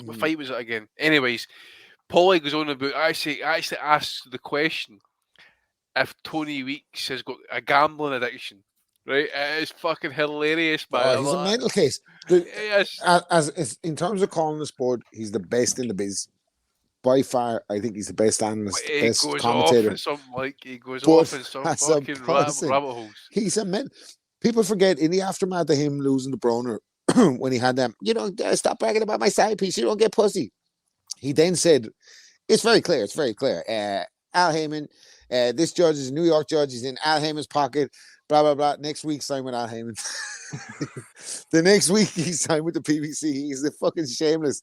What fight was it again? Anyways, Paulie goes on about actually asks the question if Tony Weeks has got a gambling addiction. Right? It is fucking hilarious, man. He's a mental case. Yes. As in terms of calling the sport, he's the best in the biz. By far, I think he's the best analyst, best commentator. He goes off in some fucking rabbit holes. He's a man. People forget in the aftermath of him losing to Broner when he had them. Stop bragging about my side piece. You don't get pussy. He then said, "It's very clear. It's very clear. Al Heyman, this judge is a New York judge. He's in Al Heyman's pocket. Blah blah blah. Next week, sign with Al Heyman. The next week, he signed with the PBC. He's a fucking shameless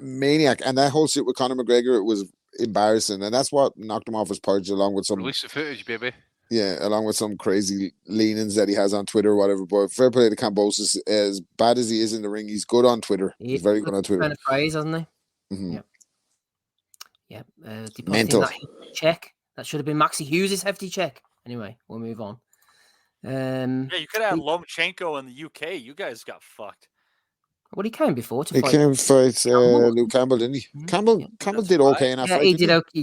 maniac, and that whole shit with Conor McGregor, it was embarrassing, and that's what knocked him off his perch, along with some release the footage, baby. Yeah, along with some crazy leanings that he has on Twitter or whatever. But fair play to Kambosos. As bad as he is in the ring, he's good on Twitter. He's very good on Twitter. Kind of praise, hasn't he? Mm-hmm. Yeah. Mental. That check. That should have been Maxi Hughes' hefty check. Anyway, we'll move on. You could have had Lomachenko in the UK. You guys got fucked. Well, he came before to he fight. He came fight Luke Campbell, didn't he? Campbell did okay in that fight. He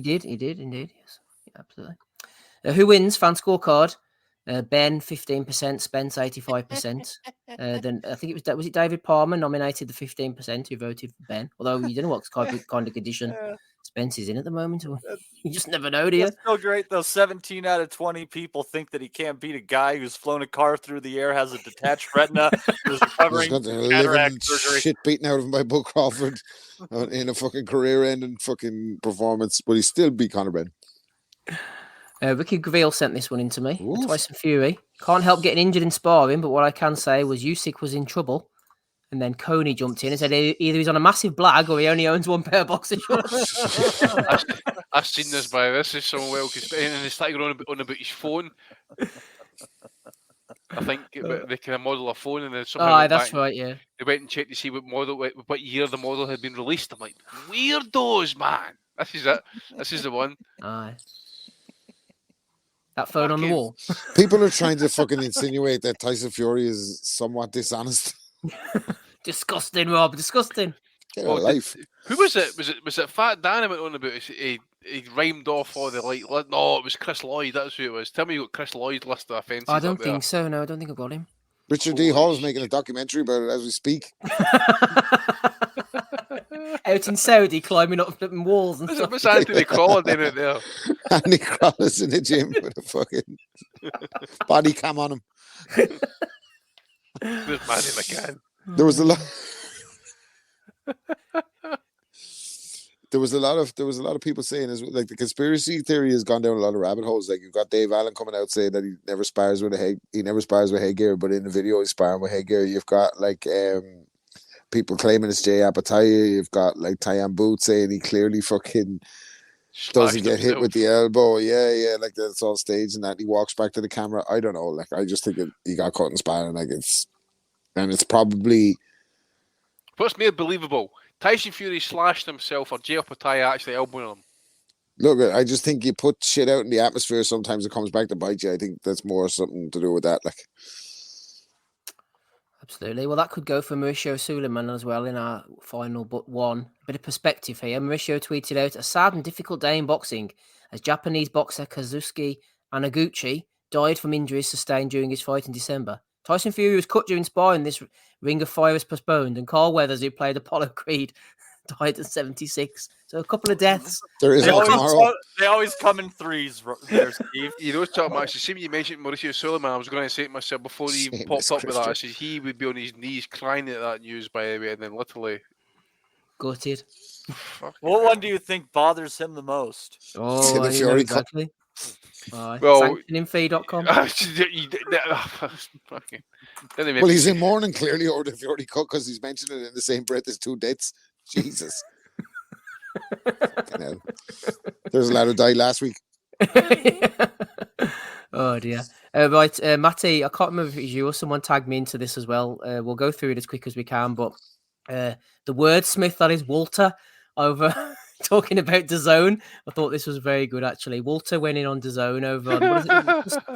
did indeed. Yes, absolutely. Who wins? Fan scorecard. Ben 15%, Spence 85%. Then I think it was it David Palmer nominated the 15% who voted for Ben. Although you don't know what kind of condition Spence is in at the moment. You just never know, do you? That's so great though. 17 out of 20 people think that he can't beat a guy who's flown a car through the air, has a detached retina, who's recovering from cataract surgery. Shit beaten out of him by Bull Crawford in a fucking career-ending fucking performance, but he still beat Conor Benn. Ricky Graville sent this one in to me. Tyson Fury can't help getting injured in sparring, but what I can say was Usyk was in trouble. And then Coney jumped in and said either he's on a massive blag or he only owns one pair of boxing shorts. I've seen this by this is so well because and they started going on about his phone. I think they kind of model a phone and then somehow that's right, yeah. They went and checked to see what year the model had been released. I'm like, weirdos, man. This is it. This is the one. Aye. That phone on the wall. People are trying to fucking insinuate that Tyson Fury is somewhat dishonest. Disgusting, Rob. Disgusting. Get a life. Who was it? Was it Fat Dan I went on about? He rhymed off all the like. No, it was Chris Lloyd. That's who it was. Tell me you got Chris Lloyd's list of offences. I don't think so. No, I don't think I've got him. Richard D. Hall is making a documentary about it as we speak. Out in Saudi, climbing up flipping walls and stuff. What's Anthony Crawler doing out there? Anthony Crawler's in the gym with a fucking body cam on him. There's Manny McCann. There was a lot. There was a lot of people saying like the conspiracy theory has gone down a lot of rabbit holes. Like you've got Dave Allen coming out saying that he never spars with headgear, but in the video he's sparring with headgear. You've got like people claiming it's Jay Apatow. You've got like Tyan Boots saying he clearly fucking doesn't get hit with the elbow. Yeah, like that's all staged and that he walks back to the camera. I don't know. Like I just think he got caught in sparring. Like it's probably what's made believable. Tyson Fury slashed himself, or Jay Opetaia actually elbowing him. Look, I just think you put shit out in the atmosphere. Sometimes it comes back to bite you. I think that's more something to do with that. Like, absolutely. Well, that could go for Mauricio Suleiman as well in our final but one. A bit of perspective here. Mauricio tweeted out, a sad and difficult day in boxing as Japanese boxer Kazuki Anaguchi died from injuries sustained during his fight in December. Tyson Fury was cut during sparring. This Ring of Fire was postponed, and Carl Weathers, who played Apollo Creed, died at 76. So a couple of deaths. There is tomorrow. They always come in threes there, Steve. You know, talking about, see when you mentioned Mauricio Suleiman, I was going to say to myself before he even popped up with that, I said he would be on his knees crying at that news, by the way, and then literally gutted. What one do you think bothers him the most? Oh, I know exactly. Well, sanctioningfee.com. Well, he's in mourning clearly over the Fury cut because he's mentioned it in the same breath as two deaths. Jesus. There's a lot who died last week. Oh dear. Right, Matty, I can't remember if it was you or someone tagged me into this as well. We'll go through it as quick as we can, but the wordsmith, that is Walter, over talking about DAZN. I thought this was very good, actually. Walter went in on DAZN over on, what is it,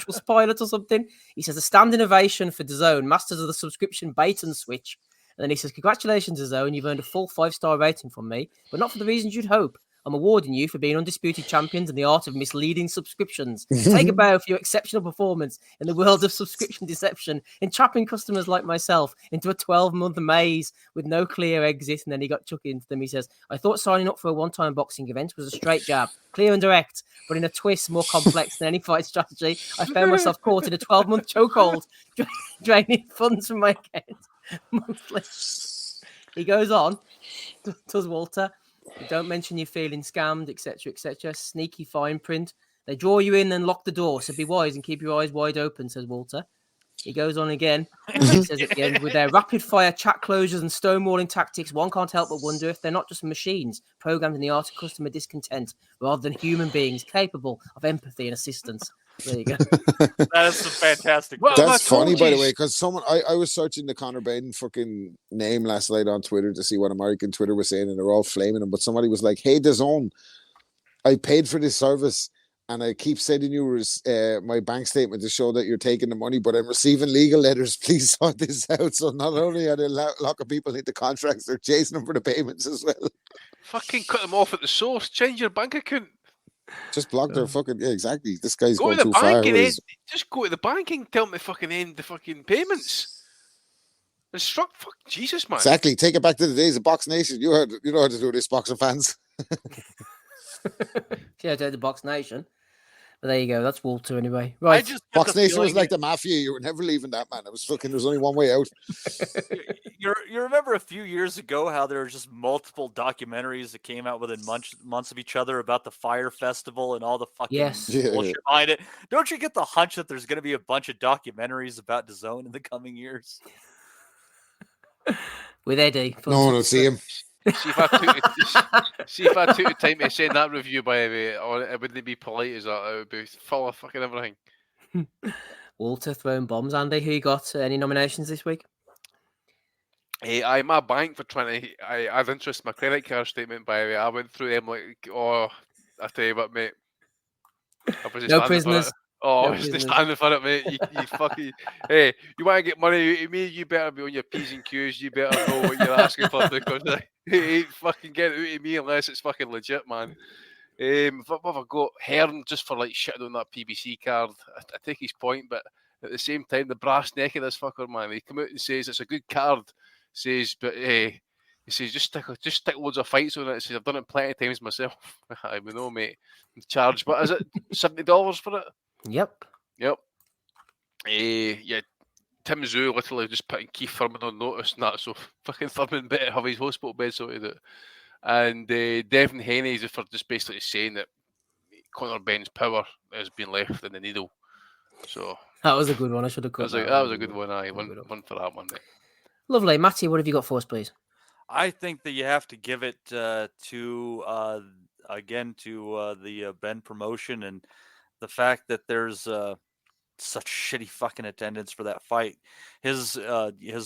Trustpilot or something. He says, a standing ovation for DAZN, masters of the subscription bait and switch. And then he says, congratulations, DAZN, you've earned a full 5-star rating from me, but not for the reasons you'd hope. I'm awarding you for being undisputed champions in the art of misleading subscriptions. Take a bow for your exceptional performance in the world of subscription deception, entrapping customers like myself into a 12-month maze with no clear exit. And then he got chucked into them. He says, I thought signing up for a one-time boxing event was a straight jab, clear and direct, but in a twist more complex than any fight strategy. I found myself caught in a 12-month chokehold, draining funds from my account monthly. He goes on, does Walter. Don't mention you're feeling scammed, etc., etc. Sneaky fine print. They draw you in and lock the door, so be wise and keep your eyes wide open, says Walter. He goes on again. He says at the end, with their rapid-fire chat closures and stonewalling tactics, one can't help but wonder if they're not just machines programmed in the art of customer discontent rather than human beings capable of empathy and assistance. There you go. That is some fantastic. Well, that's funny, by the way, because someone I was searching the Conor Benn fucking name last night on Twitter to see what American Twitter was saying, and they're all flaming him. But somebody was like, "Hey, DAZN, I paid for this service, and I keep sending you my bank statement to show that you're taking the money, but I'm receiving legal letters. Please sort this out." So not only are they locking people into contracts, they're chasing them for the payments as well. Fucking cut them off at the source. Change your bank account. Just block their fucking exactly. This guy's go going to too the far. Just go to the bank and tell them to fucking end the fucking payments. Instruct, fuck Jesus, man. Exactly. Take it back to the days of Box Nation. You know how to do this, boxing fans. Yeah, the Box Nation. But there you go. That's Walter anyway. Right. Box Nation was like the mafia. You were never leaving that, man. It was fucking. There's only one way out. You remember a few years ago how there were just multiple documentaries that came out within months of each other about the Fire Festival and all the fucking bullshit behind it. Don't you get the hunch that there's going to be a bunch of documentaries about DAZN in the coming years? With Eddie. No one will see him. See if I took the time to send that review, by the way, or it wouldn't be polite as that. It would be full of fucking everything. Walter throwing bombs. Andy, who you got? Any nominations this week? I'm a bank for trying to. I have interest in my credit card statement, by the way. I went through them like, I tell you what, mate. I was no prisoners. I was just standing for it, mate. You fucking. Hey, you want to get money out of me? You better be on your P's and Q's. You better know what you're asking for, because you ain't fucking get it out of me unless it's fucking legit, man. If I got Hearn just for like shitting on that PBC card, I take his point, but at the same time, the brass neck of this fucker, man, he come out and says it's a good card. Says, but he says just stick loads of fights on it. He says I've done it plenty of times myself. I know, mate. Charge, but is it $70 for it? Yep. Yeah. Tim Zoo literally just putting Keith Thurman on notice and that, so fucking Thurman better have his hospital bed sorted out. And Devin Haney is for just basically saying that Conor Benn's power has been left in the needle. So that was a good one. I should have cut that. That was a good one. One for that one, mate. Lovely. Matty, what have you got for us, please? I think that you have to give it to the Ben promotion, and the fact that there's such shitty fucking attendance for that fight. His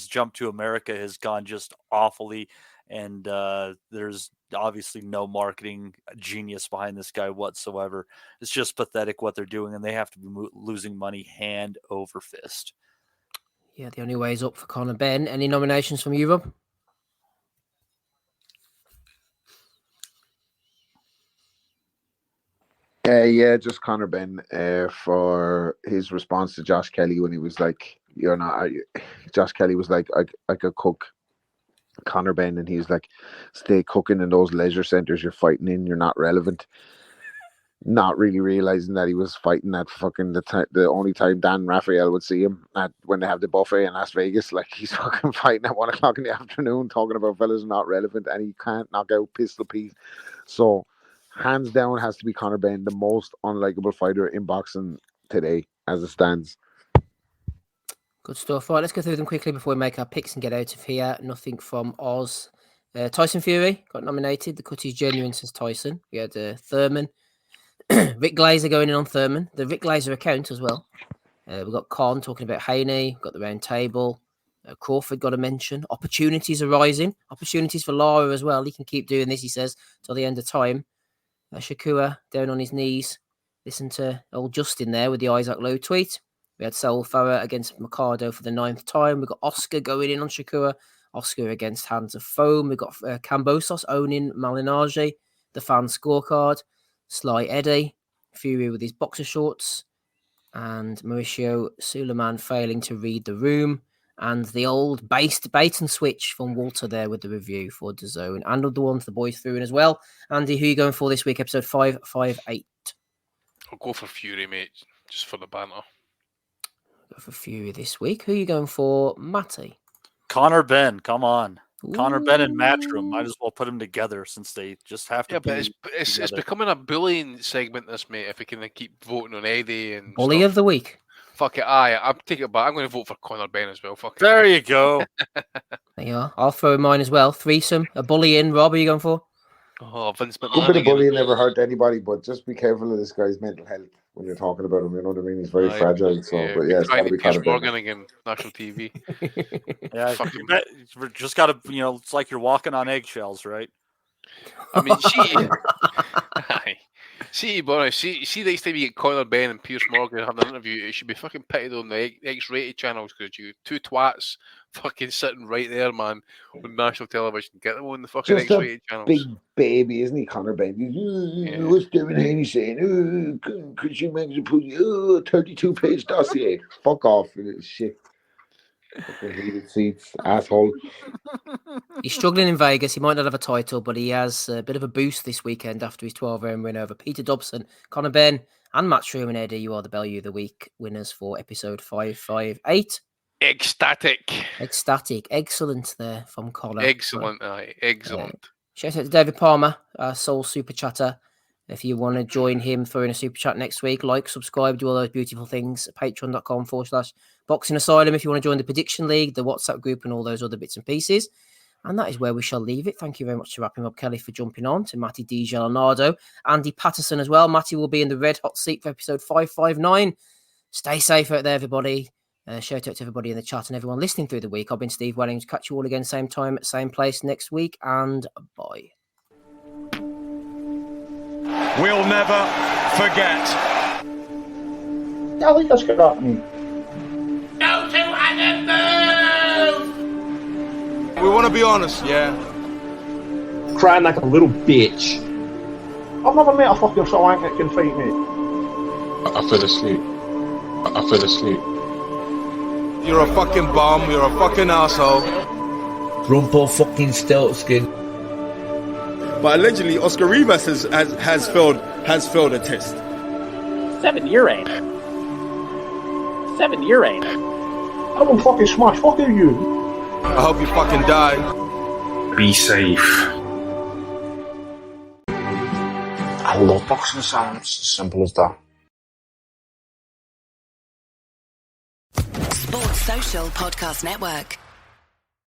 jump to America has gone just awfully, And there's obviously no marketing genius behind this guy whatsoever. It's just pathetic what they're doing, and they have to be losing money hand over fist. Yeah, the only way is up for Conor Benn. Any nominations from you, Rob? Yeah, just Conor Benn for his response to Josh Kelly when he was like, "You're not." Josh Kelly was like, "I could cook." Conor Benn, and he's like, "Stay cooking in those leisure centers you're fighting in. You're not relevant." Not really realizing that he was fighting at fucking the only time Dan Raphael would see him at when they have the buffet in Las Vegas. Like, he's fucking fighting at 1 o'clock in the afternoon, talking about fellas not relevant, and he can't knock out Pistol Pete. So, hands down, has to be Conor Benn, the most unlikable fighter in boxing today, as it stands. Good stuff. Right, let's go through them quickly before we make our picks and get out of here. Nothing from Oz. Tyson Fury got nominated. The cut is genuine, says Tyson. We had Thurman. Rick Glazer going in on Thurman. The Rick Glazer account as well. We've got Khan talking about Haney. We've got the round table. Crawford got a mention. Opportunities arising. Opportunities for Lara as well. He can keep doing this, he says, till the end of time. Shakura down on his knees. Listen to old Justin there with the Isaac Lowe tweet. We had Saul Farah against Mercado for the 9th time. We've got Oscar going in on Shakura. Oscar against Hands of Foam. We've got Cambosos owning Malinage. The fan scorecard. Sly Eddie. Fury with his boxer shorts. And Mauricio Suleiman failing to read the room. And the old bait and switch from Walter there with the review for DAZN. And the ones the boys threw in as well. Andy, who are you going for this week? Episode 558. I'll go for Fury, mate, just for the banter. Go for Fury this week. Who are you going for, Matty? Conor Benn, come on. Ooh. Conor Benn and Matchroom. Might as well put them together since they just have to. Yeah, but it's becoming a bullying segment, this, mate. If we can keep voting on Eddie and Bully stuff. of the week. Fuck it, I'm taking it back. I'm going to vote for Conor Benn as well. Fuck it. There you go. There you are. I'll throw in mine as well. Threesome. A bully in. Rob, are you going for? Oh, Vince A McMahon. bit of bullying never hurt anybody, but just be careful of this guy's mental health when you're talking about him. You know what I mean? He's very fragile. So, but yeah, it's got to be Conor Benn. Morgan again, national TV. Yeah, you just got to, it's like you're walking on eggshells, right? I mean, see, next time you get Conor Benn and Piers Morgan having an interview, it should be fucking pitted on the X-rated channels because you two twats fucking sitting right there, man, on national television. Get them on the fucking Just X-rated a channels. big baby, isn't he, Conor Benn? What's Devin Haney saying? Christian Magazine put 32-page dossier. Fuck off, shit. Fucking heated seats, asshole. He's struggling in Vegas. He might not have a title, but he has a bit of a boost this weekend after his 12-round win over Peter Dobson. Conor Benn and Matt Shroom and Eddie, you are the Bellew of the Week winners for episode 558. Ecstatic. Excellent there from Conor. Excellent. Shout out to David Palmer, our sole super chatter. If you want to join him for in a super chat next week, like, subscribe, do all those beautiful things. Patreon.com/Boxing Asylum if you want to join the Prediction League, the WhatsApp group, and all those other bits and pieces. And that is where we shall leave it. Thank you very much to Rapping Rob Kelly for jumping on, to Matty D. Leonardo, Andy Patterson as well. Matty will be in the red hot seat for episode 559. Stay safe out there, everybody. Shout out to everybody in the chat and everyone listening through the week. I've been Steve Wellings. Catch you all again, same time, same place next week, and bye. We'll never forget. I think that's good happening. Go to animals! We want to be honest, yeah? Crying like a little bitch. I've never met a fucking soul that can fight me. I fell asleep. You're a fucking bum, you're a fucking asshole. Grumpo fucking Steltskin. But allegedly, Oscar Rivas has failed a test. 7-year aim. I will fucking smash fucking you. I hope you fucking die. Be safe. I love boxing sounds. Simple as that. Sports Social Podcast Network.